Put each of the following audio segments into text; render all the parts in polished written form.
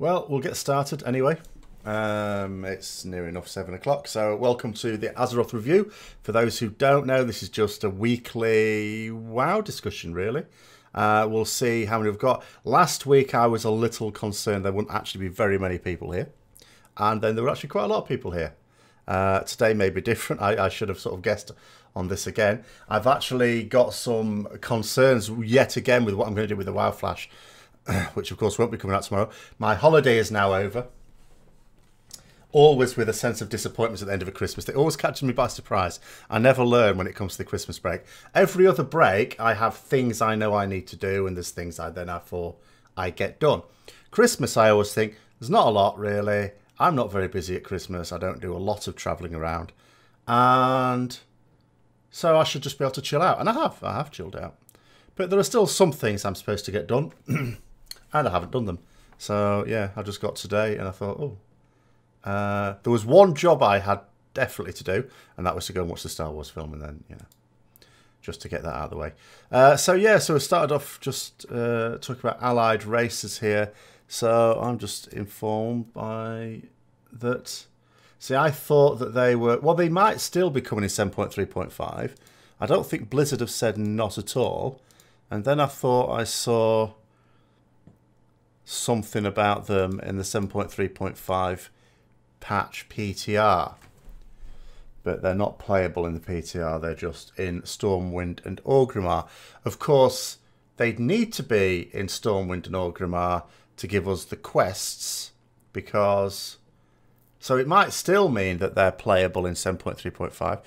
Well, we'll get started anyway. It's near enough 7 o'clock, so welcome to the Azeroth review. For those who don't know, this is just a weekly WoW discussion, really. We'll see how many we've got. Last week, I was a little concerned there wouldn't actually be very many people here, and then there were actually quite a lot of people here. Today may be different. I should have sort of guessed on this again. I've actually got some concerns yet again with what I'm going to do with the WoW Flash, which of course won't be coming out tomorrow. My holiday is now over. Always with a sense of disappointment at the end of a Christmas. They always catch me by surprise. I never learn when it comes to the Christmas break. Every other break, I have things I know I need to do, and there's things I then I get done. Christmas, I always think, there's not a lot really. I'm not very busy at Christmas. I don't do a lot of travelling around. And so I should just be able to chill out. And I have chilled out. But there are still some things I'm supposed to get done. And I haven't done them. So, yeah, I just got today and I thought, oh. There was one job I had definitely to do. And that was to go and watch the Star Wars film. And then, you know, just to get that out of the way. So we started off just talking about allied races here. So I'm just informed by that. See, I thought that they were... Well, they might still be coming in 7.3.5. I don't think Blizzard have said not at all. And then I thought I saw something about them in the 7.3.5 patch PTR. But they're not playable in the PTR. They're just in Stormwind and Orgrimmar. Of course, they'd need to be in Stormwind and Orgrimmar to give us the quests, because... So it might still mean that they're playable in 7.3.5.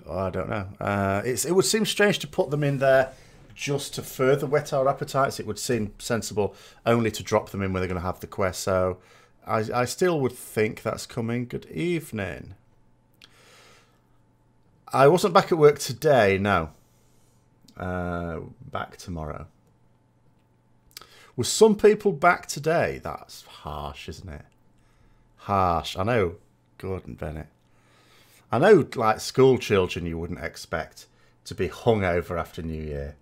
Oh, I don't know. It would seem strange to put them in there just to further whet our appetites. It would seem sensible only to drop them in when they're going to have the quest. So I still would think that's coming. Good evening. I wasn't back at work today, no. Back tomorrow. Were some people back today? That's harsh, isn't it? Harsh. I know, Gordon Bennett. I know, like, school children you wouldn't expect to be hungover after New Year.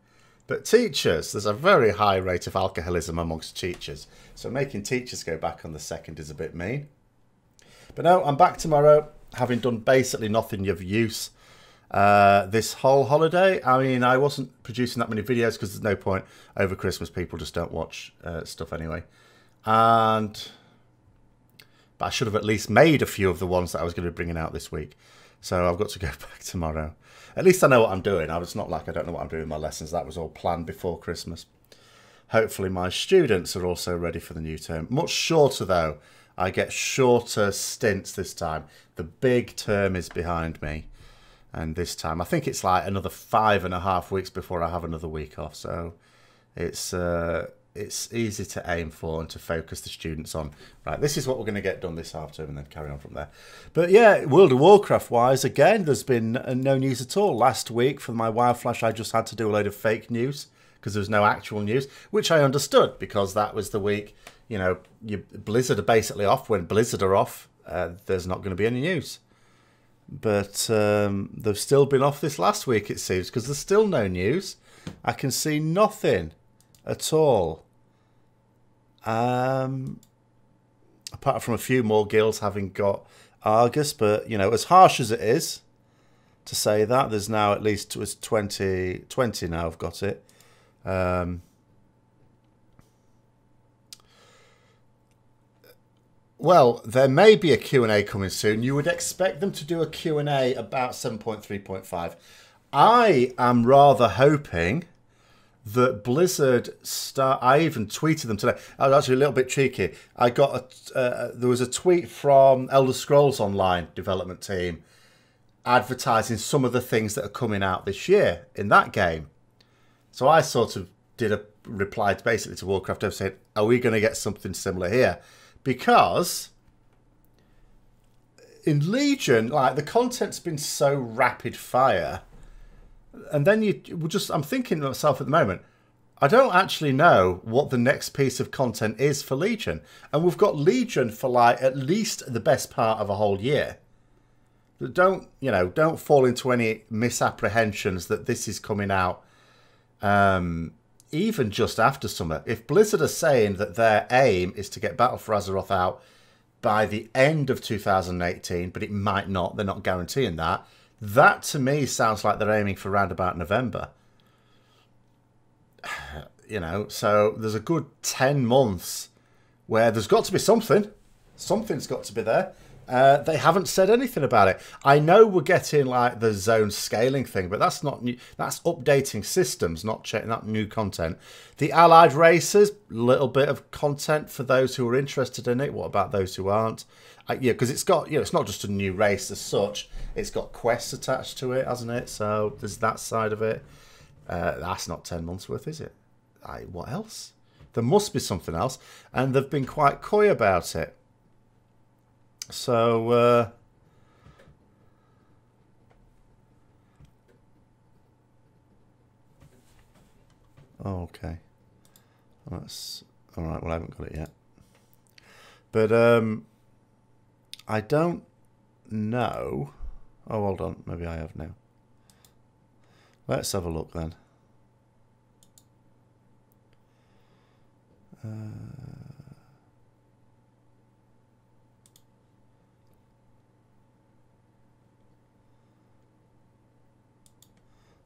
But teachers, there's a very high rate of alcoholism amongst teachers. So making teachers go back on the 2nd is a bit mean. But no, I'm back tomorrow, having done basically nothing of use this whole holiday. I mean, I wasn't producing that many videos because there's no point over Christmas. People just don't watch stuff anyway. But I should have at least made a few of the ones that I was going to be bringing out this week. So I've got to go back tomorrow. At least I know what I'm doing. It's not like I don't know what I'm doing with my lessons. That was all planned before Christmas. Hopefully my students are also ready for the new term. Much shorter though. I get shorter stints this time. The big term is behind me. And this time, I think it's like another 5.5 weeks before I have another week off. So it's easy to aim for and to focus the students on. Right, this is what we're going to get done this half term and then carry on from there. But yeah, World of Warcraft wise, again, there's been no news at all. Last week for my WoW Flash, I just had to do a load of fake news because there was no actual news, which I understood because that was the week, you know, Blizzard are basically off. When Blizzard are off, there's not going to be any news. But they've still been off this last week, it seems, because there's still no news. I can see nothing at all. Apart from a few more guilds having got Argus. But, you know, as harsh as it is to say that, there's now at least 20 now have got it. Well, there may be a Q&A coming soon. You would expect them to do a Q&A about 7.3.5. I am rather hoping that Blizzard I even tweeted them today. I was actually a little bit cheeky. I got there was a tweet from Elder Scrolls Online development team advertising some of the things that are coming out this year in that game. So I sort of did a reply basically to Warcraft Dev saying, are we going to get something similar here? Because in Legion, like, the content's been so rapid fire, and then I'm thinking to myself at the moment, I don't actually know what the next piece of content is for Legion, and we've got Legion for like at least the best part of a whole year. Don't fall into any misapprehensions that this is coming out even just after summer, if Blizzard are saying that their aim is to get Battle for Azeroth out by the end of 2018, but it might not, they're not guaranteeing that, that to me sounds like they're aiming for around about November. You know, so there's a good 10 months where there's got to be something. Something's got to be there. They haven't said anything about it. I know we're getting like the zone scaling thing, but that's not new. That's updating systems, not new content. The allied races, little bit of content for those who are interested in it. What about those who aren't? Yeah, because it's got, you know, it's not just a new race as such. It's got quests attached to it, hasn't it? So there's that side of it. That's not 10 months worth, is it? What else? There must be something else, and they've been quite coy about it. So, okay. That's all right. Well, I haven't got it yet. But I don't know. Oh, hold on. Maybe I have now. Let's have a look then.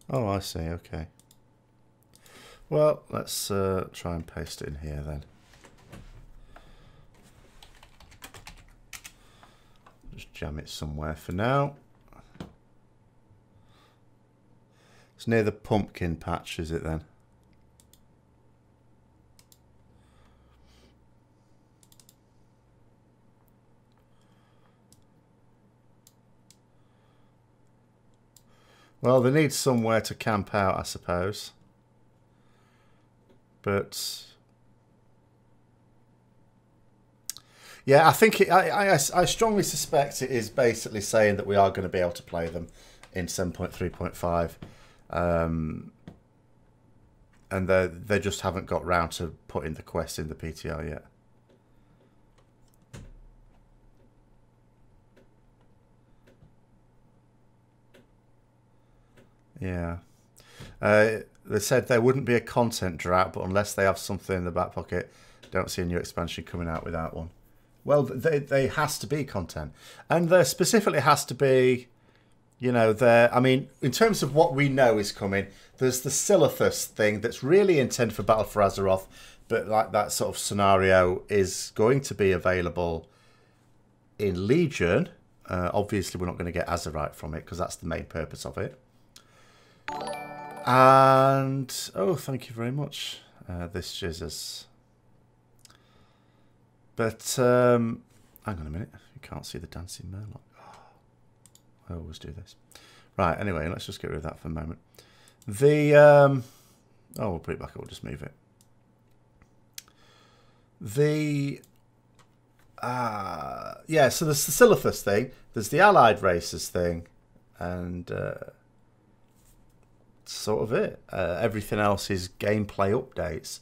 Oh, I see. Okay. Well, let's try and paste it in here then. Just jam it somewhere for now. It's near the pumpkin patch, is it then? Well, they need somewhere to camp out, I suppose. But yeah, I think I strongly suspect it is basically saying that we are going to be able to play them in 7.3.5, and they just haven't got round to putting the quest in the PTR yet. Yeah. They said there wouldn't be a content drought, but unless they have something in the back pocket, don't see a new expansion coming out without one. Well, they has to be content. And there specifically has to be, you know, there. I mean, in terms of what we know is coming, there's the Silithus thing that's really intended for Battle for Azeroth, but like that sort of scenario is going to be available in Legion. Obviously, we're not going to get Azerite from it because that's the main purpose of it. And oh, thank you very much, this Jesus. But hang on a minute, you can't see the dancing Murloc. I always do this. Right, anyway, let's just get rid of that for a moment. The oh, we'll put it back. We'll just move it. The yeah, so there's the Silithus thing, there's the allied races thing, and sort of it. Everything else is gameplay updates.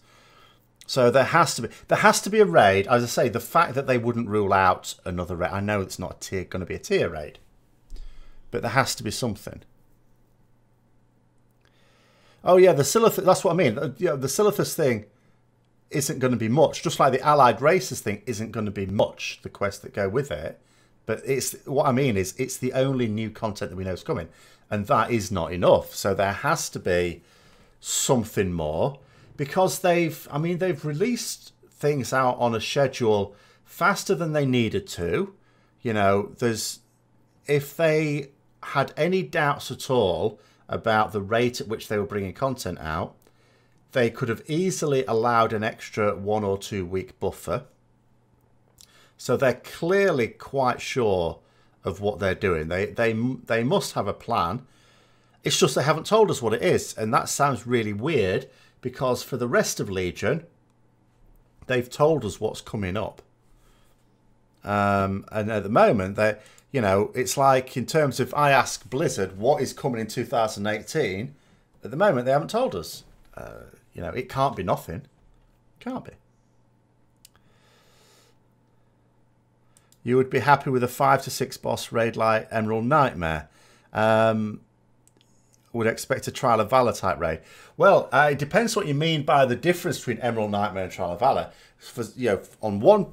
So there has to be a raid. As I say, the fact that they wouldn't rule out another raid, I know it's not going to be a tier raid, but there has to be something. Oh yeah, the Silithus, that's what I mean. You know, the Silithus thing isn't going to be much, just like the allied races thing isn't going to be much, the quests that go with it. But it's what I mean is it's the only new content that we know is coming, and that is not enough. So there has to be something more, because they've released things out on a schedule faster than they needed to. You know, if they had any doubts at all about the rate at which they were bringing content out, they could have easily allowed an extra 1 or 2 week buffer. So they're clearly quite sure of what they're doing. They must have a plan. It's just they haven't told us what it is, and that sounds really weird, because for the rest of Legion, they've told us what's coming up. And at the moment, you know, it's like in terms of I ask Blizzard what is coming in 2018. At the moment, they haven't told us. You know, it can't be nothing. Can't be. You would be happy with a 5 to 6 boss raid like Emerald Nightmare. would expect a Trial of Valor type raid. Well, it depends what you mean by the difference between Emerald Nightmare and Trial of Valor. For, you know, on one,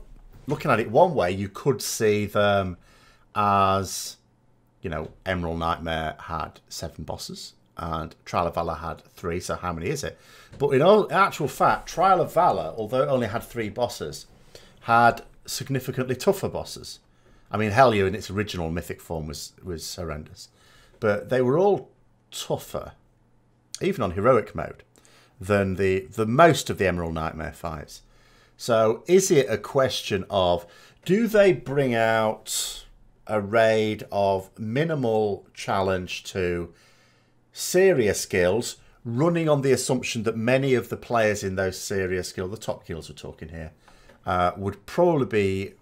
looking at it one way, you could see them as, you know, Emerald Nightmare had 7 bosses and Trial of Valor had 3. So how many is it? But in actual fact, Trial of Valor, although it only had 3 bosses, had significantly tougher bosses. I mean, Hellier in its original mythic form was horrendous. But they were all tougher, even on heroic mode, than the most of the Emerald Nightmare fights. So is it a question of, do they bring out a raid of minimal challenge to serious skills, running on the assumption that many of the players in those serious skills, the top kills we're talking here, would probably be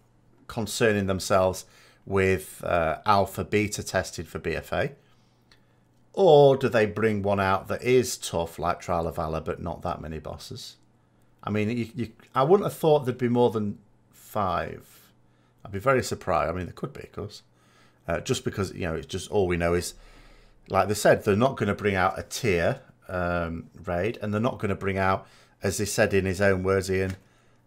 concerning themselves with alpha beta tested for BFA? Or do they bring one out that is tough, like Trial of Valor, but not that many bosses? I mean, I wouldn't have thought there'd be more than 5. I'd be very surprised. I mean, there could be, of course. Just because, you know, it's just all we know is, like they said, they're not going to bring out a tier raid, and they're not going to bring out, as they said in his own words, Ian,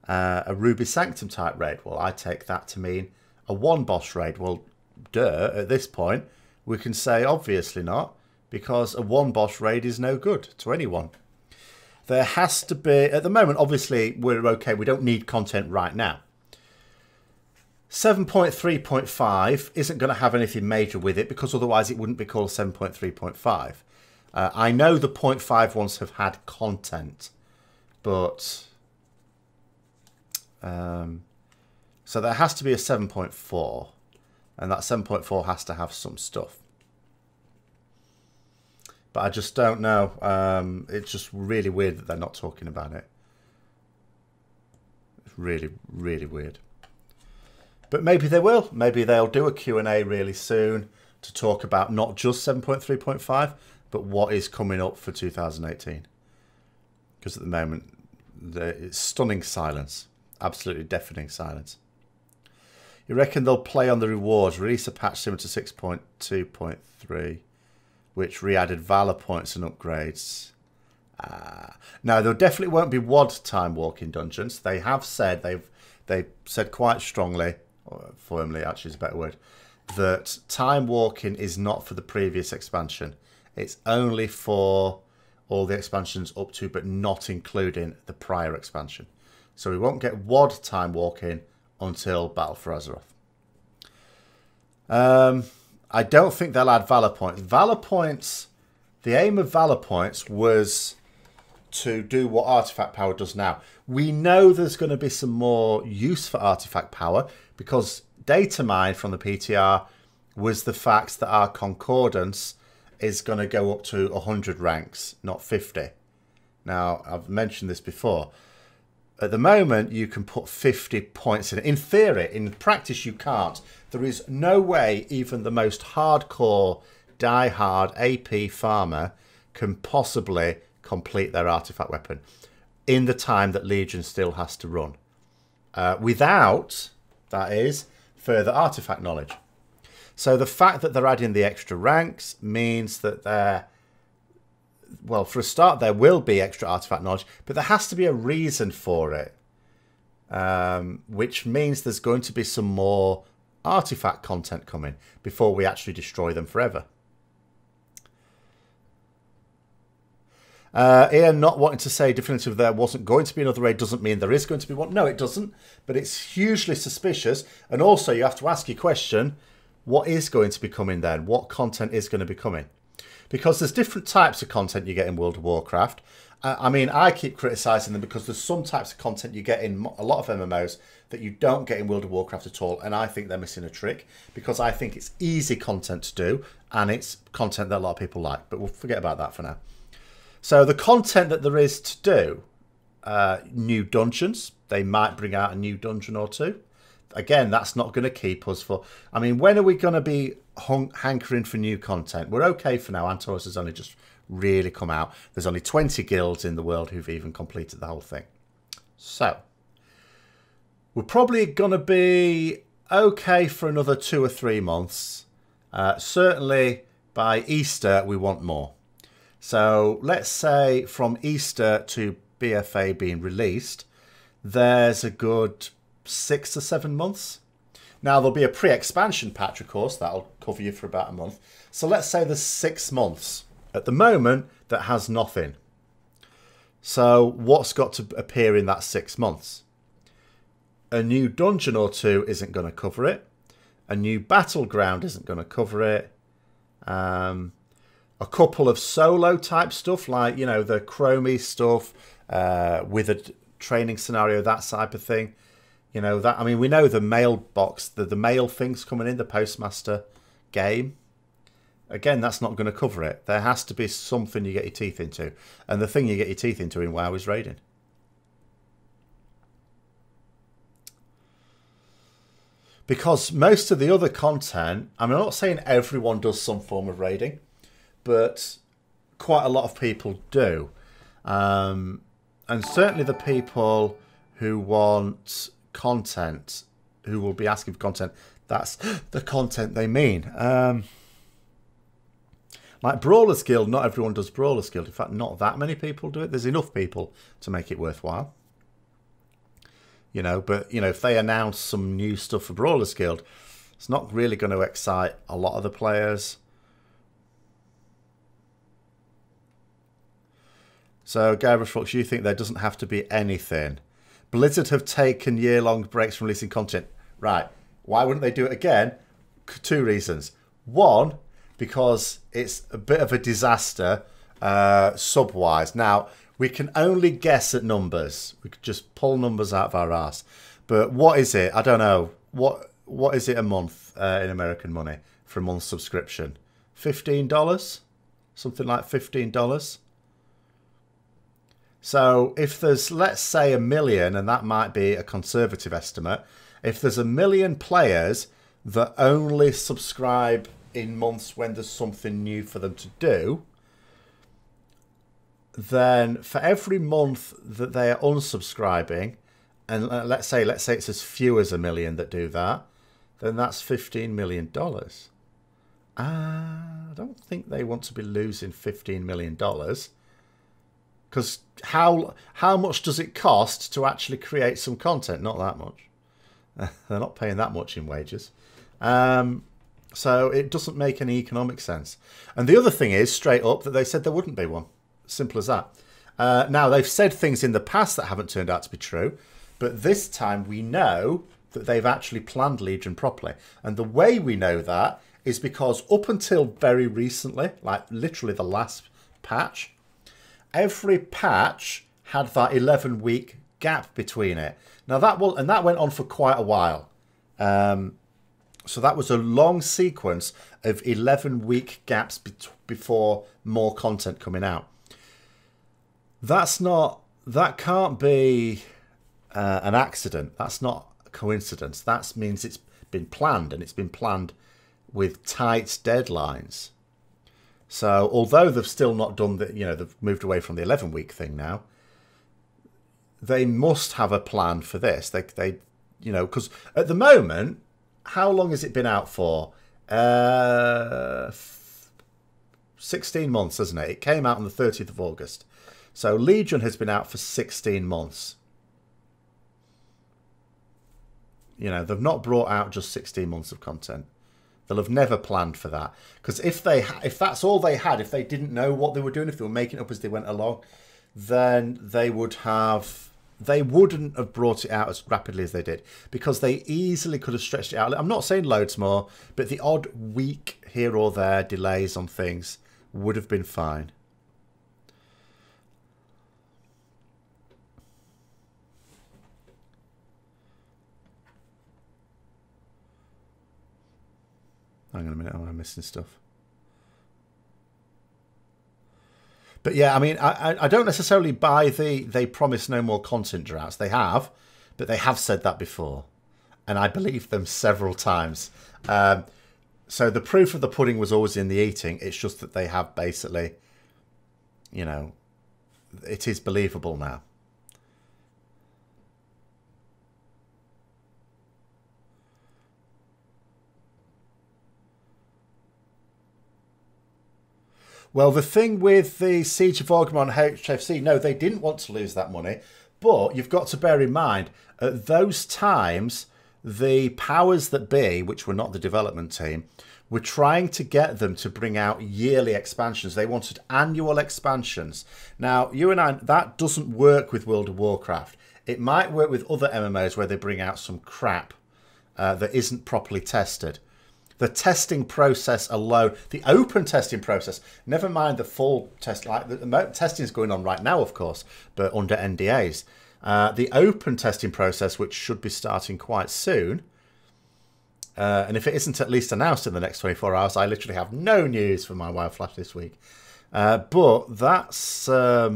a Ruby Sanctum type raid. Well, I take that to mean a 1-boss raid. Well, duh, at this point, we can say obviously not, because a 1-boss raid is no good to anyone. There has to be, at the moment, obviously, we're okay. We don't need content right now. 7.3.5 isn't going to have anything major with it, because otherwise it wouldn't be called 7.3.5. I know the 0.5 ones have had content, but... so there has to be a 7.4, and that 7.4 has to have some stuff. But I just don't know. It's just really weird that they're not talking about it. It's really, really weird. But maybe they will. Maybe they'll do a Q&A really soon to talk about not just 7.3.5, but what is coming up for 2018. Because at the moment, it's stunning silence. Absolutely deafening silence. You reckon they'll play on the rewards, release a patch similar to 6.2.3, which re-added Valor points and upgrades? No, there definitely won't be WOD time walking dungeons. They have said, they've said quite strongly, or firmly actually is a better word, that time walking is not for the previous expansion. It's only for all the expansions up to, but not including the prior expansion. So we won't get WOD time walking until Battle for Azeroth. I don't think they'll add Valor points. Valor points, the aim of Valor points was to do what Artifact Power does now. We know there's going to be some more use for Artifact Power, because data mine from the PTR was the fact that our Concordance is going to go up to 100 ranks, not 50. Now, I've mentioned this before. At the moment, you can put 50 points in it. In theory, in practice, you can't. There is no way even the most hardcore, die-hard AP farmer can possibly complete their artifact weapon in the time that Legion still has to run. Without, that is, further artifact knowledge. So the fact that they're adding the extra ranks means that they're... Well, for a start, there will be extra artifact knowledge, but there has to be a reason for it. Which means there's going to be some more artifact content coming before we actually destroy them forever. Ian not wanting to say definitive there wasn't going to be another raid doesn't mean there is going to be one. No, it doesn't. But it's hugely suspicious. And also, you have to ask your question, what is going to be coming then? What content is going to be coming? Because there's different types of content you get in World of Warcraft. I mean, I keep criticising them because there's some types of content you get in a lot of MMOs that you don't get in World of Warcraft at all. And I think they're missing a trick, because I think it's easy content to do and it's content that a lot of people like. But we'll forget about that for now. So the content that there is to do, new dungeons. They might bring out a new dungeon or two. Again, that's not going to keep us for... I mean, when are we going to be hankering for new content? We're okay for now. Antaurus has only just really come out. There's only 20 guilds in the world who've even completed the whole thing. So, we're probably going to be okay for another 2 or 3 months. Certainly, by Easter, we want more. So let's say from Easter to BFA being released, there's a good 6 to 7 months. Now, there'll be a pre-expansion patch, of course, that'll cover you for about a month. So let's say there's 6 months at the moment that has nothing. So what's got to appear in that 6 months? A new dungeon or two isn't going to cover it. A new battleground isn't going to cover it. A couple of solo type stuff, like, you know, the Chromie stuff with a training scenario, that type of thing. You know, that, I mean, we know the mailbox, the mail things coming in, the Postmaster game. Again, that's not going to cover it. There has to be something you get your teeth into. And the thing you get your teeth into in WoW is raiding. Because most of the other content, I mean, I'm not saying everyone does some form of raiding, but quite a lot of people do. And certainly the people who want content, who will be asking for content, that's the content they mean. Like Brawler's Guild, not everyone does Brawler's Guild. In fact, not that many people do it. There's enough people to make it worthwhile. You know, but, you know, if they announce some new stuff for Brawler's Guild, it's not really going to excite a lot of the players. So, Gareth Fox, you think there doesn't have to be anything? Blizzard have taken year-long breaks from releasing content. Right. Why wouldn't they do it again? 2 reasons. One, because it's a bit of a disaster sub-wise. Now, we can only guess at numbers. We could just pull numbers out of our ass. But what is it? I don't know. What is it a month in American money for a month subscription? $15? Something like $15? So if there's, let's say, 1 million, and that might be a conservative estimate, if there's 1 million players that only subscribe in months when there's something new for them to do, then for every month that they are unsubscribing, and let's say it's as few as 1 million that do that, then that's $15 million. I don't think they want to be losing $15 million. Because how much does it cost to actually create some content? Not that much. They're not paying that much in wages. So it doesn't make any economic sense. And the other thing is, straight up, that they said there wouldn't be one. Simple as that. Now, they've said things in the past that haven't turned out to be true. But this time we know that they've actually planned Legion properly. And the way we know that is because up until very recently, like literally the last patch, every patch had that 11-week gap between it. Now that went on for quite a while. So that was a long sequence of 11-week gaps before more content coming out. That can't be an accident. That's not a coincidence. That means it's been planned, and it's been planned with tight deadlines. So although they've still not done the, you know, they've moved away from the 11-week thing now, they must have a plan for this. They you know, because at the moment, how long has it been out for? 16 months, hasn't it? It came out on the 30th of August. So Legion has been out for 16 months. You know, they've not brought out just 16 months of content. They'll have never planned for that. Because if that's all they had, if they didn't know what they were doing, if they were making it up as they went along, then they wouldn't have brought it out as rapidly as they did. Because they easily could have stretched it out. I'm not saying loads more, but the odd week here or there, delays on things, would have been fine. Hang on a minute, I'm missing stuff. But yeah, I mean, I don't necessarily buy they promise no more content droughts. They have, but they have said that before. And I believe them several times. So the proof of the pudding was always in the eating. It's just that they have basically, you know, it is believable now. Well, the thing with the Siege of Orgrimmar HFC, no, they didn't want to lose that money. But you've got to bear in mind, at those times, the powers that be, which were not the development team, were trying to get them to bring out yearly expansions. They wanted annual expansions. Now, you and I, that doesn't work with World of Warcraft. It might work with other MMOs where they bring out some crap that isn't properly tested. The testing process alone, the open testing process, never mind the full test, like the testing is going on right now, of course, but under NDAs. The open testing process, which should be starting quite soon, and if it isn't at least announced in the next 24 hours, I literally have no news for my WoW Flash this week. But that's, I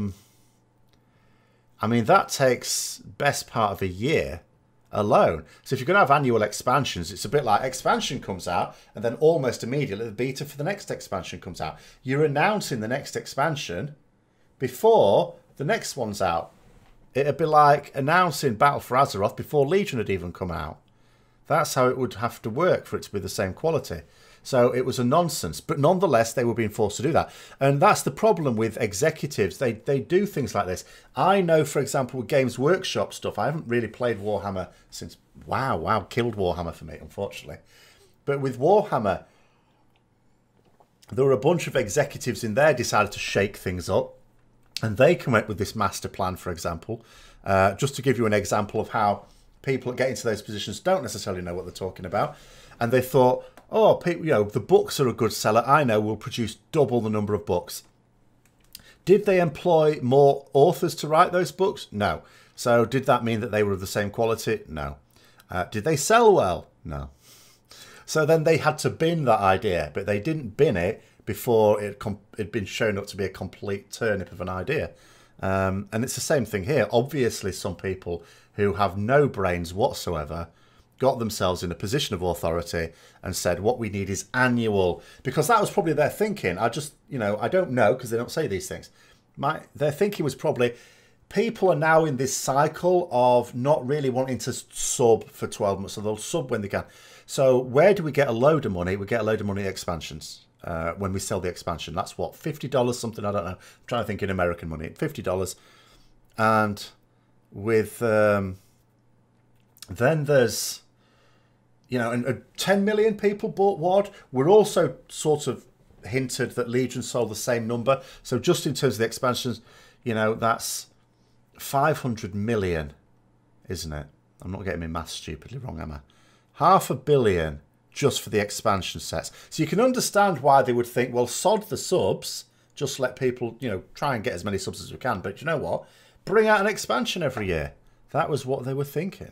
mean, that takes best part of a year alone. So if you're going to have annual expansions, it's a bit like expansion comes out and then almost immediately the beta for the next expansion comes out. You're announcing the next expansion before the next one's out. It'd be like announcing Battle for Azeroth before Legion had even come out. That's how it would have to work for it to be the same quality. So it was a nonsense, but nonetheless, they were being forced to do that. And that's the problem with executives. They do things like this. I know, for example, with Games Workshop stuff, I haven't really played Warhammer since, WoW killed Warhammer for me, unfortunately. But with Warhammer, there were a bunch of executives in there decided to shake things up. And they come up with this master plan, for example, just to give you an example of how people that get into those positions don't necessarily know what they're talking about. And they thought, oh, people, you know, the books are a good seller. I know we'll produce double the number of books. Did they employ more authors to write those books? No. So did that mean that they were of the same quality? No. Did they sell well? No. So then they had to bin that idea, but they didn't bin it before it'd been shown up to be a complete turnip of an idea. And it's the same thing here. Obviously, some people who have no brains whatsoever got themselves in a position of authority and said, what we need is annual, because that was probably their thinking. I just, you know, I don't know because they don't say these things. Their thinking was probably, people are now in this cycle of not really wanting to sub for 12 months, so they'll sub when they can. So where do we get a load of money? We get a load of money in expansions. When we sell the expansion, that's what, $50 something, I don't know, I'm trying to think in American money, $50. And with then there's, you know, and 10 million people bought WoD. We're also sort of hinted that Legion sold the same number, so just in terms of the expansions, you know, that's 500 million, isn't it? I'm not getting my maths stupidly wrong, am I? 500 million just for the expansion sets. So you can understand why they would think, well, sod the subs, just let people, you know, try and get as many subs as we can. But you know what? Bring out an expansion every year. That was what they were thinking.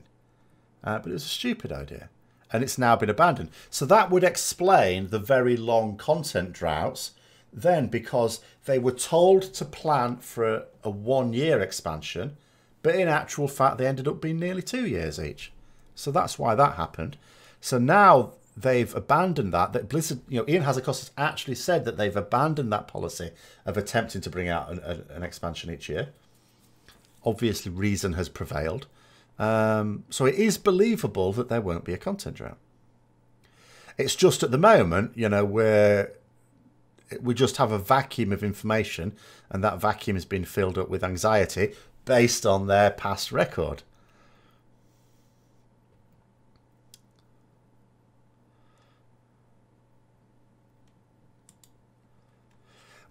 But it was a stupid idea. And it's now been abandoned. So that would explain the very long content droughts then, because they were told to plan for a 1 year expansion, but in actual fact, they ended up being nearly 2 years each. So that's why that happened. So now they've abandoned that. That Blizzard, you know, Ian Hazacos has actually said that they've abandoned that policy of attempting to bring out an expansion each year. Obviously, reason has prevailed. So it is believable that there won't be a content drought. It's just at the moment, you know, we just have a vacuum of information, and that vacuum has been filled up with anxiety based on their past record.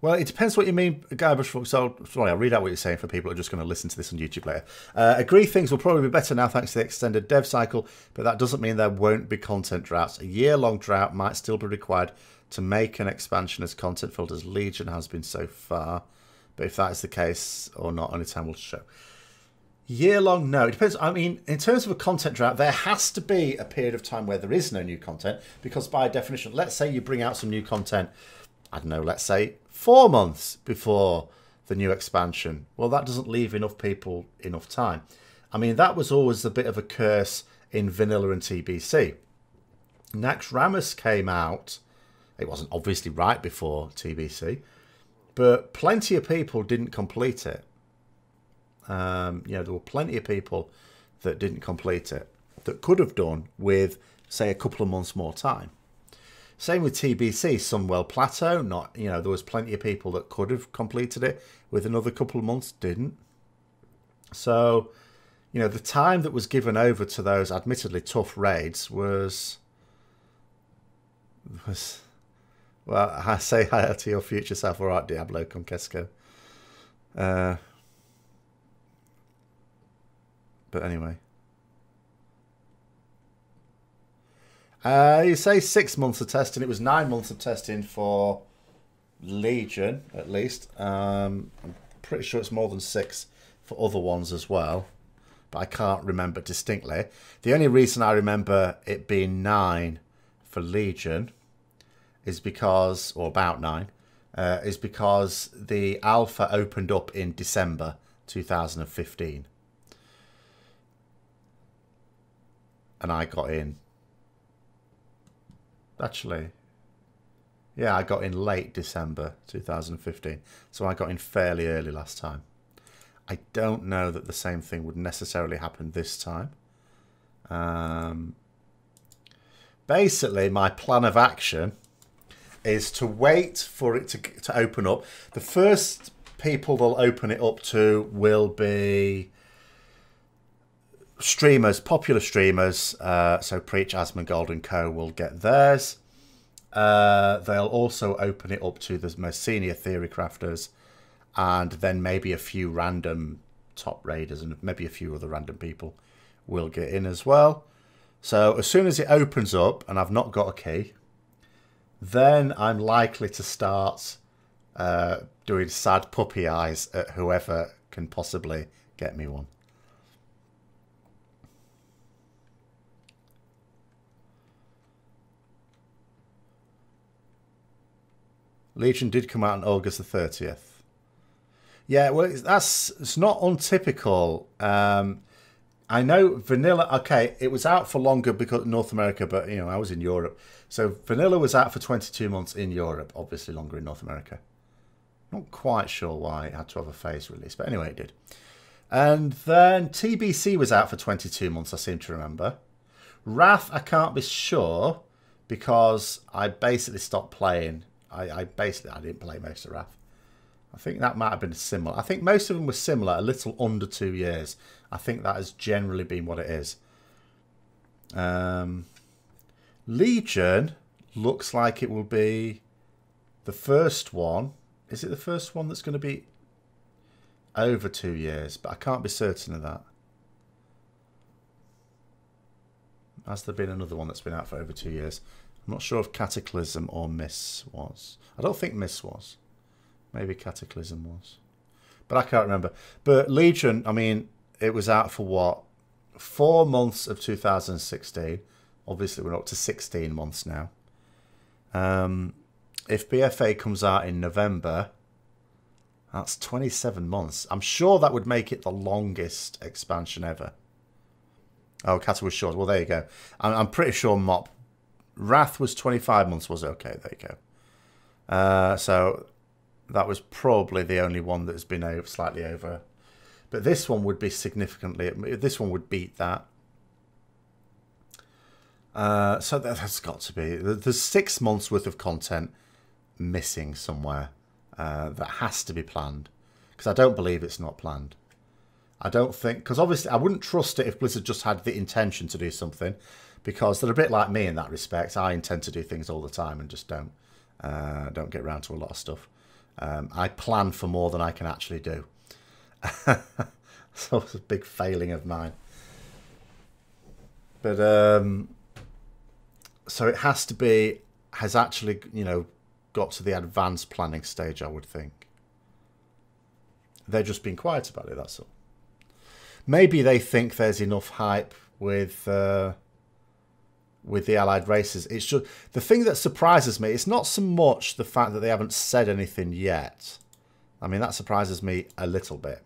Well, it depends what you mean, Guybrush. So, sorry, I'll read out what you're saying for people who are just going to listen to this on YouTube later. Agree things will probably be better now thanks to the extended dev cycle, but that doesn't mean there won't be content droughts. A year-long drought might still be required to make an expansion as content-filled as Legion has been so far. But if that is the case or not, only time will show. Year-long, no. It depends. I mean, in terms of a content drought, there has to be a period of time where there is no new content, because by definition, let's say you bring out some new content, I don't know, let's say 4 months before the new expansion. Well, that doesn't leave enough people enough time. I mean, that was always a bit of a curse in vanilla and TBC. Naxxramas came out, it wasn't obviously right before TBC, but plenty of people didn't complete it. You know, there were plenty of people that didn't complete it, that could have done with, say, a couple of months more time. Same with TBC, Sunwell Plateau. Not, you know, there was plenty of people that could have completed it with another couple of months, didn't. So, you know, the time that was given over to those admittedly tough raids was well, I say hi to your future self. All right, Diablo Conquesco. But anyway. You say 6 months of testing. It was 9 months of testing for Legion, at least. I'm pretty sure it's more than 6 for other ones as well. But I can't remember distinctly. The only reason I remember it being 9 for Legion is because, or about 9, is because the alpha opened up in December 2015. And I got in. Actually, yeah, I got in late December 2015. So I got in fairly early last time. I don't know that the same thing would necessarily happen this time. Basically, my plan of action is to wait for it to open up. The first people they'll open it up to will be streamers, popular streamers. So Preach, Asmongold and Co will get theirs. They'll also open it up to the most senior theory crafters, and then maybe a few random top raiders and maybe a few other random people will get in as well. So as soon as it opens up and I've not got a key, then I'm likely to start doing sad puppy eyes at whoever can possibly get me one. Legion did come out on August the 30th. Yeah, well, it's not untypical. I know vanilla. Okay, it was out for longer because North America, but you know I was in Europe, so vanilla was out for 22 months in Europe. Obviously longer in North America. Not quite sure why it had to have a phase release, but anyway, it did. And then TBC was out for 22 months. I seem to remember. Wrath, I can't be sure because I basically stopped playing. I didn't play most of Wrath. I think that might have been similar. I think most of them were similar, a little under 2 years. I think that has generally been what it is. Legion looks like it will be the first one. Is it the first one that's going to be over 2 years? But I can't be certain of that. Has there been another one that's been out for over 2 years? I'm not sure if Cataclysm or Miss was. I don't think Miss was. Maybe Cataclysm was. But I can't remember. But Legion, I mean, it was out for what? 4 months of 2016. Obviously, we're up to 16 months now. If BFA comes out in November, that's 27 months. I'm sure that would make it the longest expansion ever. Oh, Cata was short. Well, there you go. I'm pretty sure Mop Wrath was 25 months, was it? Okay, there you go. So that was probably the only one that's been slightly over. But this one would be significantly... This one would beat that. So that's got to be... There's 6 months worth of content missing somewhere. That has to be planned. Because I don't believe it's not planned. I don't think... Because obviously I wouldn't trust it if Blizzard just had the intention to do something. Because they're a bit like me in that respect. I intend to do things all the time and just don't get around to a lot of stuff. I plan for more than I can actually do. So it's a big failing of mine. But so it has to be, has actually, you know, got to the advanced planning stage, I would think. They're just being quiet about it, that's all. Maybe they think there's enough hype with the allied races. It's just the thing that surprises me. It's not so much the fact that they haven't said anything yet. I mean, that surprises me a little bit.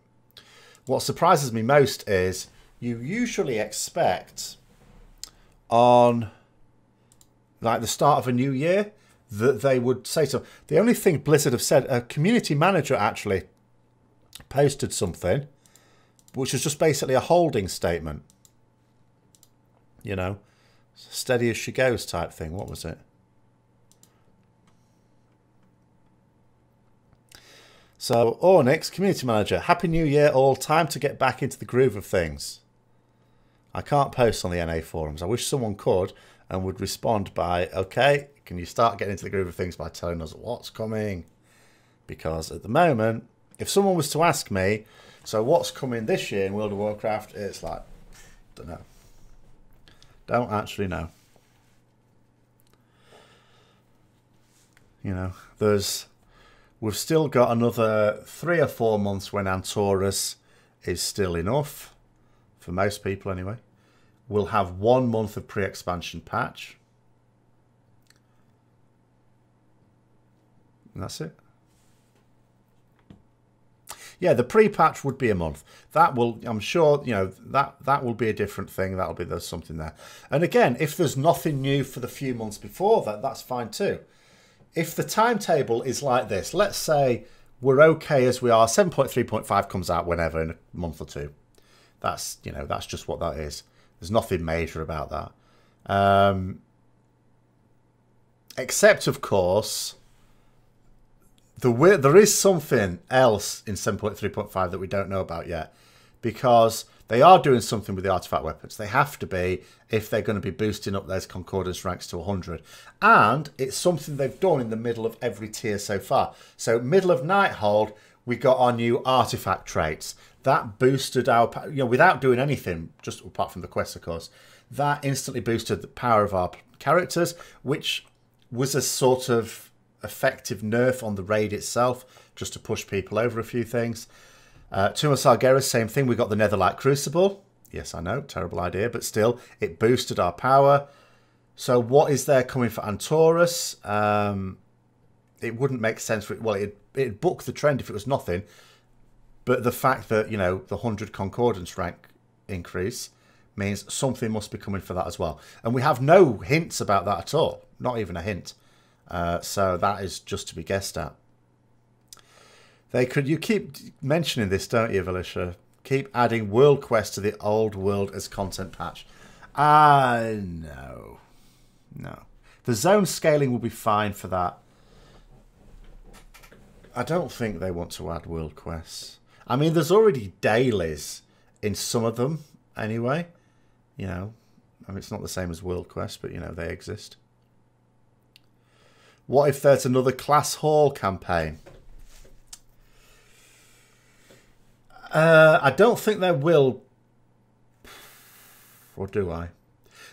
What surprises me most is you usually expect on like the start of a new year that they would say so. The only thing Blizzard have said, a community manager actually posted something, which was just basically a holding statement. You know, steady as she goes type thing. What was it? So, Ornix, community manager. Happy New Year all. Time to get back into the groove of things. I can't post on the NA forums. I wish someone could and would respond by, okay, can you start getting into the groove of things by telling us what's coming? Because at the moment, if someone was to ask me, so what's coming this year in World of Warcraft, it's like, don't know. Don't actually know. You know, we've still got another 3 or 4 months when Antorus is still enough, for most people anyway. We'll have 1 month of pre-expansion patch. And that's it. Yeah, the pre-patch would be a month. That will, I'm sure, you know, that will be a different thing. That'll be, there's something there. And again, if there's nothing new for the few months before that, that's fine too. If the timetable is like this, let's say we're okay as we are, 7.3.5 comes out whenever in a month or two. That's, you know, that's just what that is. There's nothing major about that. Except, of course, there is something else in 7.3.5 that we don't know about yet, because they are doing something with the artifact weapons. They have to be if they're going to be boosting up those concordance ranks to 100. And it's something they've done in the middle of every tier so far. So middle of Nighthold, we got our new artifact traits. That boosted our, you know, without doing anything, just apart from the quest, of course, that instantly boosted the power of our characters, which was a sort of effective nerf on the raid itself, just to push people over a few things. Tomb of Sargeras, same thing. We got the Netherlight Crucible. Yes, I know, terrible idea, but still, it boosted our power. So what is there coming for Antorus? It wouldn't make sense for it. Well, it'd book the trend if it was nothing. But the fact that, you know, the 100 concordance rank increase means something must be coming for that as well. And we have no hints about that at all. Not even a hint. So that is just to be guessed at. You keep mentioning this, don't you, Valisha? Keep adding world quests to the old world as content patch. No. No. The zone scaling will be fine for that. I don't think they want to add world quests. I mean, there's already dailies in some of them anyway. You know, I mean, it's not the same as world quests, but, you know, they exist. What if there's another class hall campaign? I don't think there will. Or do I?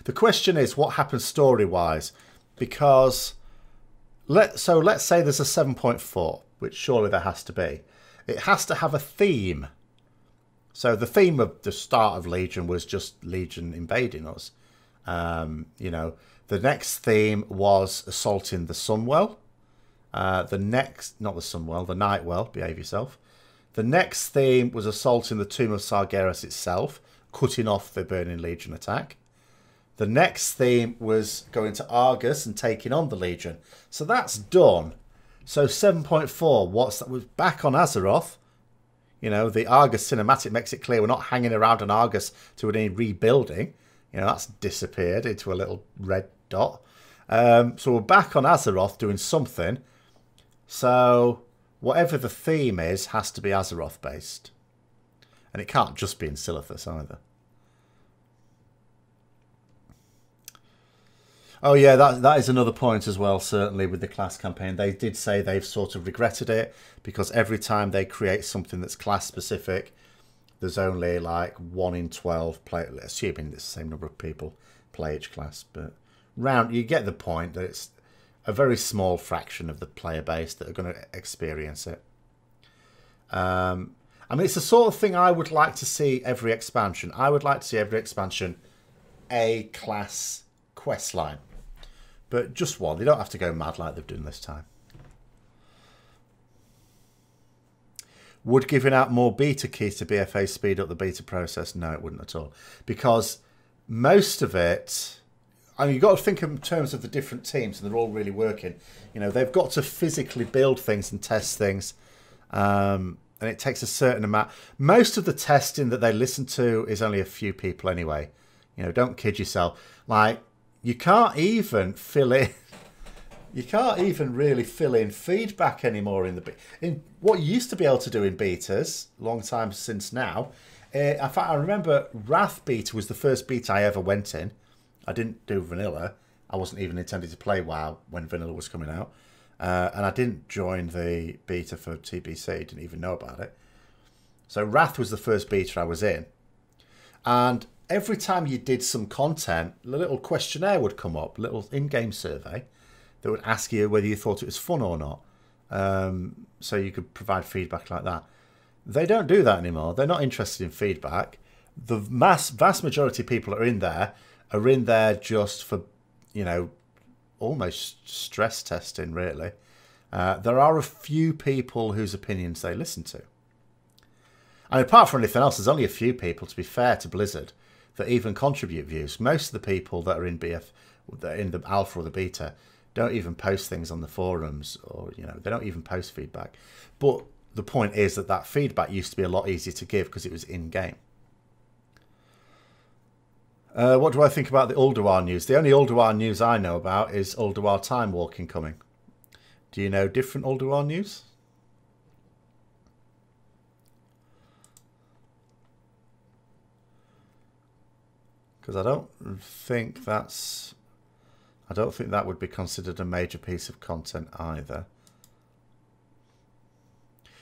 The question is, what happens story-wise? Because, let's say there's a 7.4, which surely there has to be. It has to have a theme. So the theme of the start of Legion was just Legion invading us. You know, the next theme was assaulting the Sunwell. Not the Sunwell, the Nightwell, behave yourself. The next theme was assaulting the Tomb of Sargeras itself, cutting off the Burning Legion attack. The next theme was going to Argus and taking on the Legion. So that's done. So 7.4, what's that? Was back on Azeroth. You know, the Argus cinematic makes it clear we're not hanging around on Argus to any rebuilding. You know, that's disappeared into a little red dot. So we're back on Azeroth doing something. So whatever the theme is has to be Azeroth based. And it can't just be in Silithus either. Oh yeah, that is another point as well, certainly with the class campaign. They did say they've sort of regretted it because every time they create something that's class specific, there's only like 1 in 12 play, assuming it's the same number of people play each class. But you get the point that it's a very small fraction of the player base that are going to experience it. I mean, it's the sort of thing I would like to see every expansion. I would like to see every expansion a class quest line. But just one. They don't have to go mad like they've done this time. Would giving out more beta keys to BFA speed up the beta process? No, it wouldn't at all. Because most of it, I mean, you've got to think in terms of the different teams, and they're all really working. You know, they've got to physically build things and test things. And it takes a certain amount. Most of the testing that they listen to is only a few people anyway. You know, don't kid yourself. Like, you can't even fill in, You can't even really fill in feedback anymore in what you used to be able to do in betas, long time since now. In fact, I remember Wrath beta was the first beta I ever went in. I didn't do vanilla. I wasn't even intending to play WoW when vanilla was coming out. And I didn't join the beta for TBC, didn't even know about it. So Wrath was the first beta I was in. And every time you did some content, a little questionnaire would come up, a little in-game survey that would ask you whether you thought it was fun or not. So you could provide feedback like that. They don't do that anymore. They're not interested in feedback. The vast majority of people that are in there just for, you know, almost stress testing, really. There are a few people whose opinions they listen to. And apart from anything else, there's only a few people, to be fair to Blizzard, that even contribute views. Most of the people that are in in the alpha or the beta don't even post things on the forums, or, you know, they don't even post feedback. But the point is that feedback used to be a lot easier to give because it was in-game. What do I think about the Ulduar news? The only Ulduar news I know about is Ulduar time walking coming. Do you know different Ulduar news? Because I don't think that would be considered a major piece of content either.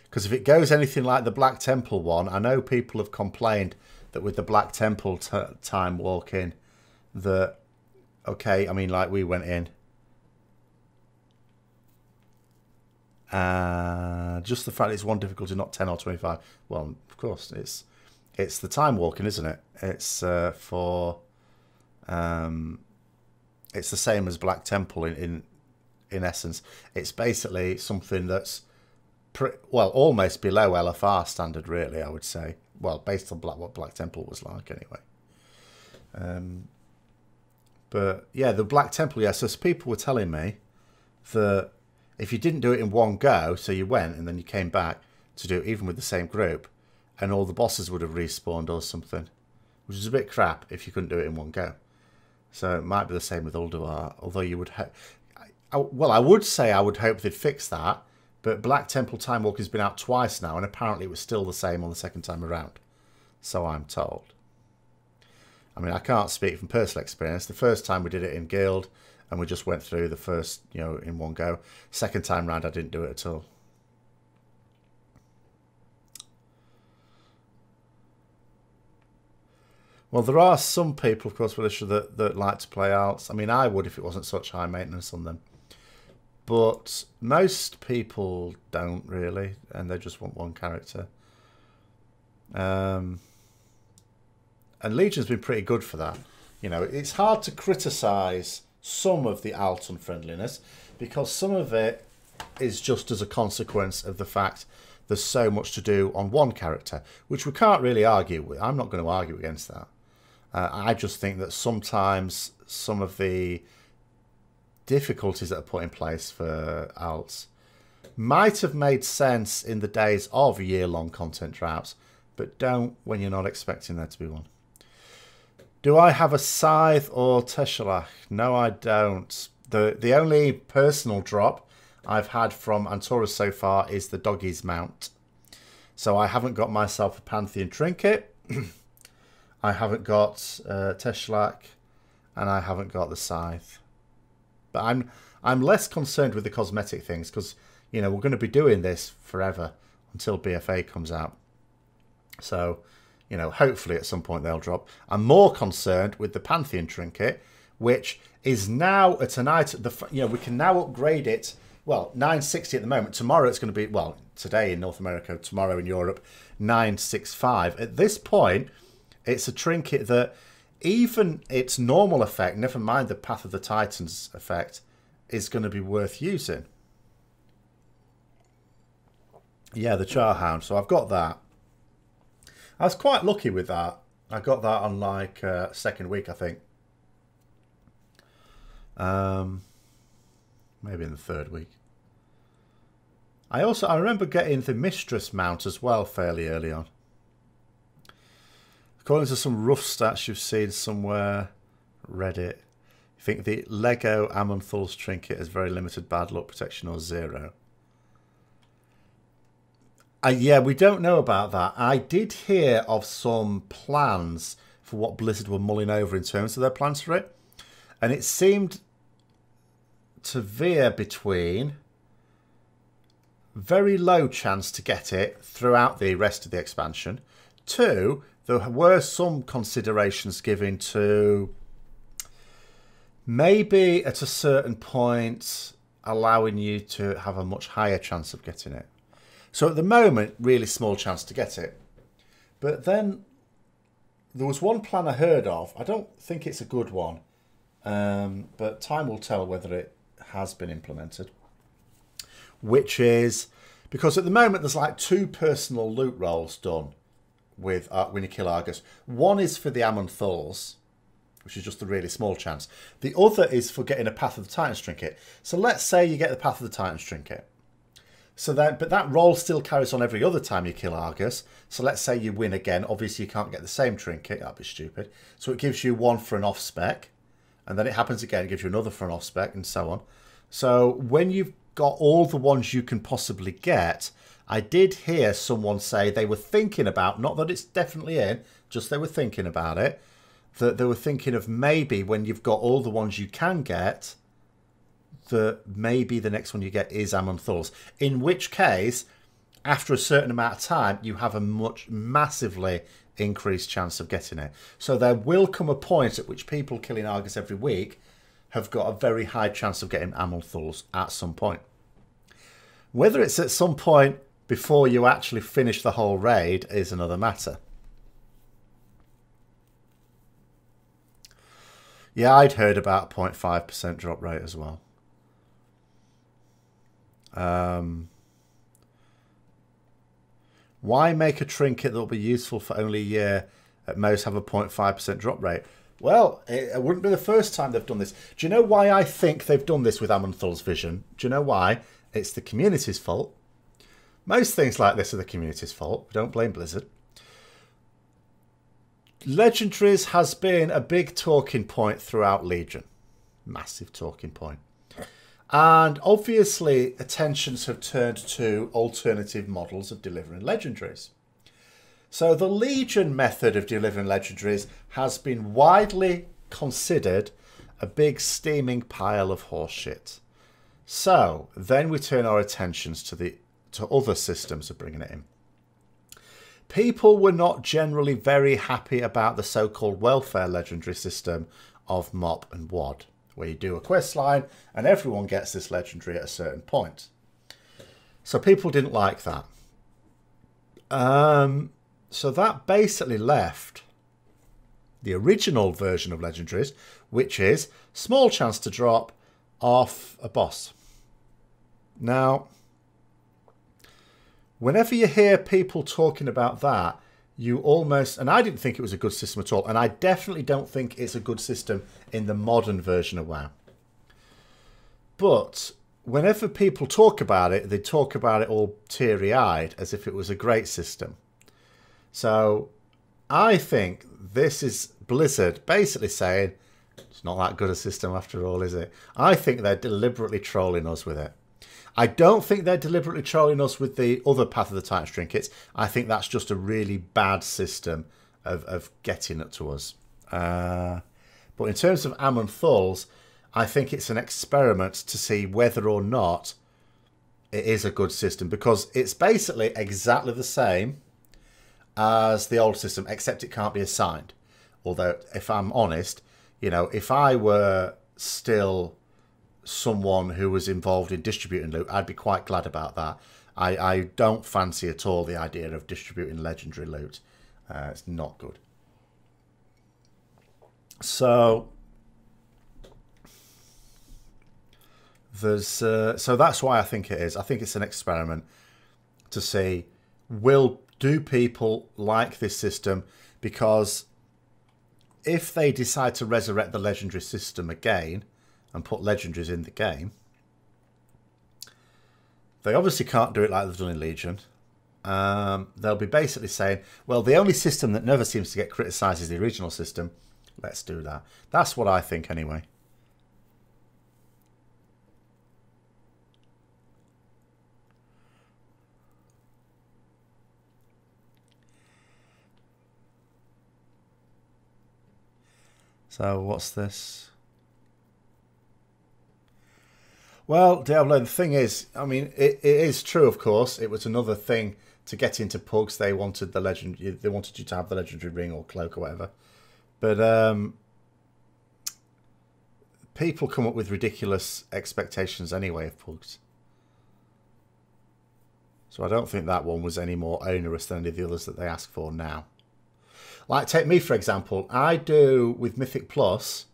Because if it goes anything like the Black Temple one, I know people have complained that with the Black Temple time walking, that, okay, I mean, like we went in, just the fact it's one difficulty, not 10 or 25. Well, of course, it's the time walking, isn't it? It's it's the same as Black Temple in essence. It's basically something that's almost below LFR standard, really, I would say. Well, based on what Black Temple was like, anyway. But yeah, the Black Temple, yeah. So people were telling me that if you didn't do it in one go, so you went and then you came back to do it even with the same group, and all the bosses would have respawned or something, which is a bit crap if you couldn't do it in one go. So it might be the same with Ulduar, although you would I would say I would hope they'd fix that, but Black Temple Time Walk has been out twice now, and apparently it was still the same on the second time around. So I'm told. I mean, I can't speak from personal experience. The first time we did it in Guild, and we just went through the first, you know, in one go. Second time round, I didn't do it at all. Well, there are some people, of course, that like to play alts. I mean, I would if it wasn't such high maintenance on them. But most people don't really, and they just want one character. And Legion's been pretty good for that. You know, it's hard to criticise some of the alt unfriendliness because some of it is just as a consequence of the fact there's so much to do on one character, which we can't really argue with. I'm not going to argue against that. I just think that sometimes some of the difficulties that are put in place for alts might have made sense in the days of year-long content droughts, but don't when you're not expecting there to be one. Do I have a Scythe or Teshalach? No, I don't. The only personal drop I've had from Antaurus so far is the Doggy's Mount. So I haven't got myself a Pantheon Trinket. I haven't got Teshalach, and I haven't got the Scythe. But I'm less concerned with the cosmetic things because, you know, we're going to be doing this forever until BFA comes out. So, you know, hopefully at some point they'll drop. I'm more concerned with the Pantheon Trinket, which is now at a night. You know, we can now upgrade it. Well, 960 at the moment. Tomorrow it's going to be, well, today in North America, tomorrow in Europe, 965. At this point, it's a trinket that even its normal effect, never mind the Path of the Titans effect, is going to be worth using. Yeah, the Charhound. So I've got that. I was quite lucky with that. I got that on like second week, I think. Maybe in the third week. I remember getting the Mistress mount as well fairly early on. According to some rough stats you've seen somewhere, Reddit, think the Lego Amonthul's trinket has very limited bad luck protection or 0. Yeah, we don't know about that. I did hear of some plans for what Blizzard were mulling over in terms of their plans for it. And it seemed to veer between very low chance to get it throughout the rest of the expansion to there were some considerations given to maybe at a certain point allowing you to have a much higher chance of getting it. So at the moment, really small chance to get it. But then there was one plan I heard of. I don't think it's a good one. But time will tell whether it has been implemented. Which is, because at the moment there's like 2 personal loot rolls done with when you kill Argus. One is for the Amonthuls, which is just a really small chance. The other is for getting a Path of the Titans trinket. So let's say you get the Path of the Titans trinket. So then, but that roll still carries on every other time you kill Argus. So let's say you win again. Obviously, you can't get the same trinket. That'd be stupid. So it gives you one for an off-spec. And then it happens again. It gives you another for an off-spec and so on. So when you've got all the ones you can possibly get, I did hear someone say they were thinking about, not that it's definitely in, just they were thinking about it, that they were thinking of maybe when you've got all the ones you can get, that maybe the next one you get is Amonthul's. In which case, after a certain amount of time, you have a massively increased chance of getting it. So there will come a point at which people killing Argus every week have got a very high chance of getting Amonthul's at some point. Whether it's at some point before you actually finish the whole raid is another matter. Yeah, I'd heard about 0.5% drop rate as well. Why make a trinket that will be useful for only a year, at most have a 0.5% drop rate? Well, it wouldn't be the first time they've done this. Do you know why I think they've done this with Amonthul's Vision? Do you know why? It's the community's fault. Most things like this are the community's fault. We don't blame Blizzard. Legendaries has been a big talking point throughout Legion. Massive talking point. And obviously, attentions have turned to alternative models of delivering legendaries. So the Legion method of delivering legendaries has been widely considered a big steaming pile of horseshit. So then we turn our attentions to other systems of bringing it in. People were not generally very happy about the so-called welfare legendary system of MOP and WOD, where you do a quest line and everyone gets this legendary at a certain point. So people didn't like that. So that basically left the original version of legendaries, which is small chance to drop off a boss. Now, whenever you hear people talking about that, you almost, and I didn't think it was a good system at all, and I definitely don't think it's a good system in the modern version of WoW. But whenever people talk about it, they talk about it all teary-eyed, as if it was a great system. So I think this is Blizzard basically saying, it's not that good a system after all, is it? I think they're deliberately trolling us with it. I don't think they're deliberately trolling us with the other Path of the Titans trinkets. I think that's just a really bad system of getting it to us. But in terms of Amonthul's, I think it's an experiment to see whether or not it is a good system, because it's basically exactly the same as the old system, except it can't be assigned. Although, if I'm honest, you know, if I were still someone who was involved in distributing loot, I'd be quite glad about that. I don't fancy at all the idea of distributing legendary loot. It's not good. So there's so that's why I think it is. I think it's an experiment to see, do people like this system? Because if they decide to resurrect the legendary system again and put legendaries in the game, they obviously can't do it like they've done in Legion. They'll be basically saying, well, the only system that never seems to get criticised is the original system. Let's do that. That's what I think anyway. So what's this? Well, Diablo, the thing is, I mean, it is true, of course. It was another thing to get into pugs. They wanted the legend. They wanted you to have the legendary ring or cloak or whatever. But people come up with ridiculous expectations anyway of pugs. So I don't think that one was any more onerous than any of the others that they ask for now. Like, take me, for example. I do, with Mythic Plus,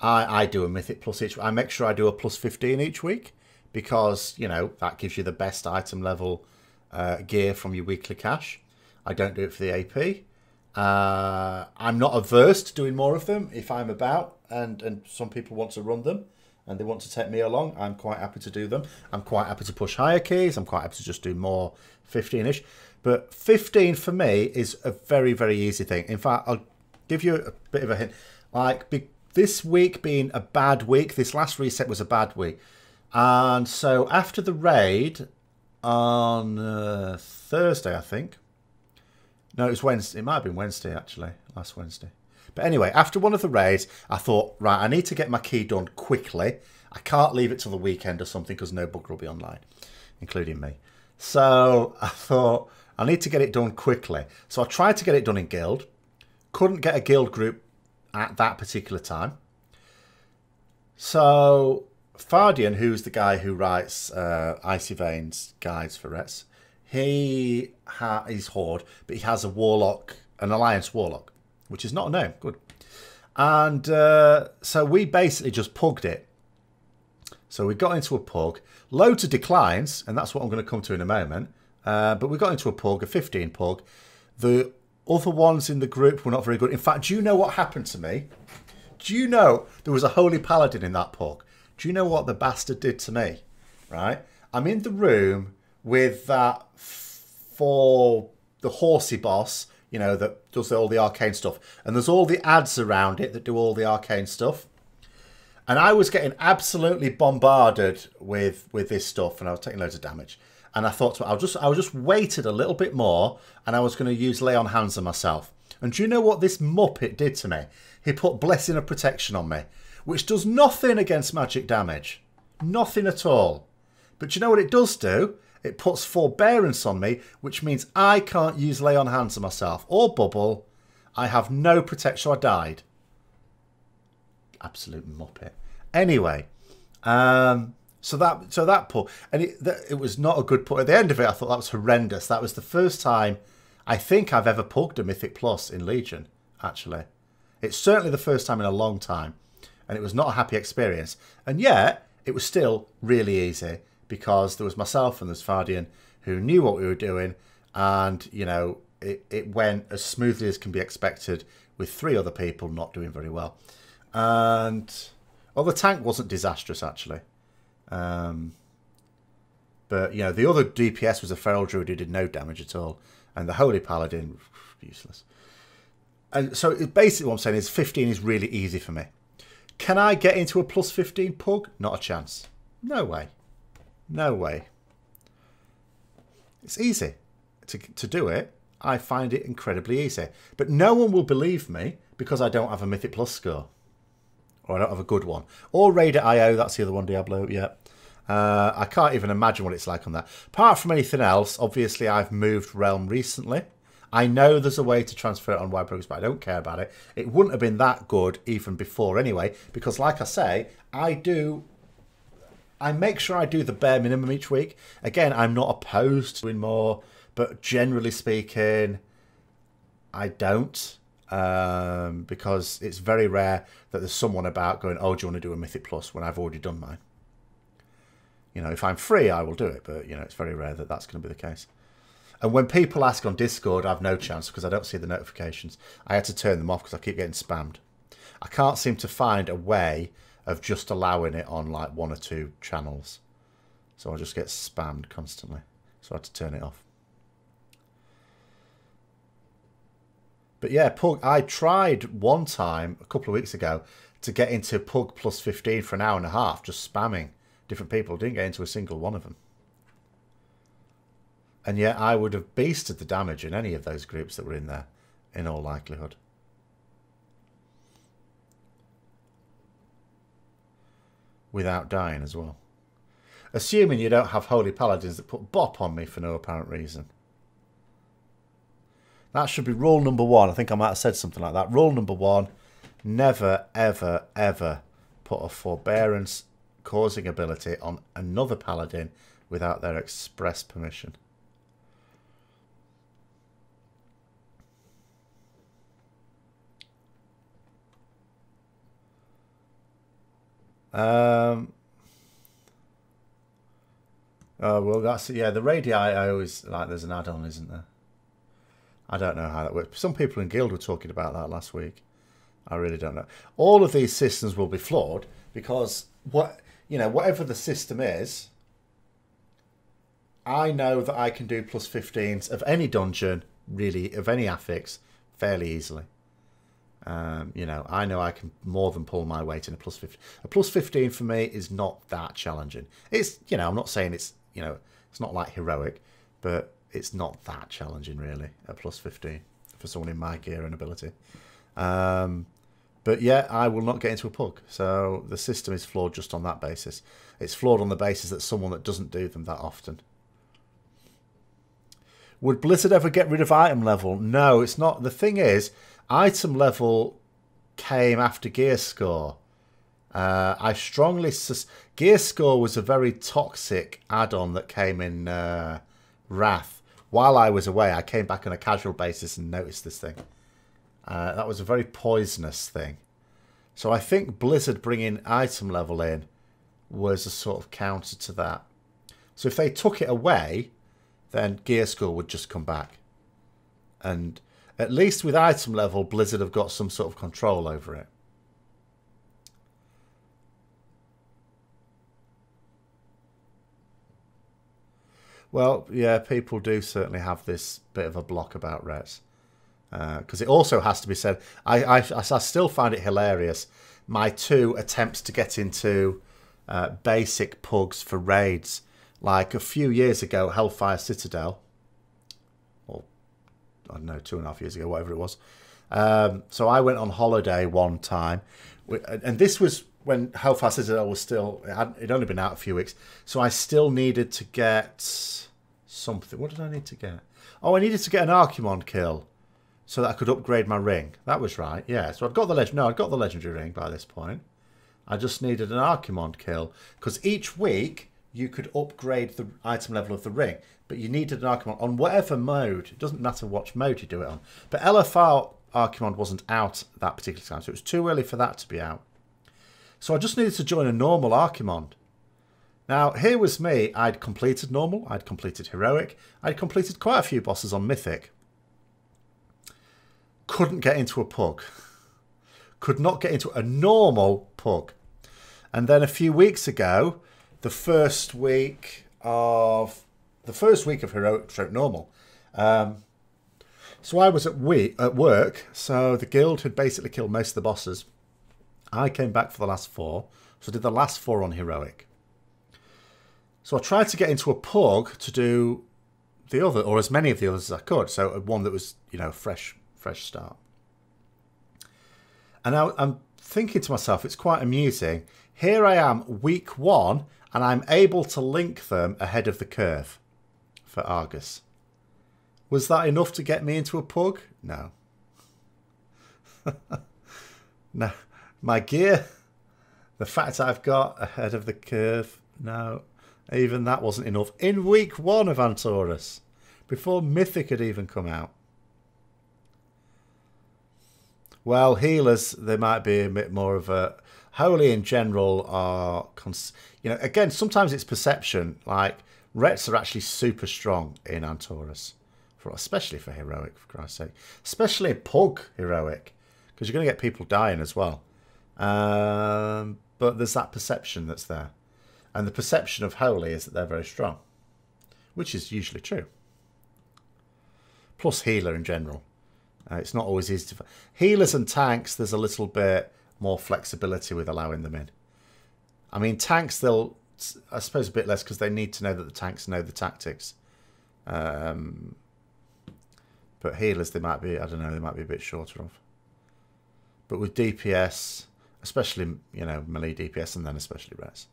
I do a Mythic Plus each. I make sure I do a plus 15 each week because, you know, that gives you the best item level gear from your weekly cash. I don't do it for the AP. I'm not averse to doing more of them if I'm about and some people want to run them and they want to take me along. I'm quite happy to do them. I'm quite happy to push higher keys. I'm quite happy to just do more 15-ish. But 15 for me is a very, very easy thing. In fact, I'll give you a bit of a hint. Like, this week being a bad week, this last reset was a bad week. And so after the raid on Thursday, I think. No, it was Wednesday. It might have been Wednesday, actually. Last Wednesday. But anyway, after one of the raids, I thought, right, I need to get my key done quickly. I can't leave it till the weekend or something because no bugger will be online, including me. So I thought, I need to get it done quickly. So I tried to get it done in guild. Couldn't get a guild group at that particular time. So Fardian, who's the guy who writes Icy Veins guides for Rets, he's Horde, but he has a Warlock, an Alliance Warlock, which is not a name. Good. And so we basically just pugged it. So we got into a pug, loads of declines, and that's what I'm going to come to in a moment. But we got into a pug, a 15 pug. The other ones in the group were not very good. In fact, do you know what happened to me? Do you know there was a Holy Paladin in that pug? Do you know what the bastard did to me? Right? I'm in the room with that for the horsey boss, you know, that does all the arcane stuff. And there's all the ads around it that do all the arcane stuff. And I was getting absolutely bombarded with this stuff, and I was taking loads of damage. And I thought, I just waited a little bit more, and I was going to use Lay on Hands on myself. And do you know what this muppet did to me? He put Blessing of Protection on me, which does nothing against magic damage. Nothing at all. But do you know what it does do? It puts Forbearance on me, which means I can't use Lay on Hands on myself or Bubble. I have no protection. So I died. Absolute muppet. Anyway, so that pull, and it was not a good pull. At the end of it, I thought that was horrendous. That was the first time I think I've ever pugged a Mythic Plus in Legion, actually. It's certainly the first time in a long time, and it was not a happy experience. And yet, it was still really easy, because there was myself and there's Fardian who knew what we were doing, and, you know, it went as smoothly as can be expected with 3 other people not doing very well. And, well, the tank wasn't disastrous, actually. But, you know, the other DPS was a Feral Druid who did no damage at all. And the Holy Paladin, useless. And so basically what I'm saying is 15 is really easy for me. Can I get into a plus 15 pug? Not a chance. No way. No way. It's easy to do it. I find it incredibly easy. But no one will believe me because I don't have a Mythic Plus score. Or I don't have a good one. Or Raid at IO, that's the other one, Diablo, yeah. I can't even imagine what it's like on that. Apart from anything else, obviously I've moved Realm recently. I know there's a way to transfer it on WoW Progress, but I don't care about it. It wouldn't have been that good even before anyway, because like I say, I make sure I do the bare minimum each week. Again, I'm not opposed to doing more, but generally speaking, I don't. Because it's very rare that there's someone about going, oh, do you want to do a Mythic Plus when I've already done mine? You know, if I'm free, I will do it. But, you know, it's very rare that that's going to be the case. And when people ask on Discord, I have no chance because I don't see the notifications. I had to turn them off because I keep getting spammed. I can't seem to find a way of just allowing it on like 1 or 2 channels. So I just get spammed constantly. So I had to turn it off. But yeah, Pug, I tried one time a couple of weeks ago to get into Pug plus 15 for an hour and a half, just spamming different people. Didn't get into a single one of them. And yet I would have beasted the damage in any of those groups that were in there, in all likelihood. without dying as well. Assuming you don't have holy paladins that put bop on me for no apparent reason. That should be rule number 1. I think I might have said something like that. Rule number 1, never, ever, ever put a forbearance causing ability on another paladin without their express permission. Oh, well, that's, yeah, the radii I always, like, there's an add-on, isn't there? I don't know how that works. Some people in Guild were talking about that last week. I really don't know. All of these systems will be flawed because, whatever the system is, I know that I can do plus 15s of any dungeon, really, of any affix, fairly easily. I know I can more than pull my weight in a plus 15. A plus 15 for me is not that challenging. It's, I'm not saying it's, it's not like heroic, but it's not that challenging really, a plus 15 for someone in my gear and ability. But yeah, I will not get into a pug. So the system is flawed just on that basis. It's flawed on the basis that someone that doesn't do them that often. Would Blizzard ever get rid of item level? No, it's not. The thing is, item level came after gear score. I strongly gear score was a very toxic add-on that came in Wrath. While I was away, I came back on a casual basis and noticed this thing. That was a very poisonous thing. So I think Blizzard bringing item level in was a sort of counter to that. So if they took it away, then gear score would just come back. And at least with item level, Blizzard have got some sort of control over it. Well, yeah, people do certainly have this bit of a block about Rets. Because it also has to be said, I still find it hilarious. My 2 attempts to get into basic pugs for raids. Like a few years ago, Hellfire Citadel. Or, I don't know, 2.5 years ago, whatever it was. So I went on holiday one time. And this was when Hellfire Citadel was still, it'd only been out a few weeks. So I still needed to get something. What did I need to get? Oh, I needed to get an Archimon kill so that I could upgrade my ring. That was right, yeah. So I'd got the I'd got the legendary ring by this point. I just needed an Archimon kill because each week you could upgrade the item level of the ring, but you needed an Archimon on whatever mode. It doesn't matter what mode you do it on. But LFR Archimon wasn't out that particular time, so it was too early for that to be out. So I just needed to join a normal Archimon. Now, here was me. I'd completed normal. I'd completed heroic. I'd completed quite a few bosses on Mythic. Couldn't get into a pug. Could not get into a normal pug. And then a few weeks ago, the first week of heroic stroke normal. So I was at work. So the guild had basically killed most of the bosses. I came back for the last 4. So I did the last 4 on heroic. So I tried to get into a pug to do the other, or as many of the others as I could. So one that was, fresh start. And now I'm thinking to myself, it's quite amusing. Here I am, week 1, and I'm able to link them ahead of the curve for Argus. Was that enough to get me into a pug? No. No. My gear, the fact I've got ahead of the curve, no. Even that wasn't enough. In week 1 of Antorus, before Mythic had even come out. Well, healers, they might be a bit more of a... Holy in general are... again, sometimes it's perception. Like, Rets are actually super strong in Antorus. Especially for heroic, for Christ's sake. Especially pug heroic. Because you're going to get people dying as well. But there's that perception that's there. And the perception of holy is that they're very strong. Which is usually true. Plus healer in general. It's not always easy to... Healers and tanks, there's a little bit more flexibility with allowing them in. I mean, tanks, they'll... I suppose a bit less because they need to know that the tanks know the tactics. But healers, they might be... I don't know, they might be a bit shorter of. But with DPS especially, you know, melee DPS and then especially res.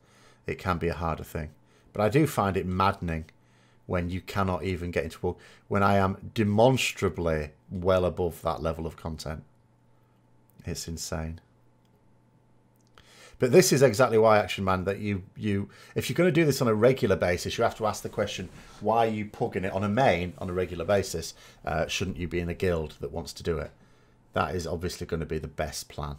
It can be a harder thing. But I do find it maddening when you cannot even get into... when I am demonstrably well above that level of content. It's insane. But this is exactly why, Action Man, that you if you're going to do this on a regular basis, you have to ask the question, why are you pugging it on a main on a regular basis? Shouldn't you be in a guild that wants to do it? That is obviously going to be the best plan.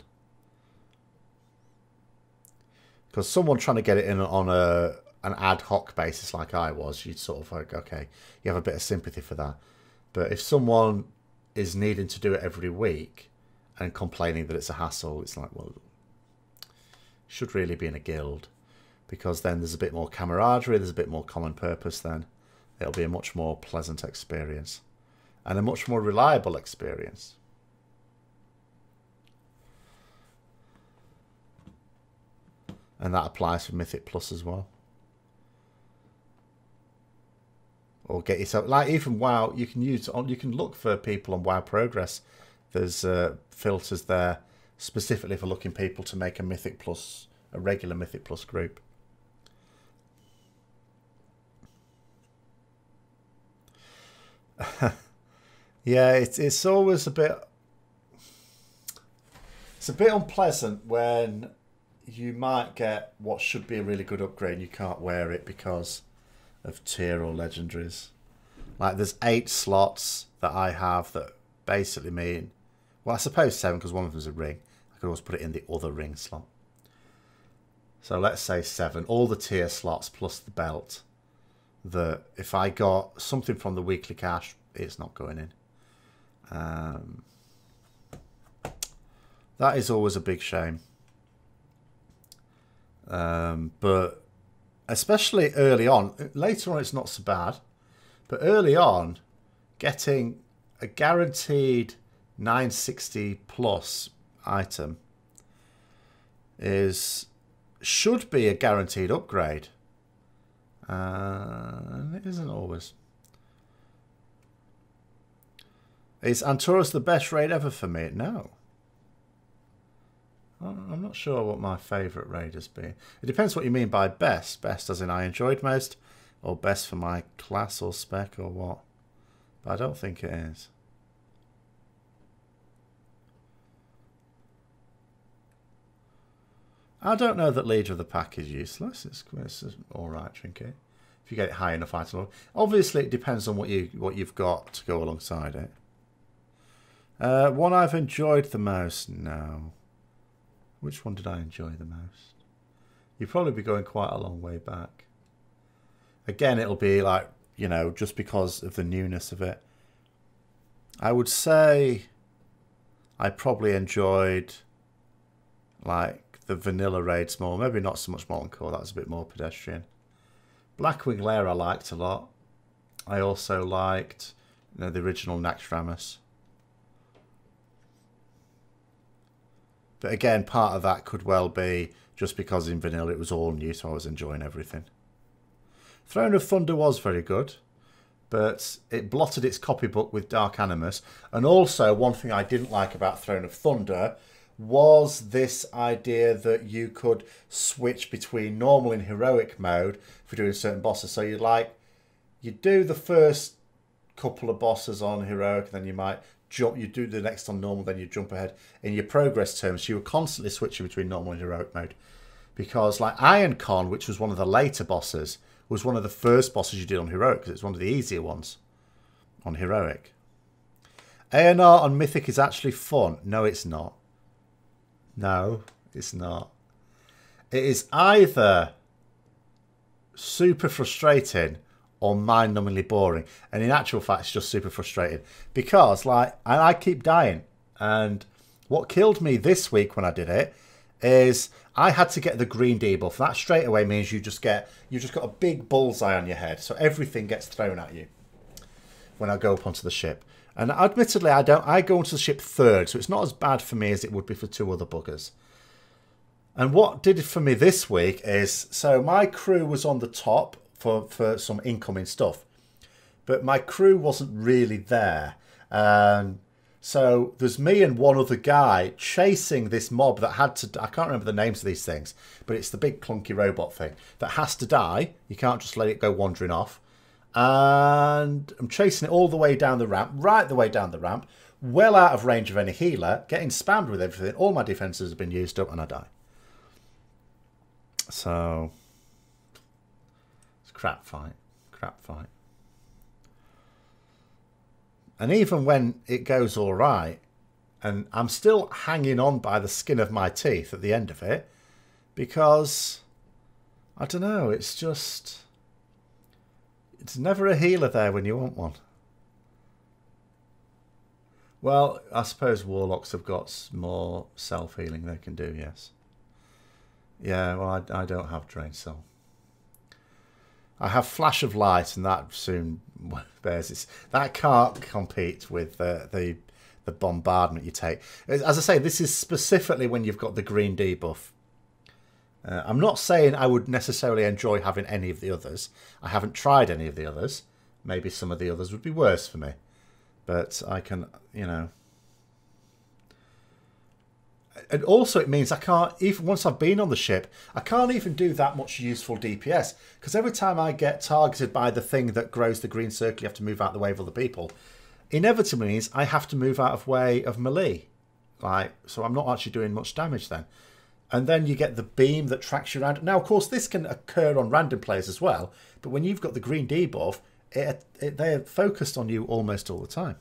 Because someone trying to get it in on an ad hoc basis like I was, you'd sort of like, okay, you have a bit of sympathy for that. But if someone is needing to do it every week and complaining that it's a hassle, it's like, well, should really be in a guild, because then there's a bit more camaraderie, there's a bit more common purpose. Then it'll be a much more pleasant experience and a much more reliable experience. And that applies for Mythic Plus as well. Or get yourself, like even WoW, you can use, you can look for people on WoW Progress. There's filters there specifically for looking people to make a Mythic Plus, a regular Mythic Plus group. Yeah, it's always a bit... it's a bit unpleasant when you might get what should be a really good upgrade and you can't wear it because of tier or legendaries. Like there's 8 slots that I have that basically mean... well, I suppose 7 because one of them's a ring. I could always put it in the other ring slot. So let's say 7. All the tier slots plus the belt. That if I got something from the weekly cache, it's not going in. That is always a big shame. But especially early on. Later on it's not so bad. But early on, getting a guaranteed 960 plus item should be a guaranteed upgrade. And it isn't always. Is Antorus the best raid ever for me? No. I'm not sure what my favourite raid has been. It depends what you mean by best. Best as in I enjoyed most, or best for my class or spec or what. But I don't think it is. I don't know that Leader of the Pack is useless. It's an alright trinket. If you get it high enough item level. Obviously it depends on what you've got to go alongside it. One I've enjoyed the most? No. Which one did I enjoy the most? You'd probably be going quite a long way back. Again, it'll be like, you know, just because of the newness of it. I would say I probably enjoyed like the vanilla raids more. Maybe not so much Molten Core, that was a bit more pedestrian. Blackwing Lair I liked a lot. I also liked, you know, the original Naxxramas. But again, part of that could well be just because in vanilla it was all new, so I was enjoying everything. Throne of Thunder was very good, but it blotted its copybook with Dark Animus. And also, one thing I didn't like about Throne of Thunder was this idea that you could switch between normal and heroic mode for doing certain bosses. So you'd do the first couple of bosses on heroic, and then you might jump, you do the next on normal, then you jump ahead in your progress terms. So you were constantly switching between normal and heroic mode, because like Iron Con, which was one of the later bosses, was one of the first bosses you did on heroic because it's one of the easier ones on heroic. ANR on Mythic is actually fun. No, it's not. No, it's not. It is either super frustrating or mind-numbingly boring. And in actual fact, it's just super frustrating. Because, like, I keep dying. And what killed me this week when I did it is I had to get the green debuff. That straight away means you've just got a big bullseye on your head. So everything gets thrown at you when I go up onto the ship. And admittedly, I go onto the ship third, so it's not as bad for me as it would be for 2 other buggers. And what did it for me this week is, so my crew was on the top for some incoming stuff, but my crew wasn't really there. So there's me and one other guy chasing this mob that had to... I can't remember the names of these things, but it's the big clunky robot thing that has to die. You can't just let it go wandering off. And I'm chasing it all the way down the ramp, right the way down the ramp, well out of range of any healer, getting spammed with everything. All my defenses have been used up and I die. So... it's a crap fight. Crap fight. And even when it goes all right, and I'm still hanging on by the skin of my teeth at the end of it, because, I don't know, it's just... it's never a healer there when you want one. Well, I suppose warlocks have got more self-healing they can do, yes. Yeah, well, I don't have drain cell. I have Flash of Light, and that soon bears its... that can't compete with the bombardment you take. As I say, this is specifically when you've got the green debuff. I'm not saying I would necessarily enjoy having any of the others. I haven't tried any of the others. Maybe some of the others would be worse for me. But I can, you know... and also it means I can't, even once I've been on the ship, I can't even do that much useful DPS. Because every time I get targeted by the thing that grows the green circle, you have to move out of the way of other people. Inevitably means I have to move out of way of melee. Like, so I'm not actually doing much damage then. And then you get the beam that tracks you around. Now, of course, this can occur on random players as well. But when you've got the green debuff, they're focused on you almost all the time.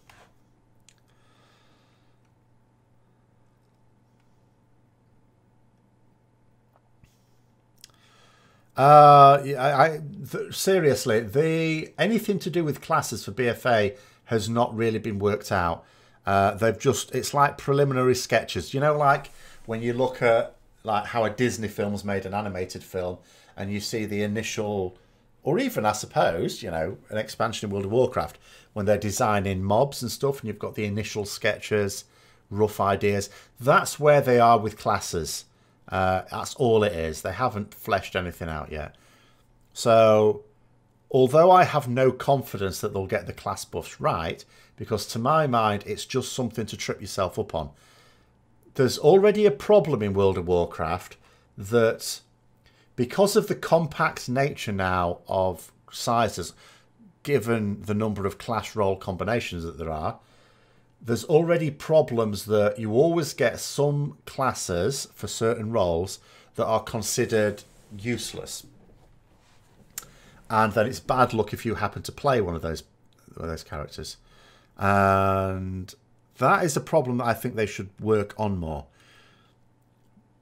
Seriously, anything to do with classes for BFA has not really been worked out. It's like preliminary sketches. You know, like when you look at like how a Disney film's made an animated film and you see the initial, or even I suppose, you know, an expansion in World of Warcraft when they're designing mobs and stuff and you've got the initial sketches, rough ideas. That's where they are with classes. That's all it is. They haven't fleshed anything out yet. So, although I have no confidence that they'll get the class buffs right, because to my mind, it's just something to trip yourself up on. There's already a problem in World of Warcraft that, because of the compact nature now of sizes, given the number of class role combinations that there are, there's already problems that you always get some classes for certain roles that are considered useless. And then it's bad luck if you happen to play one of those characters. And that is a problem that I think they should work on more.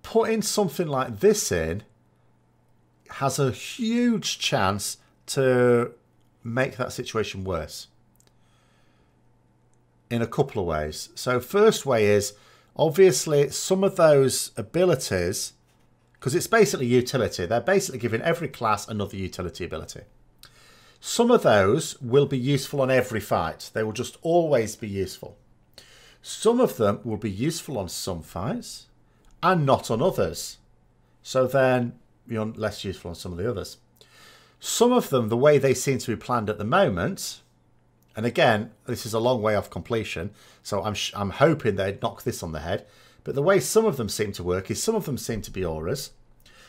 Putting something like this in has a huge chance to make that situation worse. In a couple of ways. So first way is, obviously, some of those abilities, because it's basically utility, they're basically giving every class another utility ability. Some of those will be useful on every fight. They will just always be useful. Some of them will be useful on some fights and not on others. So then you're less useful on some of the others. Some of them, the way they seem to be planned at the moment... and again, this is a long way off completion, so I'm hoping they'd knock this on the head. But the way some of them seem to work is some of them seem to be auras.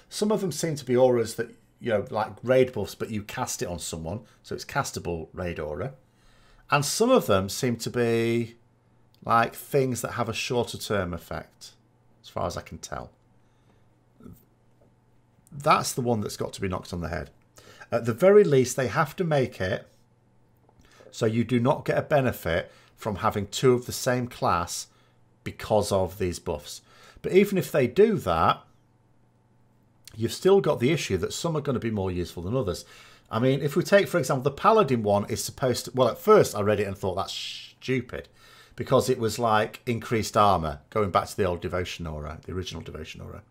Some of them seem to be auras that, you know, like raid buffs, but you cast it on someone, so it's castable raid aura. And some of them seem to be like things that have a shorter term effect, as far as I can tell. That's the one that's got to be knocked on the head. At the very least, they have to make it so you do not get a benefit from having two of the same class because of these buffs. But even if they do that, you've still got the issue that some are going to be more useful than others. I mean, if we take, for example, the Paladin one is supposed to... well, at first I read it and thought that's stupid because it was like increased armor, going back to the old Devotion Aura, the original Devotion Aura.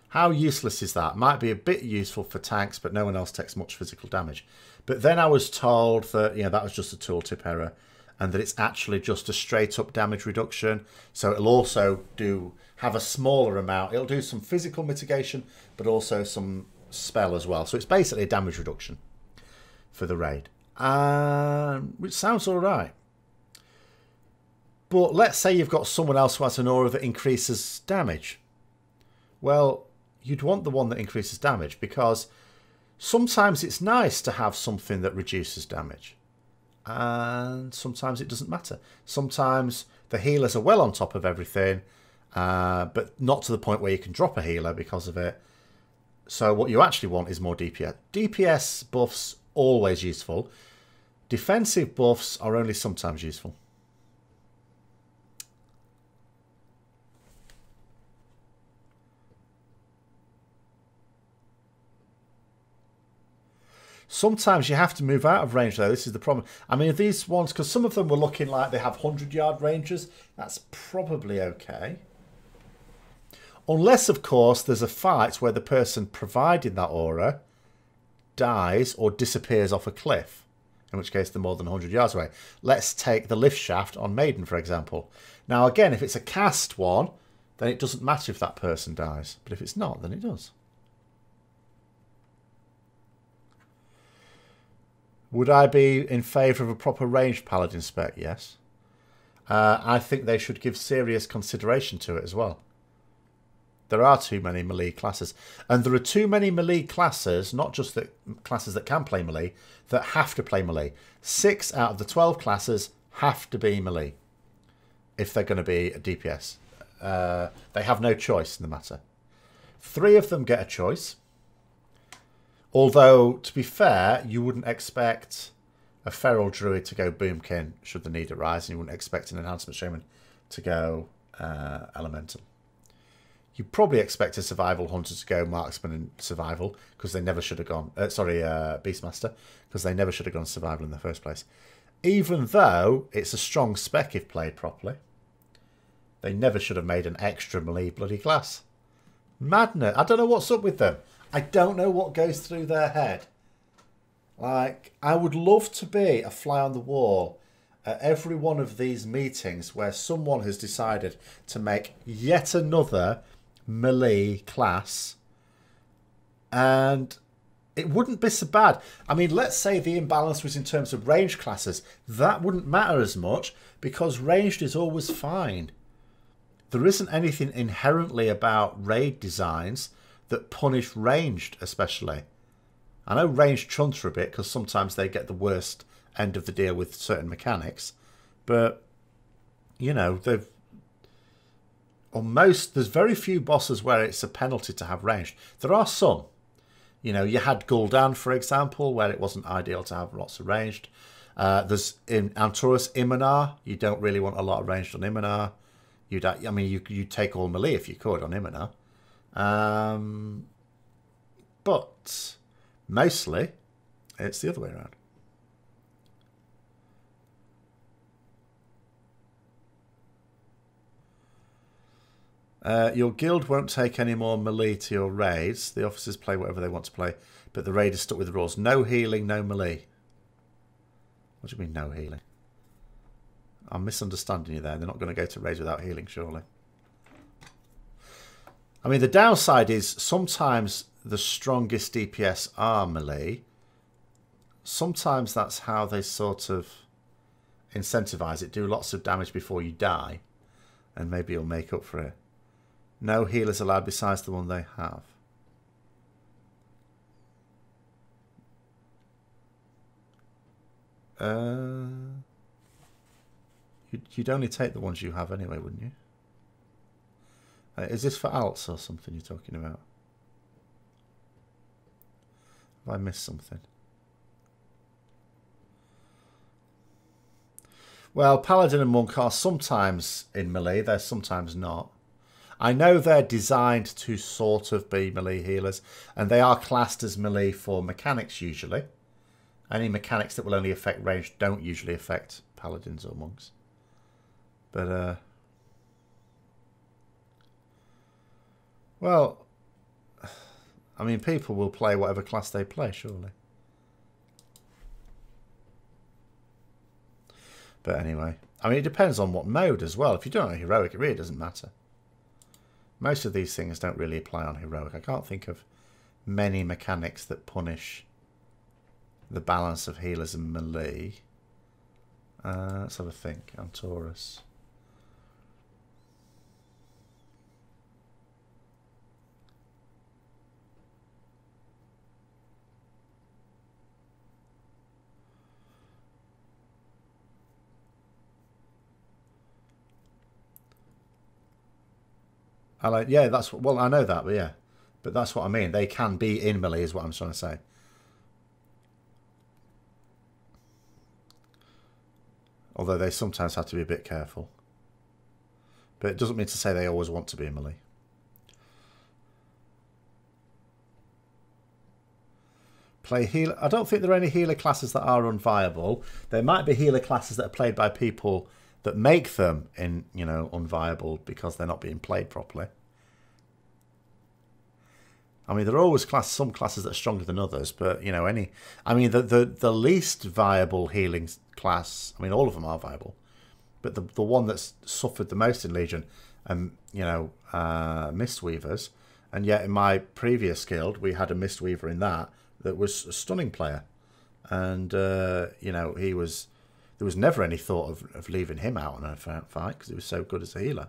How useless is that? Might be a bit useful for tanks, but no one else takes much physical damage. But then I was told that, you know, that was just a tooltip error and that it's actually just a straight up damage reduction. So it'll also have a smaller amount. It'll do some physical mitigation, but also some spell as well. So it's basically a damage reduction for the raid, which sounds all right. But let's say you've got someone else who has an aura that increases damage. Well, you'd want the one that increases damage because sometimes it's nice to have something that reduces damage. And sometimes it doesn't matter. Sometimes the healers are well on top of everything, but not to the point where you can drop a healer because of it. So what you actually want is more DPS. DPS buffs, always useful. Defensive buffs are only sometimes useful. Sometimes you have to move out of range, though. This is the problem. I mean, these ones, because some of them were looking like they have 100-yard ranges. That's probably okay. Unless, of course, there's a fight where the person providing that aura dies or disappears off a cliff. In which case, they're more than 100 yards away. Let's take the lift shaft on Maiden, for example. Now, again, if it's a cast one, then it doesn't matter if that person dies. But if it's not, then it does. Would I be in favour of a proper ranged paladin spec? Yes. I think they should give serious consideration to it as well. There are too many melee classes. And there are too many melee classes, not just the classes that can play melee, that have to play melee. 6 out of the 12 classes have to be melee if they're going to be a DPS. They have no choice in the matter. 3 of them get a choice. Although, to be fair, you wouldn't expect a feral druid to go boomkin should the need arise, and you wouldn't expect an enhancement shaman to go elemental. You probably expect a survival hunter to go marksman and survival because they never should have gone. Beastmaster, because they never should have gone survival in the first place. Even though it's a strong spec if played properly, they never should have made an extra melee bloody class. Madness! I don't know what's up with them. I don't know what goes through their head. Like, I would love to be a fly on the wall at every one of these meetings where someone has decided to make yet another melee class. And it wouldn't be so bad. I mean, let's say the imbalance was in terms of ranged classes. That wouldn't matter as much because ranged is always fine. There isn't anything inherently about raid designs that punish ranged, especially. I know ranged trunter a bit because sometimes they get the worst end of the deal with certain mechanics, but you know, there's very few bosses where it's a penalty to have ranged. There are some. You know, you had Gul'dan, for example, where it wasn't ideal to have lots of ranged. There's in Antorus Iminar, you don't really want a lot of ranged on Iminar. You'd take all melee if you could on Iminar. But mostly it's the other way around. Your guild won't take any more melee to your raids. The officers play whatever they want to play, but the raid is stuck with the rules. No healing, no melee. What do you mean no healing? I'm misunderstanding you there. They're not going to go to raids without healing, surely. I mean, the downside is sometimes the strongest DPS are melee. Sometimes that's how they sort of incentivize it. Do lots of damage before you die, and maybe you'll make up for it. No healers allowed besides the one they have. You'd only take the ones you have anyway, wouldn't you? Is this for alts or something you're talking about? Have I missed something? Well, Paladin and Monk are sometimes in melee, they're sometimes not. I know they're designed to sort of be melee healers, and they are classed as melee for mechanics usually. Any mechanics that will only affect range don't usually affect Paladins or Monks. But, well, I mean, people will play whatever class they play, surely. But anyway, I mean, it depends on what mode as well. If you do it on Heroic, it really doesn't matter. Most of these things don't really apply on Heroic. I can't think of many mechanics that punish the balance of healers and melee. Let's have a think. Antorus. Yeah, that's well, I know that, but yeah, but that's what I mean. They can be in melee, is what I'm trying to say. Although they sometimes have to be a bit careful. But it doesn't mean to say they always want to be in melee. Play healer. I don't think there are any healer classes that are unviable. There might be healer classes that are played by people that make them in, you know, unviable because they're not being played properly. I mean, there are always some classes that are stronger than others, but you know, I mean, the least viable healing class. I mean, all of them are viable, but the one that's suffered the most in Legion, you know, Mistweavers, and yet in my previous guild we had a Mistweaver in that was a stunning player, and you know, there was never any thought of leaving him out on a fight because he was so good as a healer.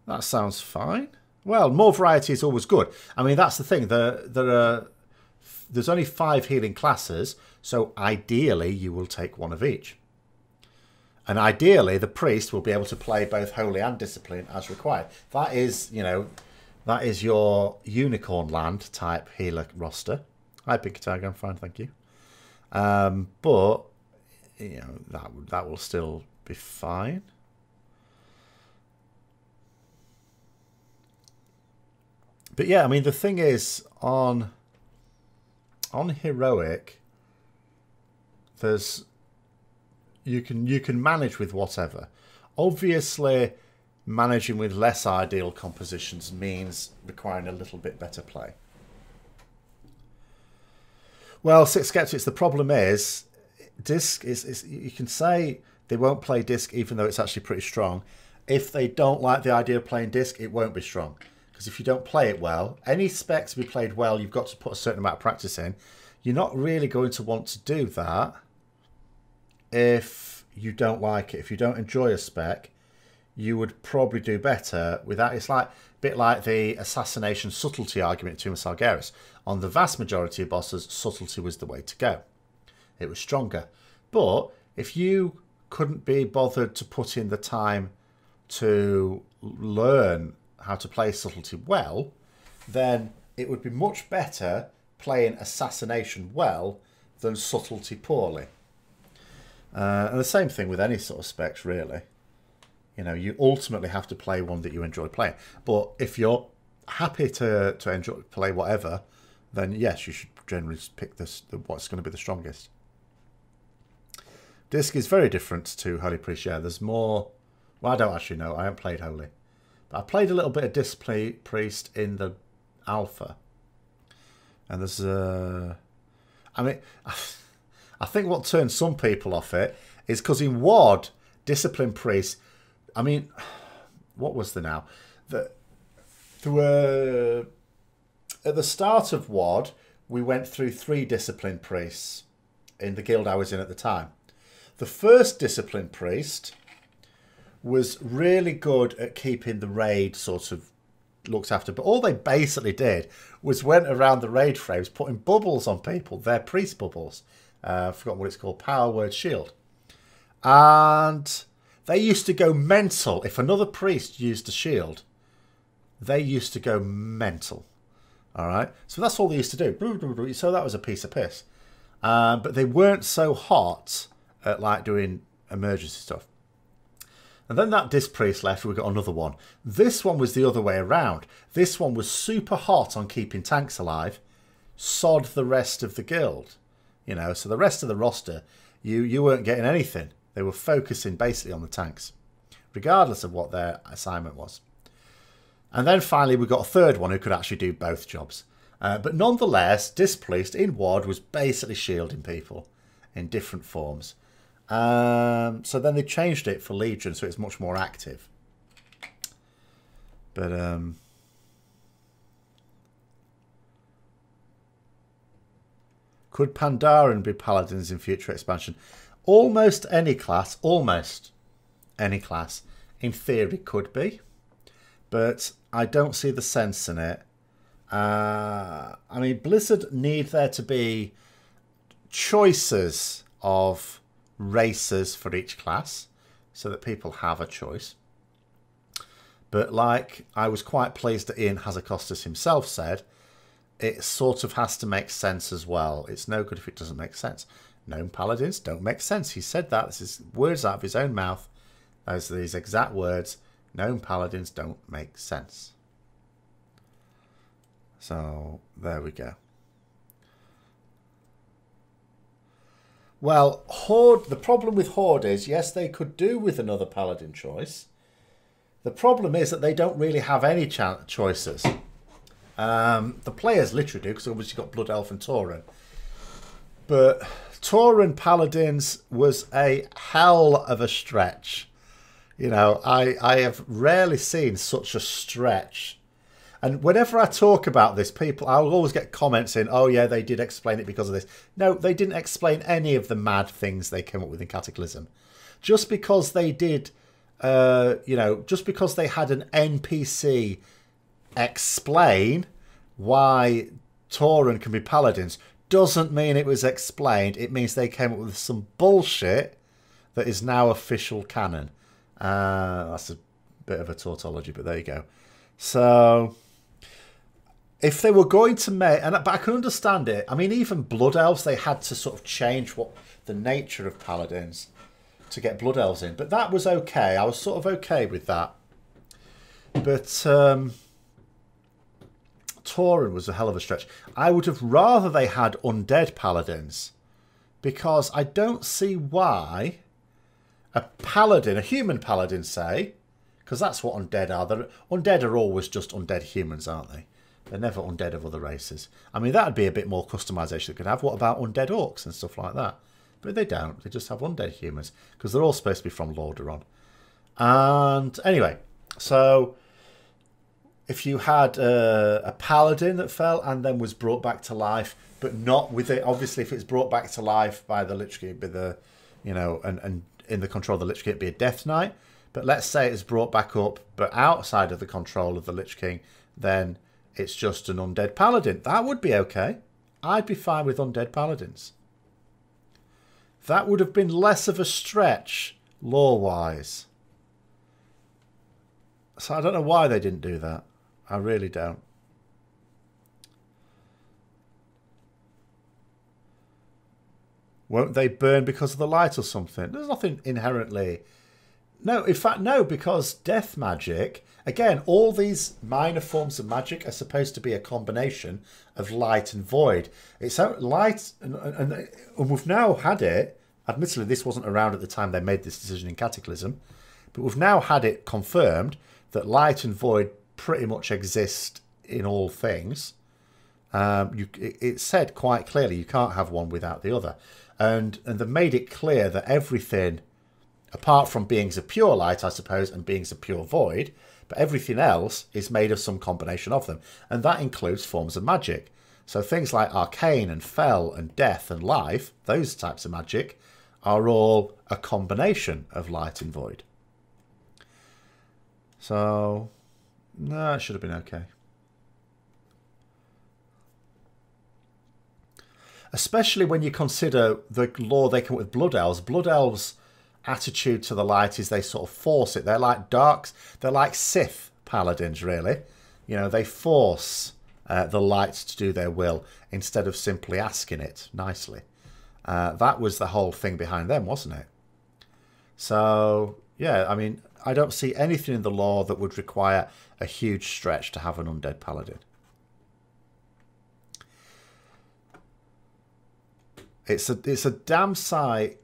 That sounds fine. Well, more variety is always good. I mean, that's the thing. There's only 5 healing classes, so ideally you will take one of each. And ideally, the priest will be able to play both holy and discipline as required. That is, you know, that is your unicorn land type healer roster. Hi, Pinky Tiger. I'm fine, thank you. But you know, that will still be fine. But yeah, I mean, the thing is, on heroic, you can manage with whatever. Obviously, managing with less ideal compositions means requiring a little bit better play. Well, Six Skeptics, the problem is, Disc is you can say they won't play Disc even though it's actually pretty strong. If they don't like the idea of playing Disc, it won't be strong. Because if you don't play it well, any spec to be played well, you've got to put a certain amount of practice in. You're not really going to want to do that if you don't like it. If you don't enjoy a spec, you would probably do better without. It's like a bit like the assassination subtlety argument to Sargeras. On the vast majority of bosses, subtlety was the way to go. It was stronger. But if you couldn't be bothered to put in the time to learn how to play subtlety well, then it would be much better playing assassination well than subtlety poorly. And the same thing with any sort of specs, really. You know, you ultimately have to play one that you enjoy playing. But if you're happy to play whatever, then yes, you should generally pick what's going to be the strongest. Disc is very different to Holy Priest. Yeah, there's more. Well, I don't actually know. I haven't played Holy. But I played a little bit of Disc Priest in the alpha. And there's I mean, I think what turns some people off it is because in WoD, Discipline Priest, I mean, what was there now? There were, at the start of WoD, we went through 3 Discipline Priests in the guild I was in at the time. The first Discipline Priest was really good at keeping the raid sort of looked after. But all they basically did was went around the raid frames putting bubbles on people, their priest bubbles. I forgot what it's called, Power Word Shield. And they used to go mental. If another priest used a shield, they used to go mental. All right? So that's all they used to do. So that was a piece of piss. But they weren't so hot at like doing emergency stuff. And then that Disc Priest left, we got another one. This one was the other way around. This one was super hot on keeping tanks alive, sod the rest of the guild. You know, so the rest of the roster, you weren't getting anything. They were focusing basically on the tanks, regardless of what their assignment was. And then finally we got a third one who could actually do both jobs. But nonetheless, Disc Priest in WoD was basically shielding people in different forms. So then they changed it for Legion, so it's much more active. But could Pandaren be paladins in future expansion? Almost any class, in theory could be, but I don't see the sense in it. I mean, Blizzard need there to be choices of races for each class so that people have a choice. But like I was quite pleased that Ian Hazakostas himself said, it sort of has to make sense as well. It's no good if it doesn't make sense. Gnome paladins don't make sense. He said that. This is words out of his own mouth. Those are these exact words. Gnome paladins don't make sense. So there we go. Well, Horde, the problem with Horde is, yes, they could do with another paladin choice. The problem is that they don't really have any choices. The players literally do, because obviously you've got Blood Elf and Tauren. But Tauren Paladins was a hell of a stretch. You know, I have rarely seen such a stretch. And whenever I talk about this, I'll always get comments in, oh yeah, they did explain it because of this. No, they didn't explain any of the mad things they came up with in Cataclysm. Just because they did, just because they had an NPC explain why Tauren can be paladins doesn't mean it was explained. It means they came up with some bullshit that is now official canon. That's a bit of a tautology, but there you go. So if they were going to make, but I can understand it. I mean, even Blood Elves, they had to sort of change what the nature of paladins to get Blood Elves in. But that was okay. I was sort of okay with that. But Tauren was a hell of a stretch. I would have rather they had undead paladins, because I don't see why a paladin, a human paladin, say, because that's what undead are. Undead are always just undead humans, aren't they? They're never undead of other races. I mean, that would be a bit more customization they could have. What about undead orcs and stuff like that? But they don't. They just have undead humans, because they're all supposed to be from Lordaeron. And anyway, so if you had a paladin that fell and then was brought back to life, but not with it, obviously, if it's brought back to life by the Lich King, and in the control of the Lich King, it'd be a Death Knight. But let's say it's brought back up, but outside of the control of the Lich King, then it's just an undead paladin. That would be okay. I'd be fine with undead paladins. That would have been less of a stretch, lore-wise. So I don't know why they didn't do that. I really don't. Won't they burn because of the light or something? There's nothing inherently... No, in fact, no, because death magic... Again, all these minor forms of magic are supposed to be a combination of light and void. It's light, and we've now had it. Admittedly, this wasn't around at the time they made this decision in Cataclysm, but we've now had it confirmed that light and void pretty much exist in all things. It's said quite clearly you can't have one without the other. And they've made it clear that everything, apart from beings of pure light, I suppose, and beings of pure void, but everything else is made of some combination of them. And that includes forms of magic. So things like arcane and fel and death and life, those types of magic, are all a combination of light and void. So, no, it should have been okay. Especially when you consider the lore they come up with Blood Elves. Blood Elves' attitude to the light is they sort of force it. They're like darks. They're like Sith paladins, really. You know, they force the light to do their will instead of simply asking it nicely. That was the whole thing behind them, wasn't it? So, yeah, I mean, I don't see anything in the lore that would require a huge stretch to have an undead paladin. It's a damn sight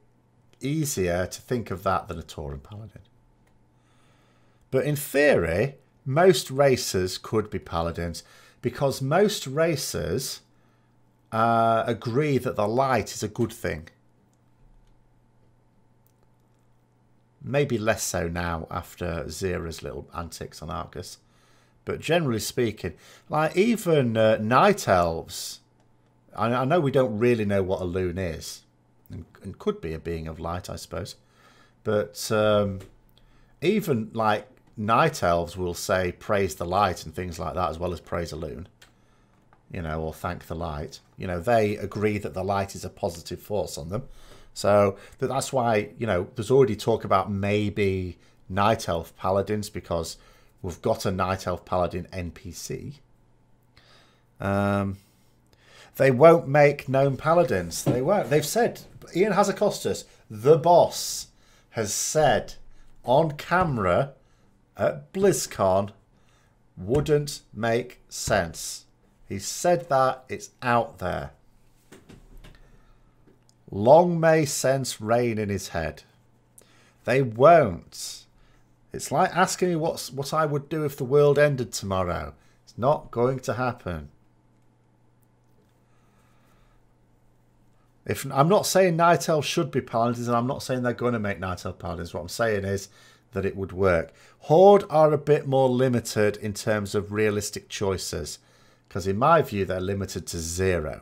easier to think of that than a Tauren paladin. But in theory, most races could be paladins, because most races agree that the light is a good thing. Maybe less so now after Zera's little antics on Argus. But generally speaking, like even night elves, I know we don't really know what a loon is, and could be a being of light, I suppose. But even like night elves will say praise the light and things like that, as well as praise a loon, you know, or thank the light. You know, they agree that the light is a positive force on them. So that's why, you know, there's already talk about maybe night elf paladins, because We've got a Night Elf Paladin NPC. They won't make gnome paladins. They won't. They've said, Ian Hazakostas, the boss, has said on camera at BlizzCon, wouldn't make sense. He said that. It's out there. Long may sense reign in his head. They won't. It's like asking me what I would do if the world ended tomorrow. It's not going to happen. I'm not saying Night Elves should be paladins, and I'm not saying they're going to make Night Elf paladins. What I'm saying is that it would work. Horde are a bit more limited in terms of realistic choices, because in my view they're limited to 0.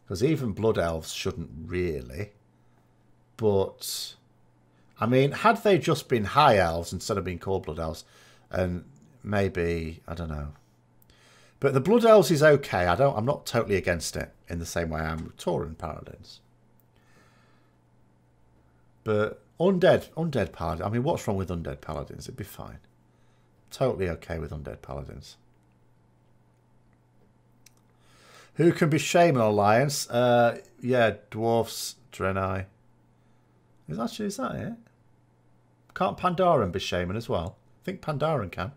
Because even Blood Elves shouldn't really. But, I mean, had they just been High Elves instead of being called Blood Elves, and maybe, I don't know. But the Blood Elves is okay. I'm not totally against it in the same way I am with Tauren Paladins. But Undead Paladins, I mean, what's wrong with Undead Paladins? It'd be fine. Totally okay with Undead Paladins. Who can be Shaman Alliance? Yeah, Dwarfs, Draenei. Is that it? Can't Pandaren be Shaman as well? I think Pandaren can.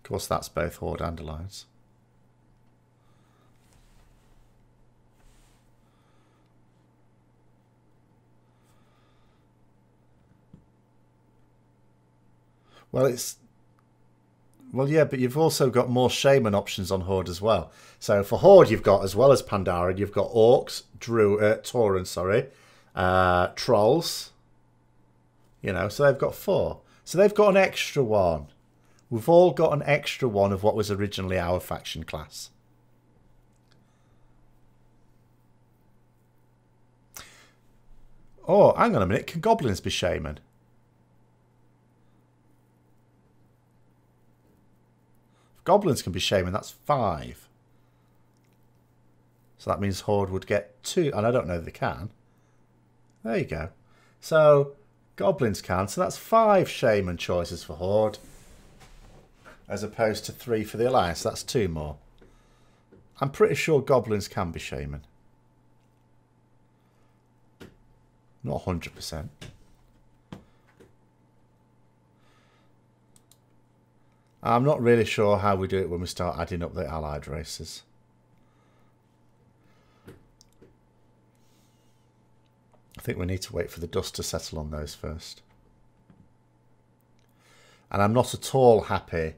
Of course, that's both Horde and Alliance. Well, yeah, but you've also got more Shaman options on Horde as well. So for Horde, you've got, as well as Pandaren, you've got Orcs, Tauren, sorry, Trolls. You know, so they've got 4. So they've got an extra one. We've all got an extra one of what was originally our faction class. Oh, hang on a minute. Can Goblins be Shaman? If Goblins can be Shaman, that's 5. So that means Horde would get 2. And I don't know if they can. There you go. So Goblins can. So that's 5 Shaman choices for Horde. As opposed to 3 for the Alliance. That's 2 more. I'm pretty sure Goblins can be Shaman. Not 100%. I'm not really sure how we do it when we start adding up the allied races. I think we need to wait for the dust to settle on those first. And I'm not at all happy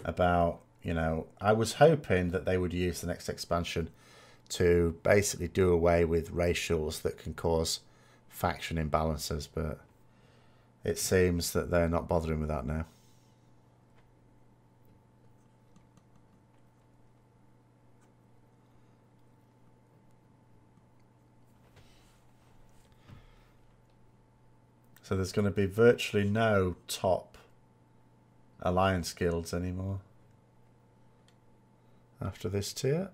about, you know, I was hoping that they would use the next expansion to basically do away with racials that can cause faction imbalances, but it seems that they're not bothering with that now. So there's going to be virtually no top Alliance guilds anymore after this tier.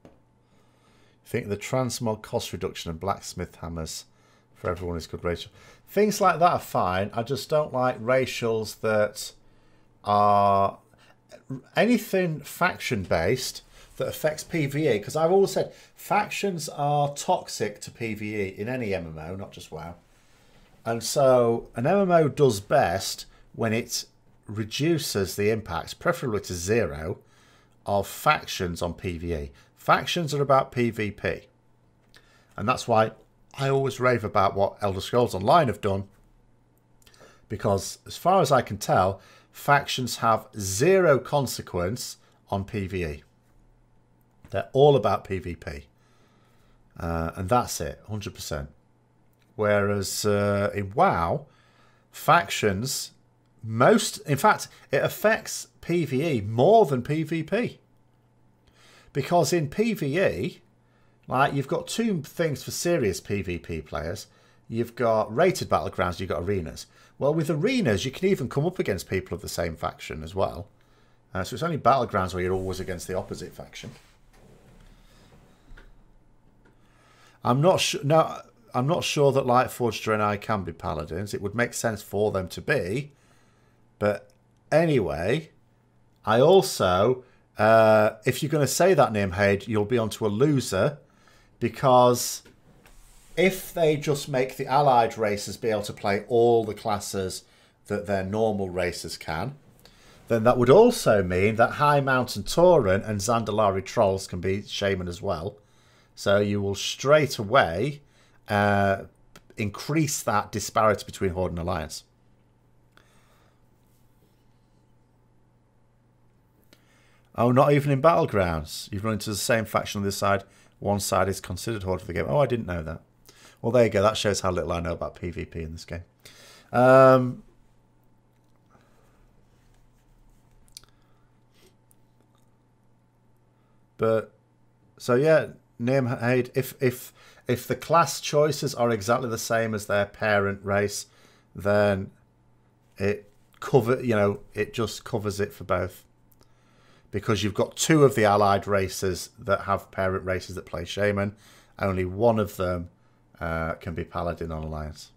I think the transmog cost reduction and blacksmith hammers for everyone is good racial. Things like that are fine. I just don't like racials that are anything faction based that affects PvE, because I've always said factions are toxic to PvE in any MMO, not just WoW. And so an MMO does best when it reduces the impact, preferably to 0, of factions on PvE. Factions are about PvP. And that's why I always rave about what Elder Scrolls Online have done. Because as far as I can tell, factions have 0 consequence on PvE. They're all about PvP. And that's it, 100%. Whereas in WoW, factions in fact, it affects PvE more than PvP. Because in PvE, like, you've got two things for serious PvP players. You've got rated battlegrounds, you've got arenas. Well, with arenas, you can even come up against people of the same faction as well. So it's only battlegrounds where you're always against the opposite faction. I'm not sure. No, I'm not sure that Lightforged Draenei can be paladins. It would make sense for them to be, but anyway, I also, if you're going to say that name, Haid, you'll be onto a loser, because if they just make the allied races be able to play all the classes that their normal races can, then that would also mean that High Mountain Tauren and Zandalari Trolls can be Shaman as well. So you will straight away increase that disparity between Horde and Alliance. Oh, not even in Battlegrounds. You've run into the same faction on this side. One side is considered Horde for the game. Oh, I didn't know that. Well, there you go. That shows how little I know about PvP in this game. But, so yeah, name Haid. If the class choices are exactly the same as their parent race, then it just covers it for both. Because you've got two of the allied races that have parent races that play Shaman. Only one of them can be Paladin on Alliance.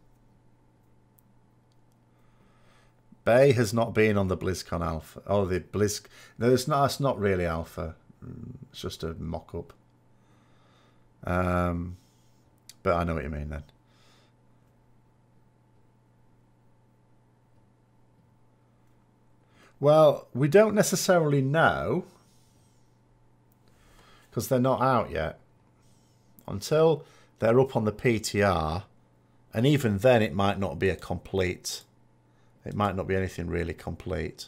Bay has not been on the BlizzCon Alpha. Oh, the Blizz... No, it's not really Alpha. It's just a mock-up. But I know what you mean then. Well, we don't necessarily know, because they're not out yet. Until they're up on the PTR, and even then it might not be a complete... It might not be anything really complete.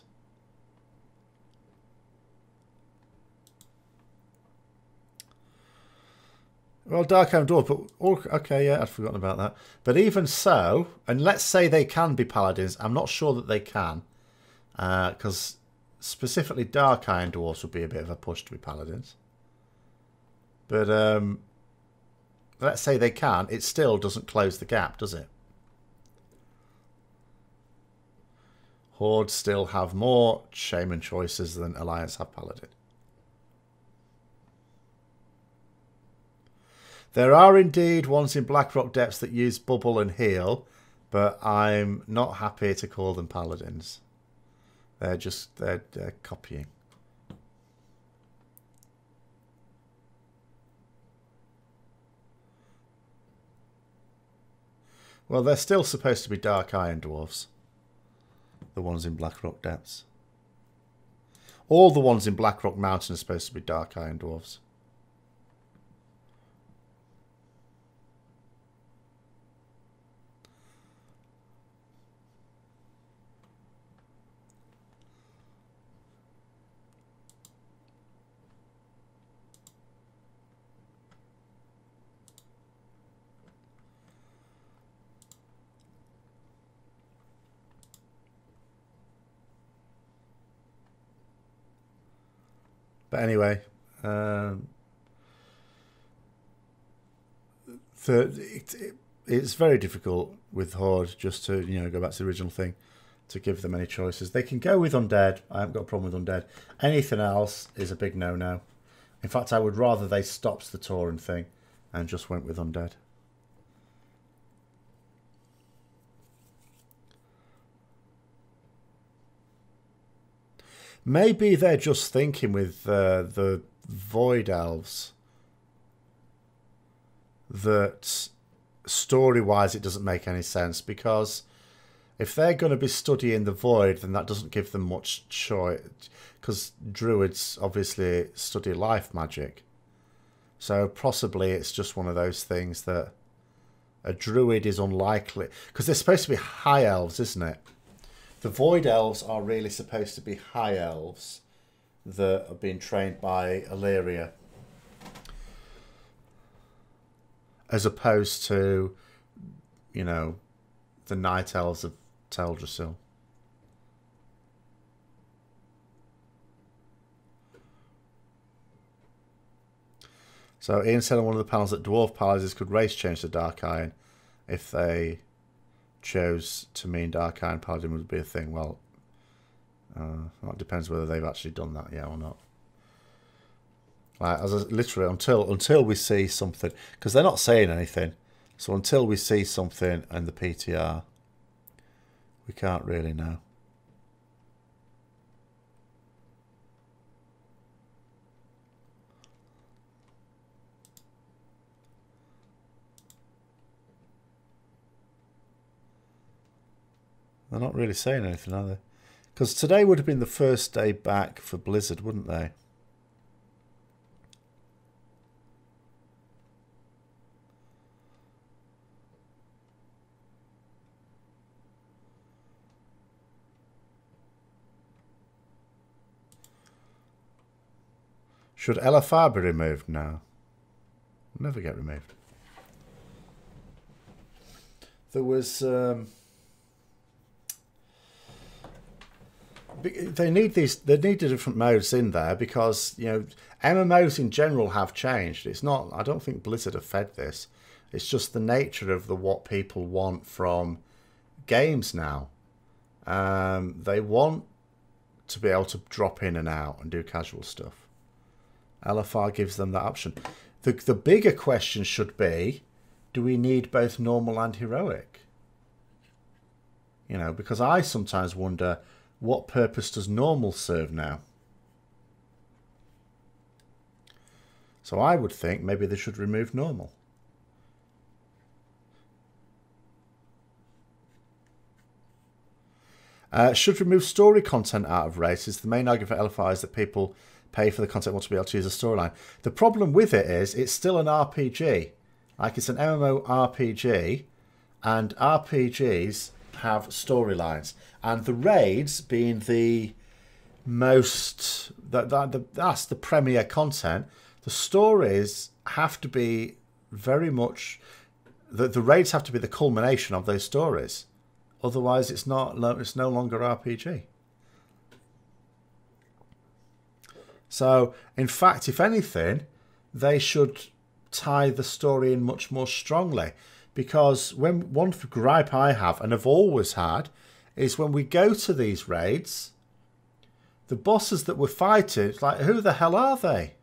Well, Dark-Iron Dwarf, but... Okay, yeah, I'd forgotten about that. But even so, and let's say they can be Paladins, I'm not sure that they can. Because specifically Dark Iron Dwarfs would be a bit of a push to be Paladins. But let's say they can, it still doesn't close the gap, does it? Horde still have more Shaman choices than Alliance have Paladin. There are indeed ones in Blackrock Depths that use Bubble and Heal, but I'm not happy to call them Paladins. They're copying. Well, they're still supposed to be Dark Iron Dwarfs. The ones in Blackrock Depths. All the ones in Blackrock Mountain are supposed to be Dark Iron Dwarfs. But anyway, it's very difficult with Horde just to, go back to the original thing, to give them any choices. They can go with Undead. I haven't got a problem with Undead. Anything else is a big no-no. In fact, I would rather they stopped the Tauren thing and just went with Undead. Maybe they're just thinking with the Void Elves that story-wise it doesn't make any sense, because if they're going to be studying the Void, then that doesn't give them much choice, because Druids obviously study life magic. So possibly it's just one of those things that a Druid is unlikely, because they're supposed to be High Elves, isn't it? The Void Elves are really supposed to be High Elves that are being trained by Illyria, as opposed to, the Night Elves of Teldrassil. So Ian said on one of the panels that Dwarf Palaces could race change to Dark Iron if they chose to mean Dark Iron Paladin would be a thing. Well, it depends whether they've actually done that yet or not. Like, literally, until we see something, because they're not saying anything. So until we see something in the PTR, we can't really know. They're not really saying anything, are they? Because today would have been the first day back for Blizzard, wouldn't they? Should LFR be removed now? Never get removed. There was... they need the different modes in there because, you know, MMOs in general have changed. It's not, I don't think Blizzard have fed this. It's just the nature of what people want from games now. They want to be able to drop in and out and do casual stuff. LFR gives them that option. The bigger question should be, do we need both normal and heroic? You know, because I sometimes wonder, what purpose does normal serve now? So I would think maybe they should remove normal. Should remove story content out of races. The main argument for LFI is that people pay for the content, want to be able to use a storyline. The problem with it is it's still an RPG. Like, it's an MMO RPG, and RPGs have storylines. And the raids being the most... that's the premier content. The stories have to be very much... The raids have to be the culmination of those stories. Otherwise, it's no longer RPG. So, in fact, if anything, they should tie the story in much more strongly. Because one gripe I have, and have always had, is when we go to these raids, the bosses that we're fighting, it's like, who the hell are they?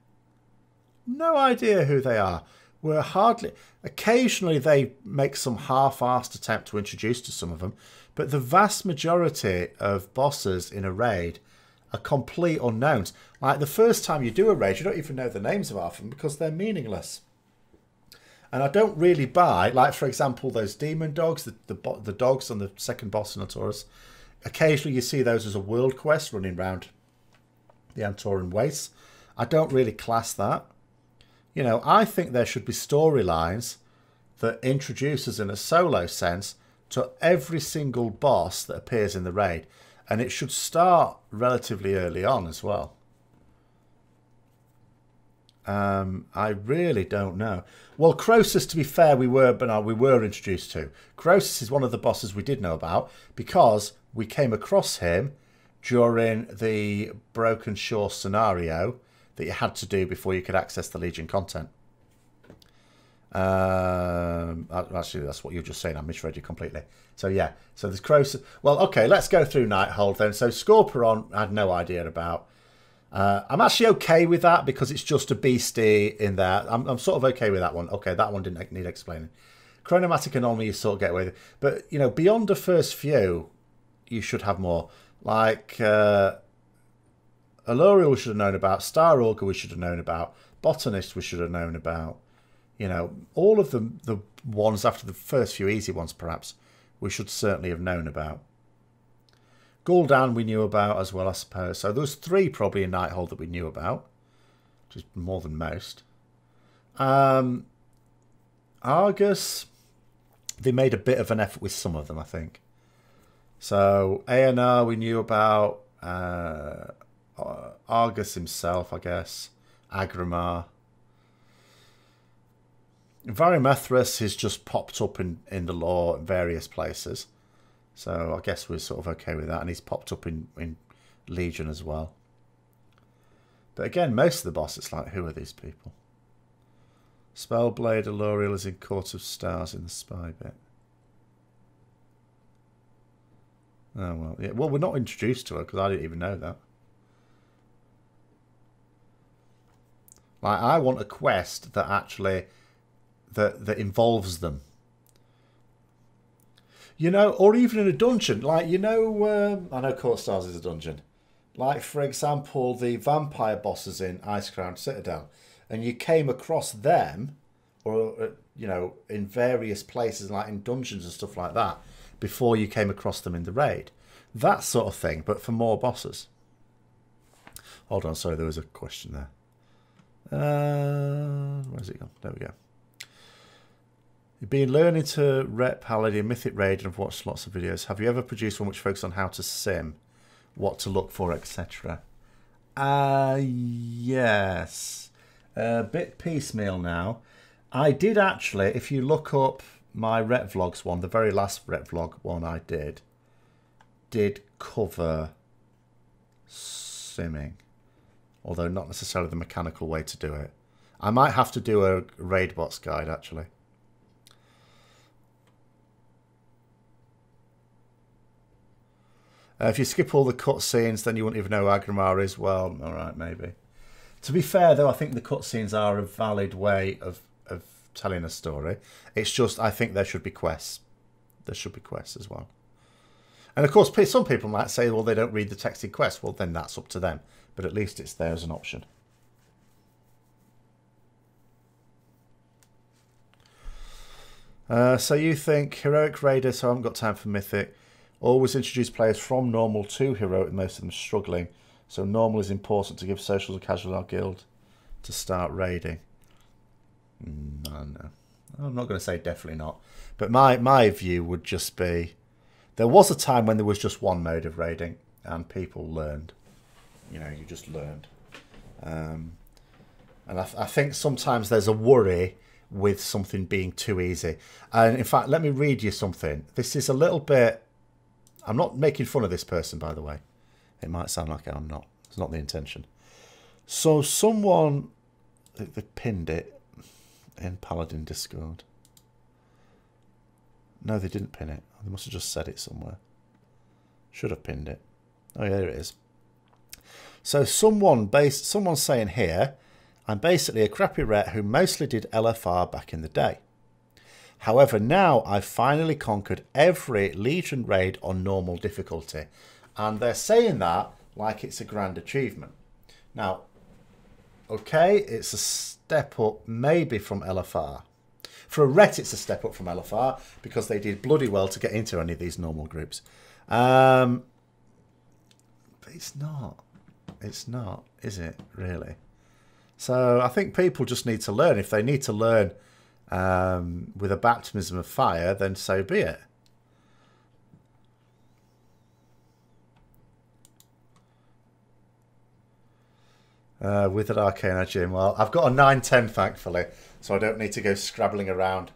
No idea who they are. We're hardly... Occasionally they make some half-assed attempt to introduce to some of them, but the vast majority of bosses in a raid are complete unknowns. Like, the first time you do a raid, you don't even know the names of half of them because they're meaningless. And I don't really buy, like, for example, those demon dogs, the dogs on the second boss in Antorus. Occasionally you see those as a world quest running around the Antoran Wastes. I don't really class that. You know, I think there should be storylines that introduce us in a solo sense to every single boss that appears in the raid. And it should start relatively early on as well. I really don't know. Well, Croesus, to be fair, we were introduced to. Croesus is one of the bosses we did know about because we came across him during the Broken Shore scenario that you had to do before you could access the Legion content. Actually, that's what you're just saying. I misread you completely. So, yeah. So, there's Croesus. Well, okay, let's go through Nighthold then. So, Scorpion, I had no idea about. I'm actually okay with that because it's just a beastie in there. I'm sort of okay with that one. Okay, that one didn't need explaining. Chronomatic Anomaly, you sort of get away with it. But, you know, beyond the first few, you should have more. Like... Aluriel we should have known about. Star Augur we should have known about. Botanist we should have known about. You know, all of the ones after the first few easy ones, perhaps, we should certainly have known about. Gul'dan we knew about as well, I suppose. So there was 3 probably in Nighthold that we knew about, which is more than most. Argus, they made a bit of an effort with some of them, I think. So ANR we knew about. Argus himself, I guess. Agramar. Varimethrus has just popped up in the lore in various places. So I guess we're sort of okay with that. And he's popped up in Legion as well. But again, most of the boss, it's like, who are these people? Spellblade Aloriel is in Court of Stars in the spy bit. Oh, well, yeah. Well, we're not introduced to her because I didn't even know that. Like, I want a quest that actually that involves them. You know, or even in a dungeon. Like, you know, I know Court of Stars is a dungeon. Like, for example, the vampire bosses in Icecrown Citadel. And you came across them, or, you know, in various places, like in dungeons and stuff like that, before you came across them in the raid. That sort of thing, but for more bosses. Hold on, sorry, there was a question there. Where's it gone? There we go. You've been learning to rep Paladin, Mythic Raid, and have watched lots of videos. Have you ever produced one which focuses on how to sim, what to look for, etc.? Yes. A bit piecemeal now. I did actually, if you look up my Rep Vlogs one, the very last Rep Vlog one I did cover simming. Although not necessarily the mechanical way to do it. I might have to do a raid bots guide actually. If you skip all the cutscenes, then you won't even know who Agramar is. Well, all right, maybe. To be fair, though, I think the cutscenes are a valid way of telling a story. It's just, I think there should be quests. There should be quests as well. And, of course, some people might say, well, they don't read the texted quest. Well, then that's up to them. But at least it's there as an option. So you think Heroic Raider, so I haven't got time for Mythic. Always introduce players from normal to heroic, most of them struggling. So normal is important to give socials and casual in our guild to start raiding. No. I'm not going to say definitely not. But my view would just be, there was a time when there was just one mode of raiding and people learned. You know, you just learned. And I think sometimes there's a worry with something being too easy. And in fact, let me read you something. This is a little bit... I'm not making fun of this person, by the way. It might sound like I'm not. It's not the intention. So someone... They pinned it in Paladin Discord. No, they didn't pin it. They must have just said it somewhere. Should have pinned it. Oh, yeah, there it is. So someone's saying here, I'm basically a crappy ret who mostly did LFR back in the day. However, now I've finally conquered every Legion raid on normal difficulty. And they're saying that like it's a grand achievement. Now, okay, it's a step up maybe from LFR. For a ret, it's a step up from LFR because they did bloody well to get into any of these normal groups. But it's not. It's not, is it, really? So I think people just need to learn. If they need to learn with a baptism of fire, then so be it. With an Arcana Gym. Well, I've got a 910, thankfully, so I don't need to go scrabbling around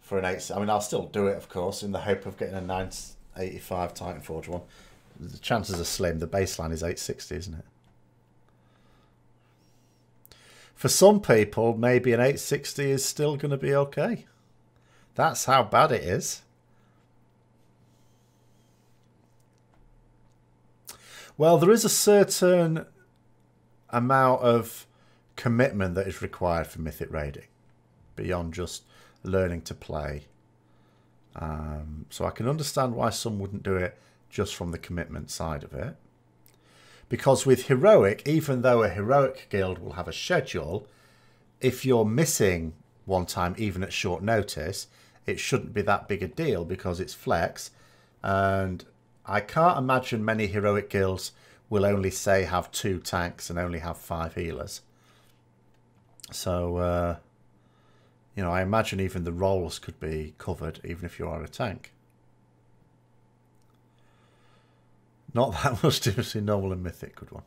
for an 8. I mean, I'll still do it, of course, in the hope of getting a 985 Titanforge one. The chances are slim. The baseline is 860, isn't it? For some people, maybe an 860 is still going to be okay. That's how bad it is. Well, there is a certain amount of commitment that is required for Mythic raiding, beyond just learning to play. So I can understand why some wouldn't do it just from the commitment side of it. Because with Heroic, even though a Heroic guild will have a schedule, if you're missing one time, even at short notice, it shouldn't be that big a deal because it's flex. And I can't imagine many Heroic guilds will only say have 2 tanks and only have 5 healers. So, you know, I imagine even the roles could be covered even if you are a tank. Not that much difference in normal and mythic, good one.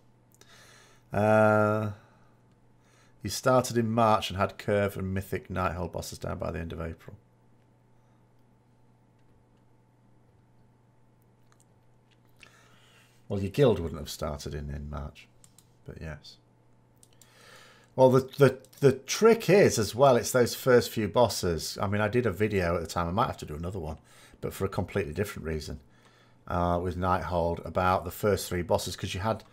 You started in March and had curve and mythic Nighthold bosses down by the end of April. Well, your guild wouldn't have started in March, but yes. Well, the trick is as well, it's those first few bosses. I mean, I did a video at the time. I might have to do another one, but for a completely different reason, with Nighthold, about the first 3 bosses. Because you had,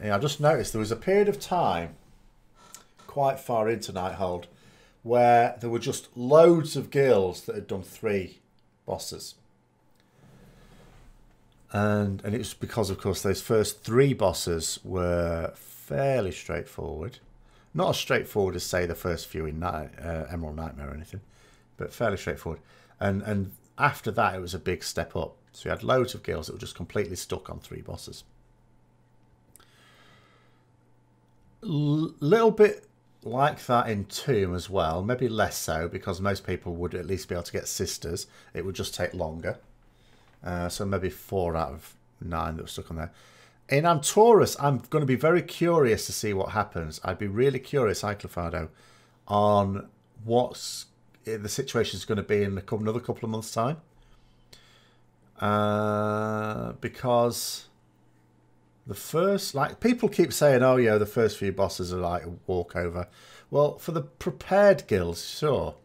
I just noticed there was a period of time quite far into Nighthold where there were just loads of guilds that had done 3 bosses. And it was because, of course, those first 3 bosses were fairly straightforward. Not as straightforward as, say, the first few in Emerald Nightmare or anything, but fairly straightforward. And after that, it was a big step up. So you had loads of guilds that were just completely stuck on 3 bosses. Little bit like that in Tomb as well. Maybe less so, because most people would at least be able to get sisters. It would just take longer. So maybe 4 out of 9 that were stuck on there. In Antorus, I'm going to be very curious to see what happens. I'd be really curious, Iclofado, on what's the situation is going to be in another couple of months' time. Because the first, like, people keep saying, oh, yeah, the first few bosses are like a walkover. Well, for the prepared guilds, sure.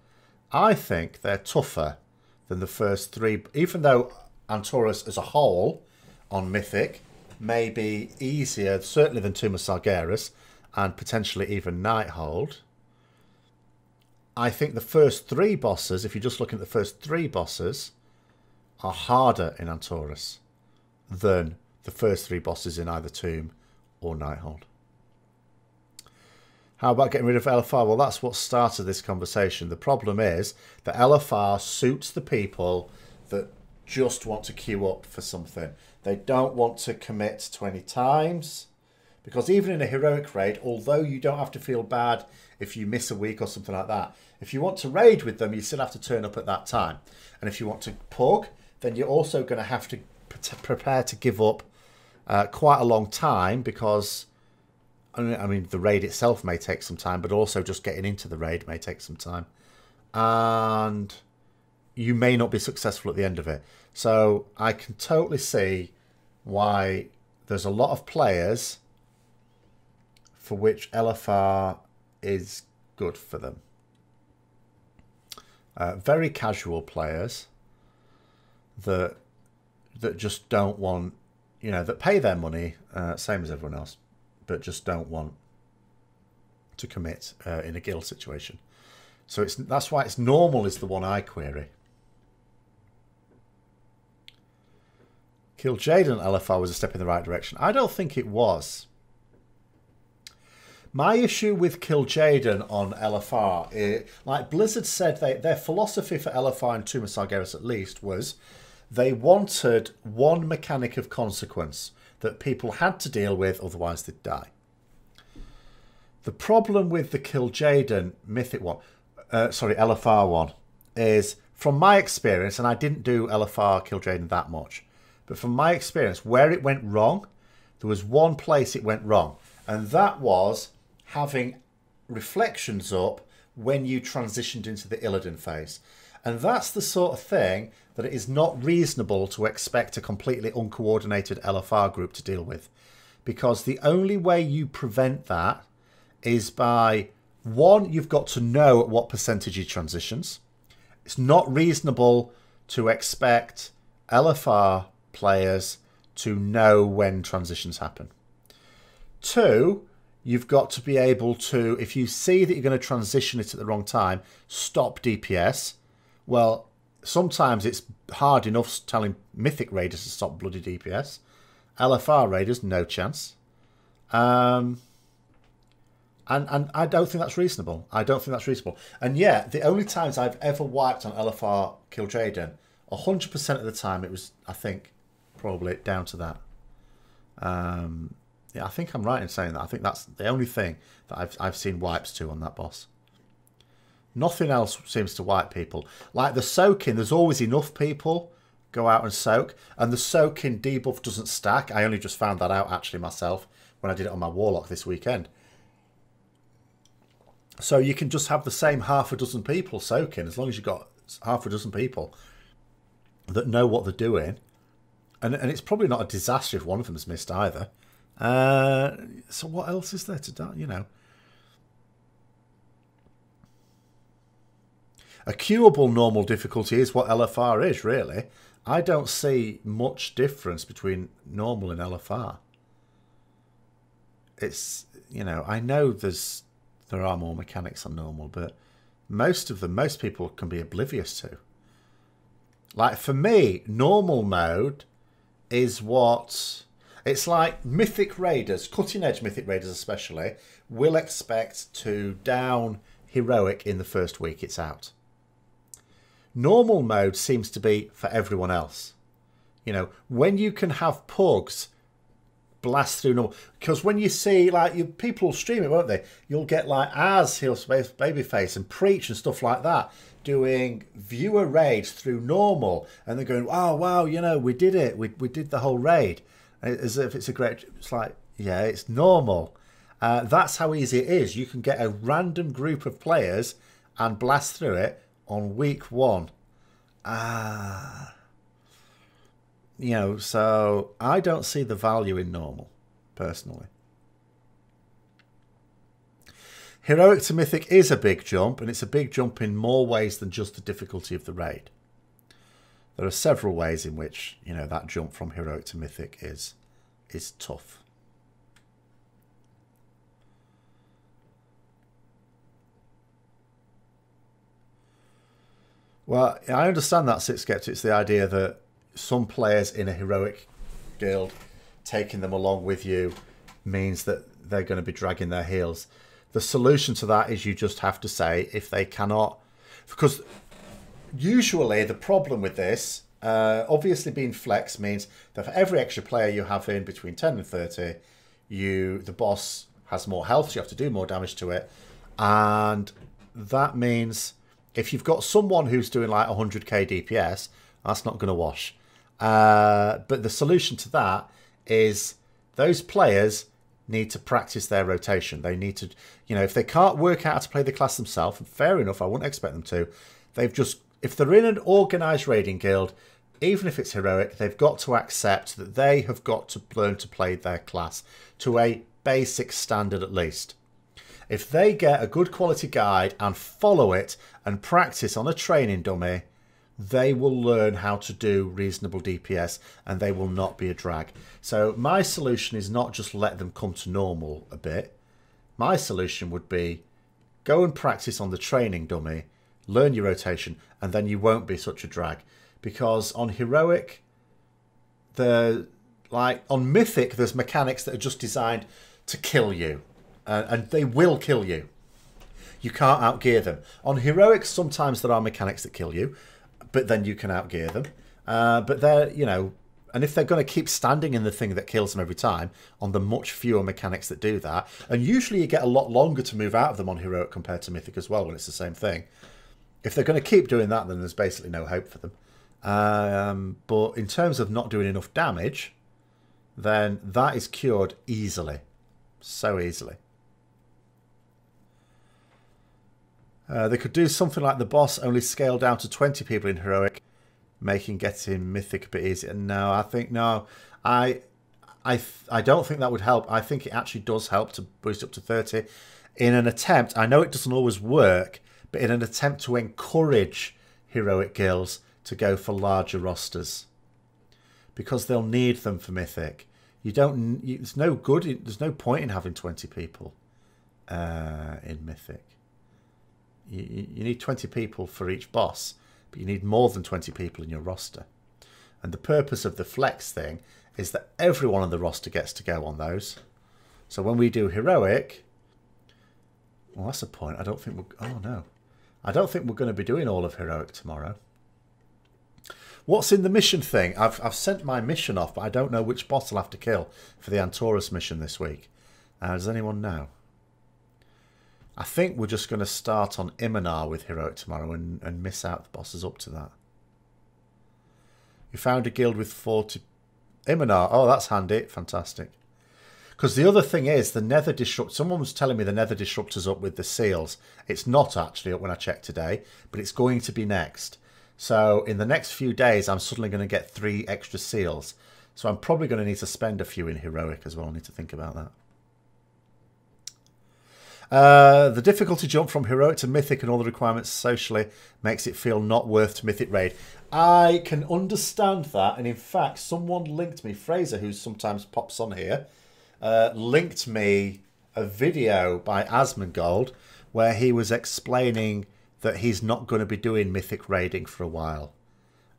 I think they're tougher than the first 3, even though Antorus as a whole on Mythic may be easier, certainly than Tomb of Sargeras, and potentially even Nighthold. I think the first 3 bosses, if you're just looking at the first 3 bosses, are harder in Antorus than the first 3 bosses in either Tomb or Nighthold. How about getting rid of LFR? Well, that's what started this conversation. The problem is that LFR suits the people that just want to queue up for something. They don't want to commit to any times, because even in a heroic raid, although you don't have to feel bad if you miss a week or something like that, if you want to raid with them, you still have to turn up at that time. And if you want to pug, then you're also going to have to prepare to give up quite a long time, because I mean the raid itself may take some time, but also just getting into the raid may take some time, and you may not be successful at the end of it. So I can totally see why there's a lot of players for which LFR is good for them. Very casual players that just don't want, you know, that pay their money, same as everyone else, but just don't want to commit in a guild situation. So that's why it's normal is the one I query. Kil'jaeden LFR was a step in the right direction. I don't think it was. My issue with Kil'jaeden on LFR, like Blizzard said, their philosophy for LFR and Tomb of Sargeras at least was they wanted one mechanic of consequence that people had to deal with, otherwise they'd die. The problem with the Kil'jaeden Mythic one, LFR one, is from my experience, and I didn't do LFR Kil'jaeden that much, but from my experience, where it went wrong, there was one place it went wrong, and that was having reflections up when you transitioned into the Illidan phase. And that's the sort of thing that it is not reasonable to expect a completely uncoordinated LFR group to deal with. Because the only way you prevent that is by, one, you've got to know at what percentage he transitions. It's not reasonable to expect LFR players to know when transitions happen. 2, you've got to be able to, if you see that you're going to transition it at the wrong time, stop DPS. Well, sometimes it's hard enough telling Mythic Raiders to stop bloody DPS. LFR Raiders, no chance. And I don't think that's reasonable. I don't think that's reasonable. And yeah, the only times I've ever wiped on LFR Kil'jaeden, 100% of the time it was, I think, probably down to that. Yeah, I think I'm right in saying that. I think that's the only thing that I've seen wipes to on that boss. Nothing else seems to wipe people. Like the soaking, there's always enough people go out and soak, and the soaking debuff doesn't stack. I only just found that out actually myself when I did it on my Warlock this weekend. So you can just have the same half a dozen people soaking, as long as you've got half a dozen people that know what they're doing. And it's probably not a disaster if one of them is missed either. So what else is there to do, you know? A queuable normal difficulty is what LFR is, really. I don't see much difference between normal and LFR. It's, you know, I know there are more mechanics on normal, but most of them, most people can be oblivious to. Like, for me, normal mode is what... It's like Mythic Raiders, cutting-edge Mythic Raiders especially, will expect to down Heroic in the first week it's out. Normal mode seems to be for everyone else. You know, when you can have pugs blast through normal... Because when you see, like, people stream it, won't they? You'll get, like, he'll Babyface and Preach and stuff like that doing viewer raids through normal. And they're going, oh, wow, you know, we did it. We did the whole raid. As if it's a great... It's like, yeah, it's normal. That's how easy it is. You can get a random group of players and blast through it on week 1. You know, so I don't see the value in normal, personally. Heroic to Mythic is a big jump, and it's a big jump in more ways than just the difficulty of the raid. There are several ways in which, you know, that jump from Heroic to Mythic is tough. Well, I understand that, Sitskeptic. It's the idea that some players in a Heroic guild, taking them along with you, means that they're going to be dragging their heels. The solution to that is you just have to say, if they cannot... Because... Usually, the problem with this, obviously being flex means that for every extra player you have in between 10 and 30, the boss has more health, so you have to do more damage to it. And that means if you've got someone who's doing like 100k DPS, that's not going to wash. But the solution to that is those players need to practice their rotation. They need to, you know, if they can't work out how to play the class themselves, and fair enough, I wouldn't expect them to, they've just... If they're in an organised raiding guild, even if it's Heroic, they've got to accept that they have got to learn to play their class to a basic standard at least. If they get a good quality guide and follow it and practice on a training dummy, they will learn how to do reasonable DPS and they will not be a drag. So my solution is not just let them come to normal a bit. My solution would be go and practice on the training dummy, learn your rotation, and then you won't be such a drag. Because on Heroic, on Mythic, there's mechanics that are just designed to kill you. And they will kill you. You can't outgear them. On Heroic, sometimes there are mechanics that kill you, but then you can outgear them. But they're, you know, and if they're going to keep standing in the thing that kills them every time, on the much fewer mechanics that do that, and usually you get a lot longer to move out of them on Heroic compared to Mythic as well when it's the same thing. If they're going to keep doing that, then there's basically no hope for them. But in terms of not doing enough damage, then that is cured easily. So easily. They could do something like the boss only scale down to 20 people in Heroic, making getting Mythic a bit easier. No, I think, no. I don't think that would help. I think it actually does help to boost up to 30. In an attempt, I know it doesn't always work, but in an attempt to encourage Heroic guilds to go for larger rosters, because they'll need them for Mythic. There's no point in having 20 people in Mythic. You need 20 people for each boss, but you need more than 20 people in your roster. And the purpose of the flex thing is that everyone on the roster gets to go on those. So when we do Heroic, well, that's a point. I don't think we're going to be doing all of Heroic tomorrow. What's in the mission thing? I've sent my mission off, but I don't know which boss I'll have to kill for the Antorus mission this week. Does anyone know? I think we're just going to start on Iminar with Heroic tomorrow and miss out the bosses up to that. You found a guild with 40... Iminar. Oh, that's handy. Fantastic. Because the other thing is, the Nether Disrupt... Someone was telling me the Nether Disruptor's up with the seals. It's not actually up when I checked today, but it's going to be next. So in the next few days, I'm suddenly going to get 3 extra seals. So I'm probably going to need to spend a few in Heroic as well. I need to think about that. The difficulty jump from heroic to mythic and all the requirements socially makes it feel not worth to mythic raid. I can understand that, and in fact, someone linked me, Fraser, who sometimes pops on here, linked me a video by Asmongold where he was explaining that he's not going to be doing mythic raiding for a while.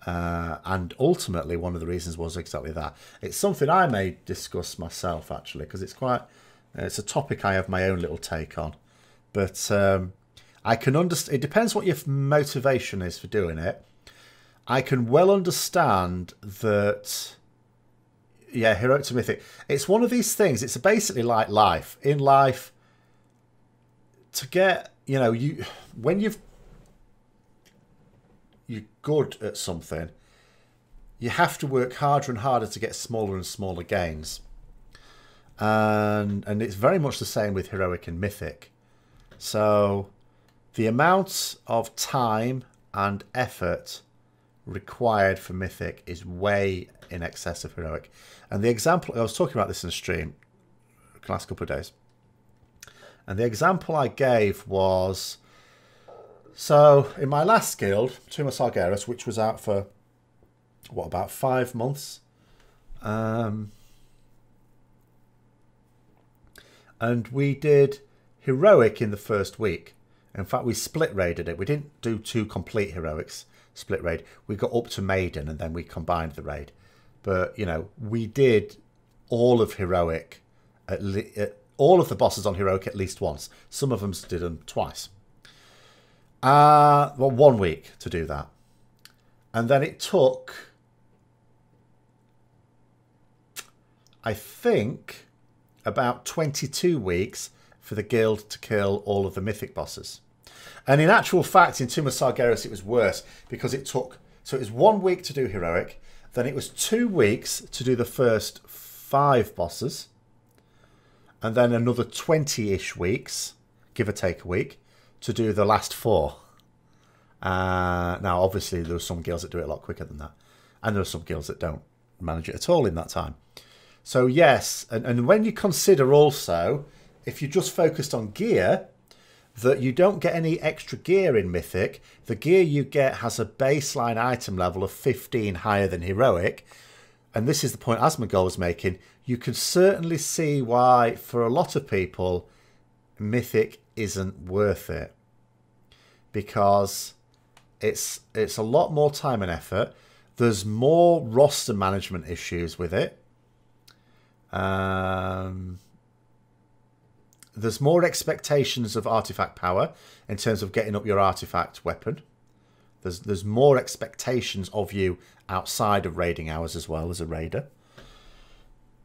And ultimately, one of the reasons was exactly that. It's something I may discuss myself, actually, because it's quite... it's a topic I have my own little take on. But I can understand... It depends what your motivation is for doing it. I can well understand that... Yeah, heroic to mythic. It's one of these things. It's basically like life. In life, to get... You know, when you're good at something, you have to work harder and harder to get smaller and smaller gains. And it's very much the same with heroic and mythic. So the amount of time and effort required for mythic is way in excess of heroic. And the example, I was talking about this in a stream the last couple of days, and the example I gave was, so in my last guild, Tuma Sargeras, which was out for what, about 5 months, and we did heroic in the first week. In fact, we split raided it. We didn't do 2 complete heroics split raid. We got up to maiden and then we combined the raid. But, you know, we did all of heroic, all of the bosses on heroic at least once. Some of them did them twice. Well, 1 week to do that. And then it took, I think, about 22 weeks for the guild to kill all of the mythic bosses. And in actual fact, in Tuma Sargeras, it was worse because it took... So it was 1 week to do heroic. Then it was 2 weeks to do the first 5 bosses. And then another 20-ish weeks, give or take a week, to do the last 4. Now, obviously, there are some guilds that do it a lot quicker than that. And there are some guilds that don't manage it at all in that time. So, yes, and when you consider also, if you're just focused on gear, that you don't get any extra gear in Mythic. The gear you get has a baseline item level of 15 higher than Heroic. And this is the point Asmongold was making. You can certainly see why, for a lot of people, Mythic isn't worth it. Because it's a lot more time and effort. There's more roster management issues with it. There's more expectations of artifact power in terms of getting up your artifact weapon. There's more expectations of you outside of raiding hours as well as a raider.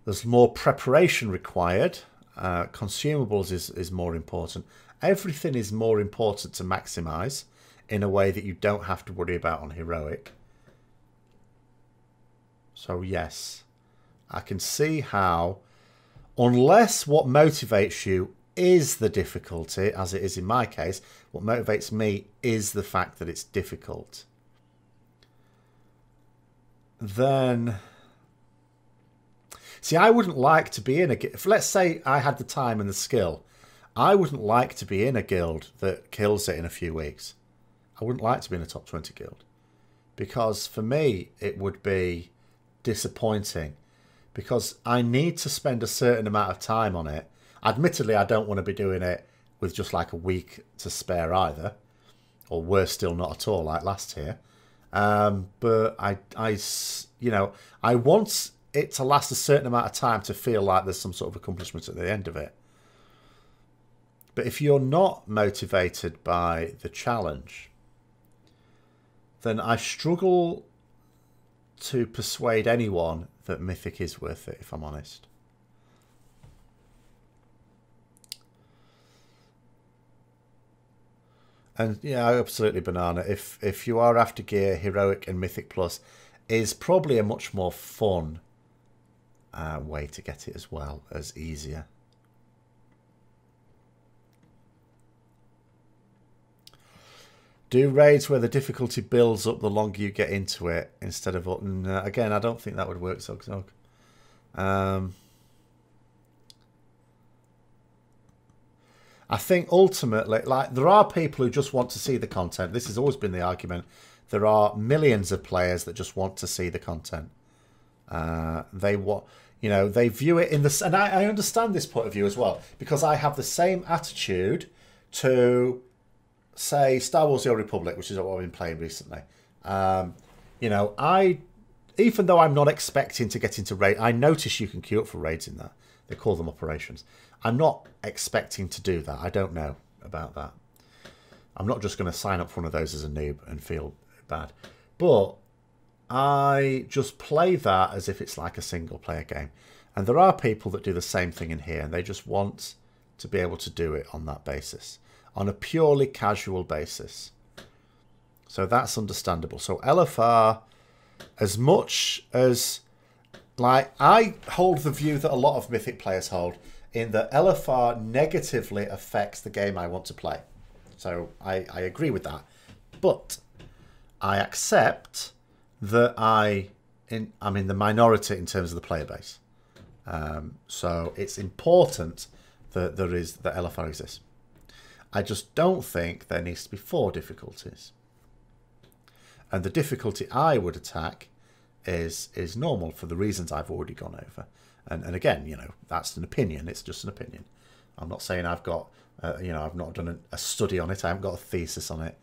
There's more preparation required. Consumables is more important. Everything is more important to maximize in a way that you don't have to worry about on Heroic. So yes, I can see how, unless what motivates you is the difficulty, as it is in my case, what motivates me is the fact that it's difficult, then... See, I wouldn't like to be in a... If, let's say I had the time and the skill, I wouldn't like to be in a guild that kills it in a few weeks. I wouldn't like to be in a top 20 guild. Because for me, it would be disappointing. Because I need to spend a certain amount of time on it. Admittedly, I don't want to be doing it with just like a week to spare either. Or worse still, not at all, like last year. But you know, I want it to last a certain amount of time to feel like there's some sort of accomplishment at the end of it. But if you're not motivated by the challenge, then I struggle to persuade anyone that Mythic is worth it, if I'm honest. And yeah, absolutely, Banana. If you are after gear, Heroic and Mythic Plus is probably a much more fun way to get it as well, as easier. Do raids where the difficulty builds up the longer you get into it instead of... again, I don't think that would work, Zog Zog. I I think ultimately, like, there are people who just want to see the content. This has always been the argument. There are millions of players that just want to see the content. They want, you know, they view it in the, and I understand this point of view as well, because I have the same attitude to, say, Star Wars: The Old Republic, which is what I've been playing recently. You know, even though I'm not expecting to get into raid, I notice you can queue up for raids in that. They call them operations. I'm not expecting to do that. I don't know about that. I'm not just going to sign up for one of those as a noob and feel bad. But I just play that as if it's like a single player game. And there are people that do the same thing in here, and they just want to be able to do it on that basis, on a purely casual basis. So that's understandable. So LFR, as much as, like, I hold the view that a lot of Mythic players hold, in that LFR negatively affects the game I want to play. So I agree with that. But I accept that I'm in the minority in terms of the player base. So it's important that that LFR exists. I just don't think there needs to be 4 difficulties. And the difficulty I would attack is normal for the reasons I've already gone over. And again, you know, that's an opinion. It's just an opinion. I'm not saying I've got, you know, I've not done a study on it. I haven't got a thesis on it.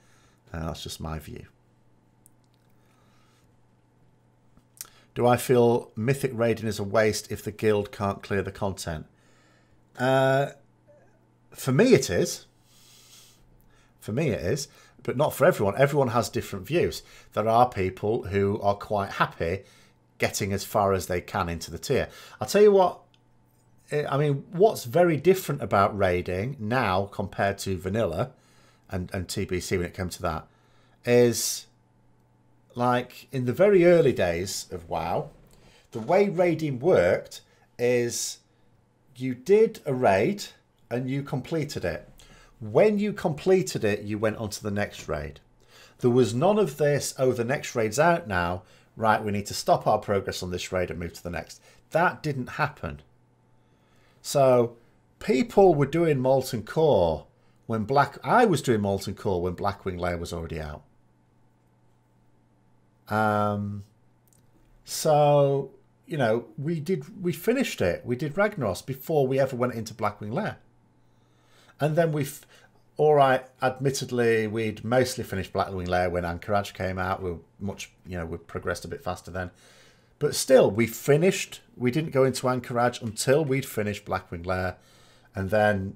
That's just my view. Do I feel Mythic raiding is a waste if the guild can't clear the content? For me it is. For me it is. But not for everyone. Everyone has different views. There are people who are quite happy getting as far as they can into the tier. I'll tell you what, I mean, what's very different about raiding now compared to vanilla and TBC when it comes to that is, like, in the very early days of WoW, the way raiding worked is you did a raid and you completed it. When you completed it, you went on to the next raid. There was none of this, oh, the next raid's out now, right, we need to stop our progress on this raid and move to the next. That didn't happen. So people were doing Molten Core when I was doing Molten Core when Blackwing Lair was already out. So, you know, we finished it. We did Ragnaros before we ever went into Blackwing Lair. And then all right, admittedly, we'd mostly finished Blackwing Lair when Anchorage came out. We were much, you know, we progressed a bit faster then. But still, we didn't go into Anchorage until we'd finished Blackwing Lair. And then,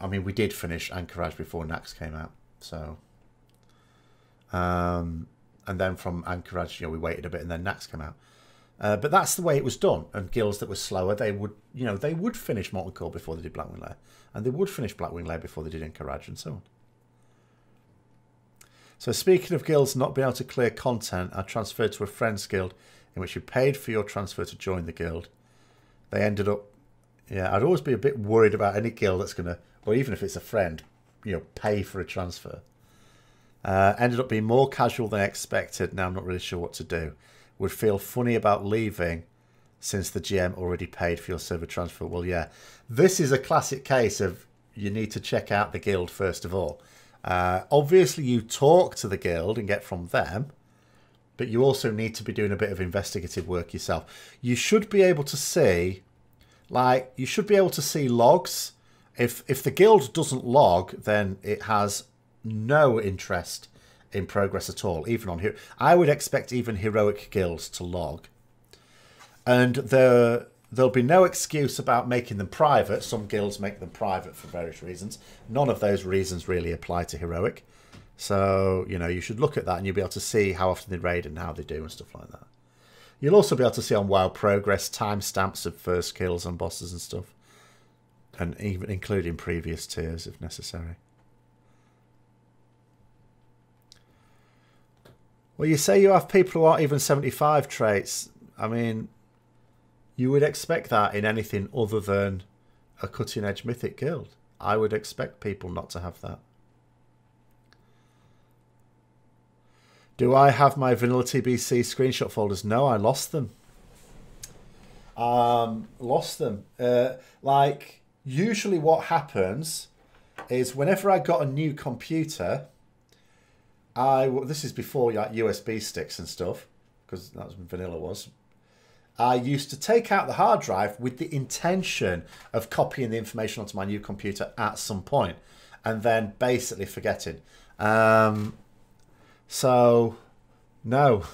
I mean, we did finish Anchorage before Nax came out. So, and then from Anchorage, you know, we waited a bit and then Nax came out. But that's the way it was done. And guilds that were slower, they would finish Molten Core before they did Blackwing Lair. And they would finish Blackwing Lair before they did Anchorage and so on. So speaking of guilds not being able to clear content, I transferred to a friend's guild in which you paid for your transfer to join the guild. They ended up, yeah, I'd always be a bit worried about any guild that's going to, or even if it's a friend, you know, pay for a transfer. Ended up being more casual than I expected. Now I'm not really sure what to do. Would feel funny about leaving since the GM already paid for your server transfer. Well, yeah, this is a classic case of you need to check out the guild first of all. Obviously, you talk to the guild and get from them, but you also need to be doing a bit of investigative work yourself. You should be able to see, like, you should be able to see logs. If the guild doesn't log, then it has no interest in progress at all, even on here. I would expect even heroic guilds to log. And there'll be no excuse about making them private. Some guilds make them private for various reasons. None of those reasons really apply to heroic. So, you know, you should look at that and you'll be able to see how often they raid and how they do and stuff like that. You'll also be able to see on WoW progress timestamps of first kills on bosses and stuff. And even including previous tiers if necessary. Well, you say you have people who aren't even 75 traits. I mean, you would expect that in anything other than a cutting-edge Mythic guild. I would expect people not to have that. Do I have my vanilla TBC screenshot folders? No, I lost them. Like, usually what happens is whenever I got a new computer, this is before like USB sticks and stuff, because that's when vanilla was. I used to take out the hard drive with the intention of copying the information onto my new computer at some point, and then basically forgetting. So, no.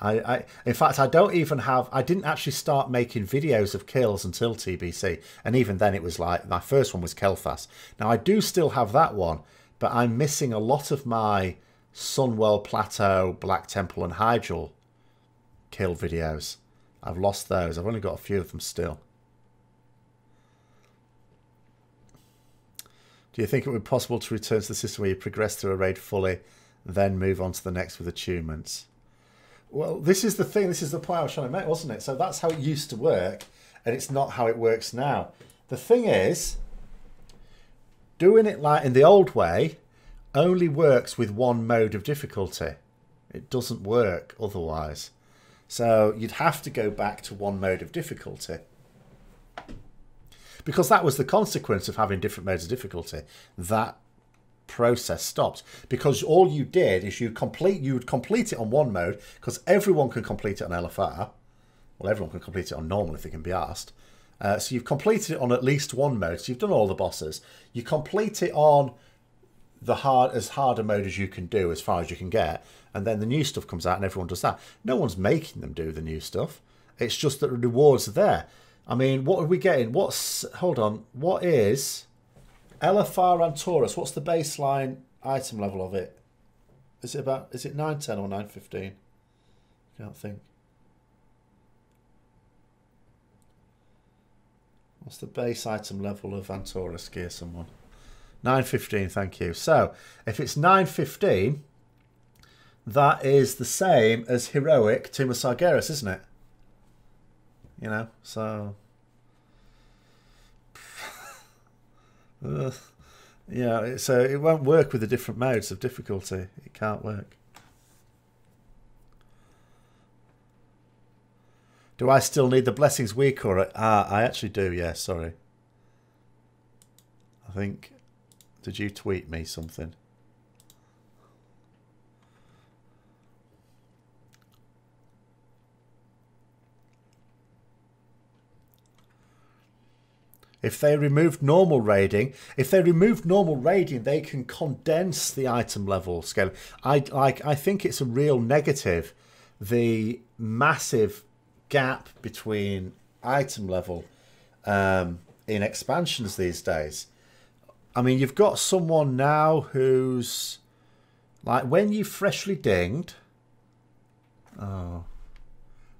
In fact, I didn't actually start making videos of kills until TBC. And even then it was like, my first one was Kel'Thas. Now, I do still have that one, but I'm missing a lot of my Sunwell Plateau, Black Temple and Hyjal kill videos. I've lost those. I've only got a few of them still. Do you think it would be possible to return to the system where you progress through a raid fully, then move on to the next with achievements? Well, this is the thing. This is the point I was trying to make, wasn't it? So that's how it used to work, and it's not how it works now. The thing is, doing it like in the old way only works with one mode of difficulty. It doesn't work otherwise. So you'd have to go back to one mode of difficulty. Because that was the consequence of having different modes of difficulty. That process stopped. Because all you did is you would complete it on one mode, because everyone can complete it on LFR. Well, everyone can complete it on normal if they can be asked. So you've completed it on at least one mode. So you've done all the bosses. You complete it on the as hard a mode as you can do, as far as you can get, and then the new stuff comes out and everyone does that. No one's making them do the new stuff. It's just that the rewards are there. I mean, what are we getting? Hold on, what is LFR and Taurus? What's the baseline item level of it? Is it 910 or 915? Can't think. What's the base item level of Antaurus gear, someone? 915, thank you. So, if it's 915, that is the same as Heroic Tomb of Sargeras, isn't it? You know, so... yeah, so it won't work with the different modes of difficulty. It can't work. Do I still need the Blessings week or... I actually do, yeah, sorry. I think... Did you tweet me something? If they removed normal raiding, they can condense the item level scale. I think it's a real negative, the massive gap between item level in expansions these days. I mean, you've got someone now who's like, when you freshly dinged, oh,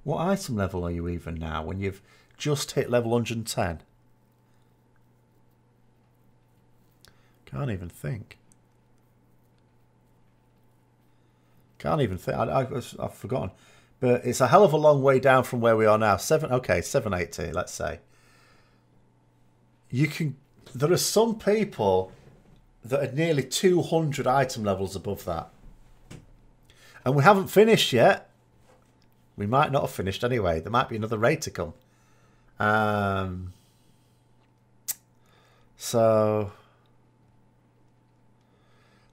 what item level are you even now when you've just hit level 110? Can't even think. I've forgotten. But it's a hell of a long way down from where we are now. 780, let's say. There are some people that are nearly 200 item levels above that. And we haven't finished yet. We might not have finished anyway. There might be another raid to come. So...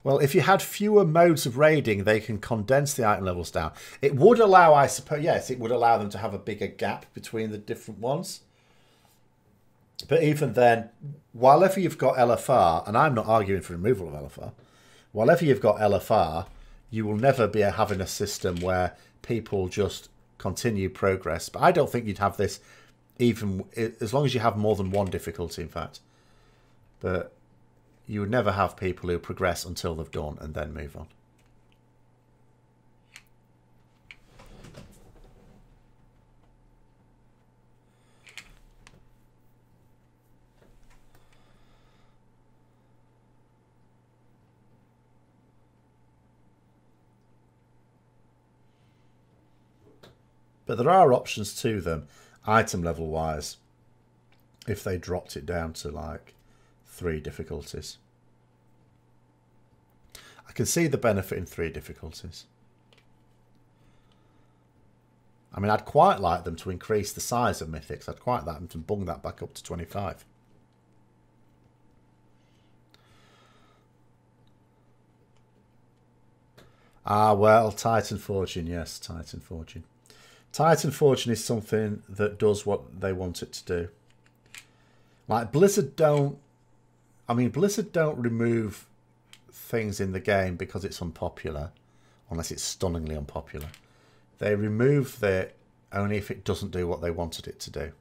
Well, if you had fewer modes of raiding, they can condense the item levels down. It would allow, I suppose, yes, it would allow them to have a bigger gap between the different ones. But even then, whenever you've got LFR, and I'm not arguing for removal of LFR, whenever you've got LFR, you will never be having a system where people just continue progress. But I don't think you'd have this even as long as you have more than one difficulty, in fact. But you would never have people who progress until they've done and then move on. But there are options to them, item level wise, if they dropped it down to like 3 difficulties. I can see the benefit in 3 difficulties. I mean, I'd quite like them to increase the size of Mythics. I'd quite like them to bung that back up to 25. Ah, well, Titan Forging, yes, Titan Forging. Titan Forging is something that does what they want it to do. Like Blizzard don't... I mean, Blizzard don't remove things in the game because it's unpopular, unless it's stunningly unpopular. They remove it only if it doesn't do what they wanted it to do.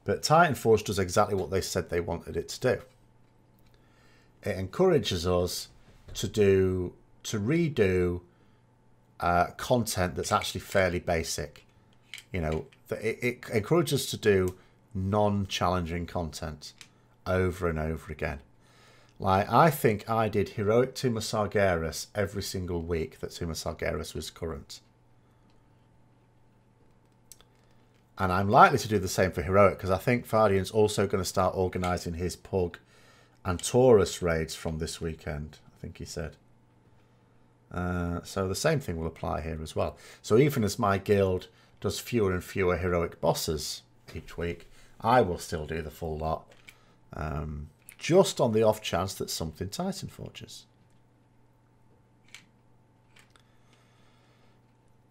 But Titan Forge does exactly what they said they wanted it to do. It encourages us to redo content that's actually fairly basic. You know, it encourages us to do non-challenging content over and over again. Like, I think I did Heroic Tomb of Sargeras every single week that Tomb of Sargeras was current. And I'm likely to do the same for Heroic, because I think Fardian's also going to start organising his Pug and Taurus raids from this weekend, I think he said. So the same thing will apply here as well. So even as my guild does fewer and fewer Heroic bosses each week, I will still do the full lot. Just on the off chance that something Titan forges.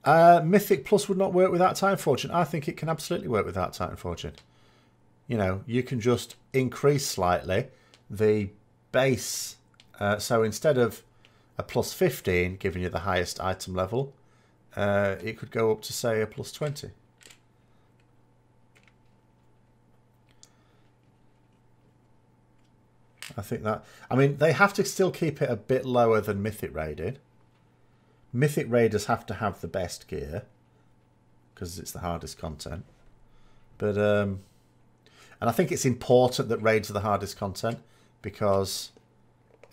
Mythic Plus would not work without Titan Forging. I think it can absolutely work without Titan Forging. You know, you can just increase slightly the base. So instead of a plus 15 giving you the highest item level, it could go up to, say, a plus 20. I think that... I mean, they have to still keep it a bit lower than Mythic Raided. Mythic Raiders have to have the best gear because it's the hardest content. But and I think it's important that raids are the hardest content because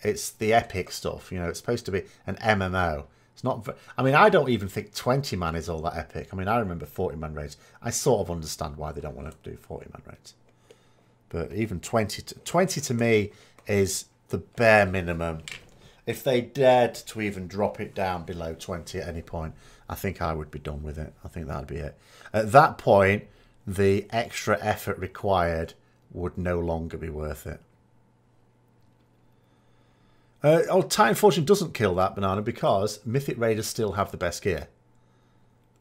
it's the epic stuff. You know, it's supposed to be an MMO. It's not... I mean, I don't even think 20 man is all that epic. I mean, I remember 40 man raids. I sort of understand why they don't want to do 40 man raids. But even 20 to me is the bare minimum. If they dared to even drop it down below 20 at any point, I think I would be done with it. I think that'd be it. At that point, the extra effort required would no longer be worth it. Titan Fortune doesn't kill that banana because Mythic Raiders still have the best gear.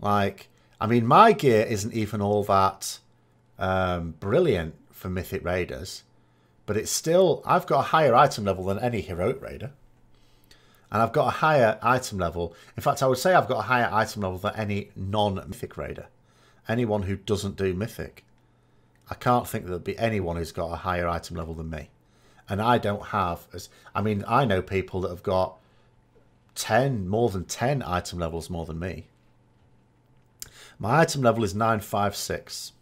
Like, I mean, my gear isn't even all that brilliant for Mythic Raiders, but it's still... I've got a higher item level than any Heroic Raider. And I've got a higher item level. In fact, I would say I've got a higher item level than any non-Mythic Raider. Anyone who doesn't do Mythic. I can't think there'll be anyone who's got a higher item level than me. And I don't have... I mean, I know people that have got more than 10 item levels more than me. My item level is 956.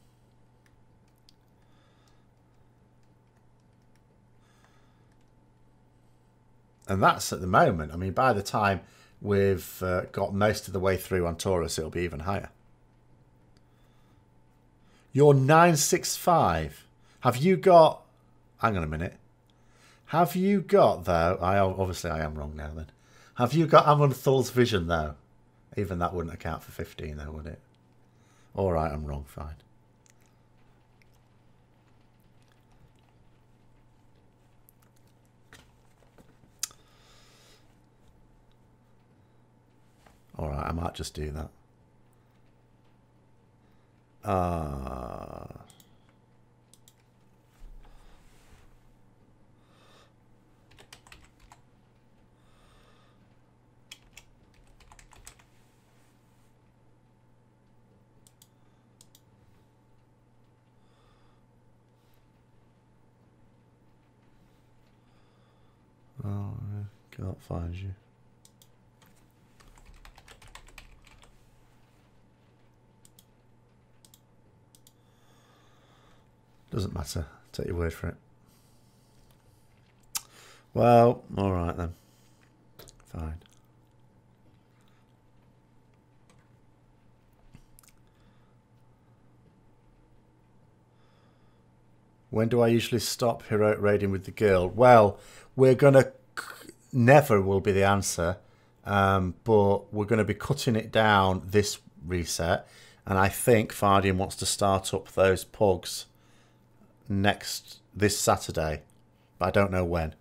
And that's at the moment. I mean, by the time we've got most of the way through on Taurus, it'll be even higher. You're 965. Have you got... Hang on a minute. Have you got, though... Obviously, I am wrong now, then. Have you got Amonthul's Vision, though? Even that wouldn't account for 15, though, would it? All right, I'm wrong. Fine. Alright, I might just do that. Oh, I can't find you. Doesn't matter. Take your word for it. Well, all right then. Fine. When do I usually stop heroic raiding with the guild? Well, we're going to... Never will be the answer. But we're going to be cutting it down this reset. And I think Fardian wants to start up those pugs this Saturday. But I don't know when.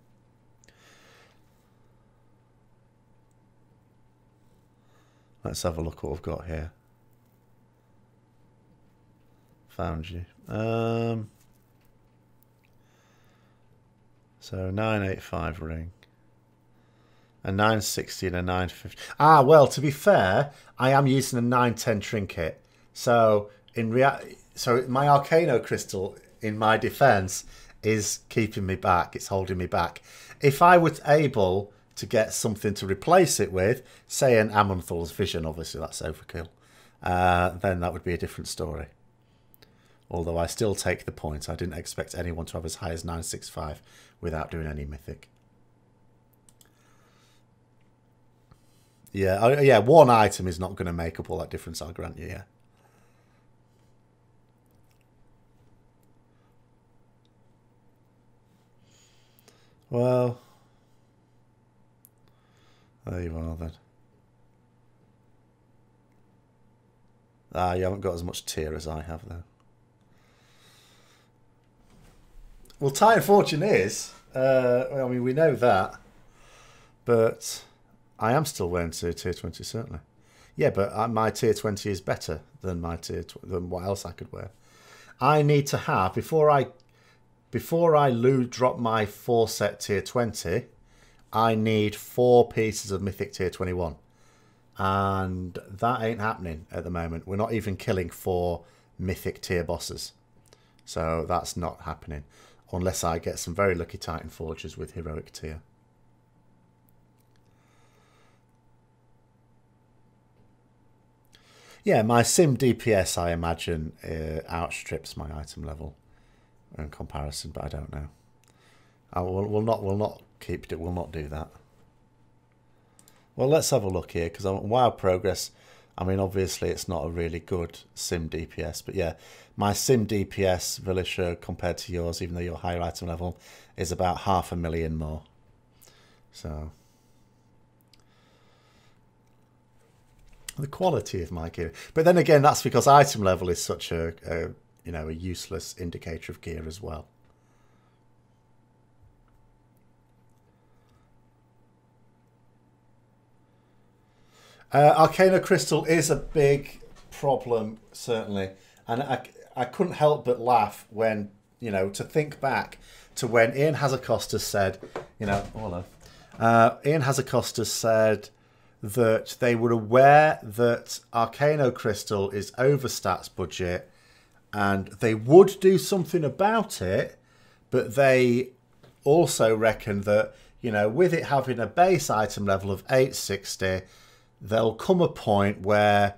Let's have a look what we've got here. Found you. So 985 ring. A 960 and a 950. Ah, well, to be fair, I am using a 910 trinket. So so my Arcano crystal, in my defense, is keeping me back. It's holding me back. If I was able to get something to replace it with, say an Amanthal's Vision, obviously that's overkill, then that would be a different story. Although I still take the point. I didn't expect anyone to have as high as 965 without doing any mythic. Yeah, yeah, one item is not going to make up all that difference, I'll grant you, yeah. Well, there you are then. Ah, you haven't got as much tier as I have, though. Well, Titan Fortune is. I mean, we know that. But I am still wearing tier 20, certainly. Yeah, but my tier 20 is better than my than what else I could wear. I need to have, before I drop my 4-set tier 20, I need 4 pieces of Mythic tier 21. And that ain't happening at the moment. We're not even killing 4 Mythic tier bosses. So that's not happening. Unless I get some very lucky Titan Forgers with heroic tier. Yeah, my sim DPS, I imagine, outstrips my item level in comparison, but I don't know. We'll not keep it. We'll not do that. Well, let's have a look here, because on WoW Progress, I mean, obviously it's not a really good sim DPS, but yeah, my sim DPS, Vilisha, compared to yours, even though your higher item level, is about 500,000 more. So the quality of my gear, but then again, that's because item level is such a you know, a useless indicator of gear as well. Arcana Crystal is a big problem, certainly, and I couldn't help but laugh when, you know, to think back to when Ian Hazacostas said, you know, hello, Ian Hazacostas said that they were aware that Arcano Crystal is over stats budget and they would do something about it, but they also reckon that, you know, with it having a base item level of 860, there'll come a point where,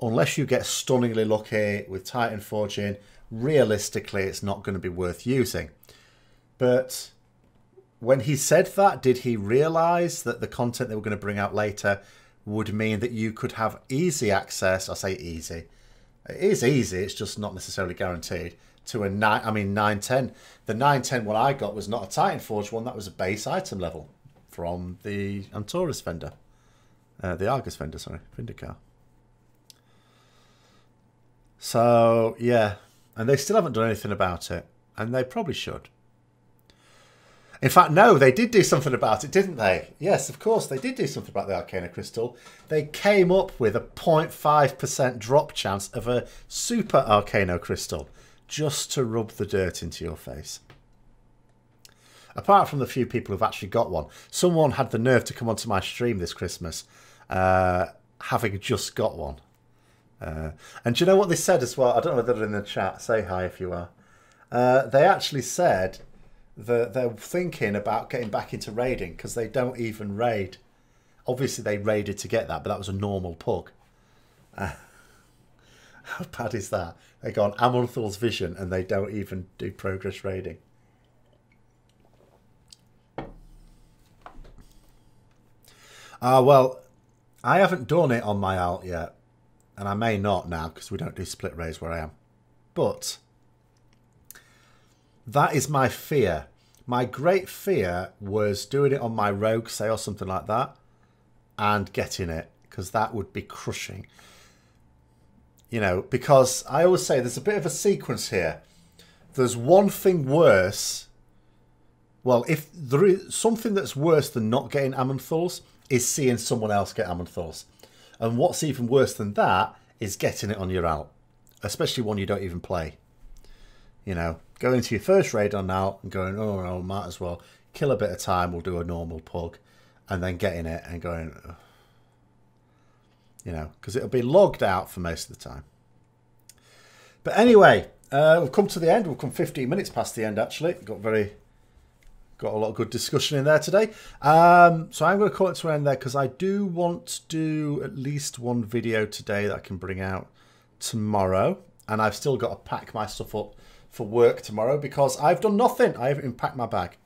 unless you get stunningly lucky with Titan Forging, realistically it's not going to be worth using. But when he said that, did he realise that the content they were going to bring out later would mean that you could have easy access? I say easy. It is easy, it's just not necessarily guaranteed. To a 910. The 910 one I got was not a Titan Forge one, that was a base item level from the Antaurus vendor. The Argus vendor, sorry, Vindicar. So, yeah. And they still haven't done anything about it. And they probably should. In fact, no, they did do something about it, didn't they? Yes, of course, they did do something about the Arcana Crystal. They came up with a 0.5% drop chance of a Super Arcano Crystal, just to rub the dirt into your face. Apart from the few people who've actually got one. Someone had the nerve to come onto my stream this Christmas, having just got one. And do you know what they said as well? I don't know whether they're in the chat. Say hi if you are. They actually said that they're thinking about getting back into raiding because they don't even raid. Obviously, they raided to get that, but that was a normal pug. How bad is that? They go on Amanthal's Vision and they don't even do progress raiding. Well, I haven't done it on my alt yet. And I may not now because we don't do split raids where I am. But that is my fear. My great fear was doing it on my rogue, say, or something like that, and getting it, because that would be crushing. You know, because I always say there's a bit of a sequence here. There's one thing worse. Well, if there is something that's worse than not getting Amanthals, is seeing someone else get Amanthals. And what's even worse than that is getting it on your alt, especially one you don't even play. You know, going to your first raid on alt and going, oh no, might as well kill a bit of time, we'll do a normal pug, and then getting it and going, ugh. You know, because it'll be logged out for most of the time. But anyway, we've come to the end. We've come 15 minutes past the end, actually. Got a lot of good discussion in there today. So I'm going to call it to an end there because I do want to do at least one video today that I can bring out tomorrow. And I've still got to pack my stuff up for work tomorrow because I've done nothing. I haven't even packed my bag.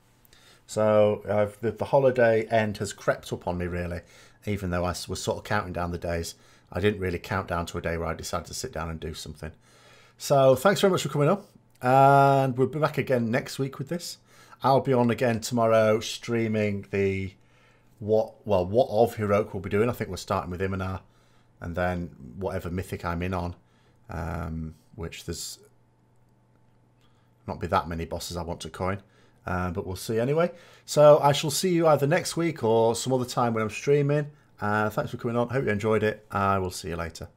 So the holiday end has crept up on me, really, even though I was sort of counting down the days. I didn't really count down to a day where I decided to sit down and do something. So thanks very much for coming on. And we'll be back again next week with this. I'll be on again tomorrow streaming the what of Heroic we'll be doing. I think we're starting with Iminar and then whatever Mythic I'm in on, which there's not be that many bosses I want to coin, but we'll see anyway. So I shall see you either next week or some other time when I'm streaming. Thanks for coming on. Hope you enjoyed it. I will see you later.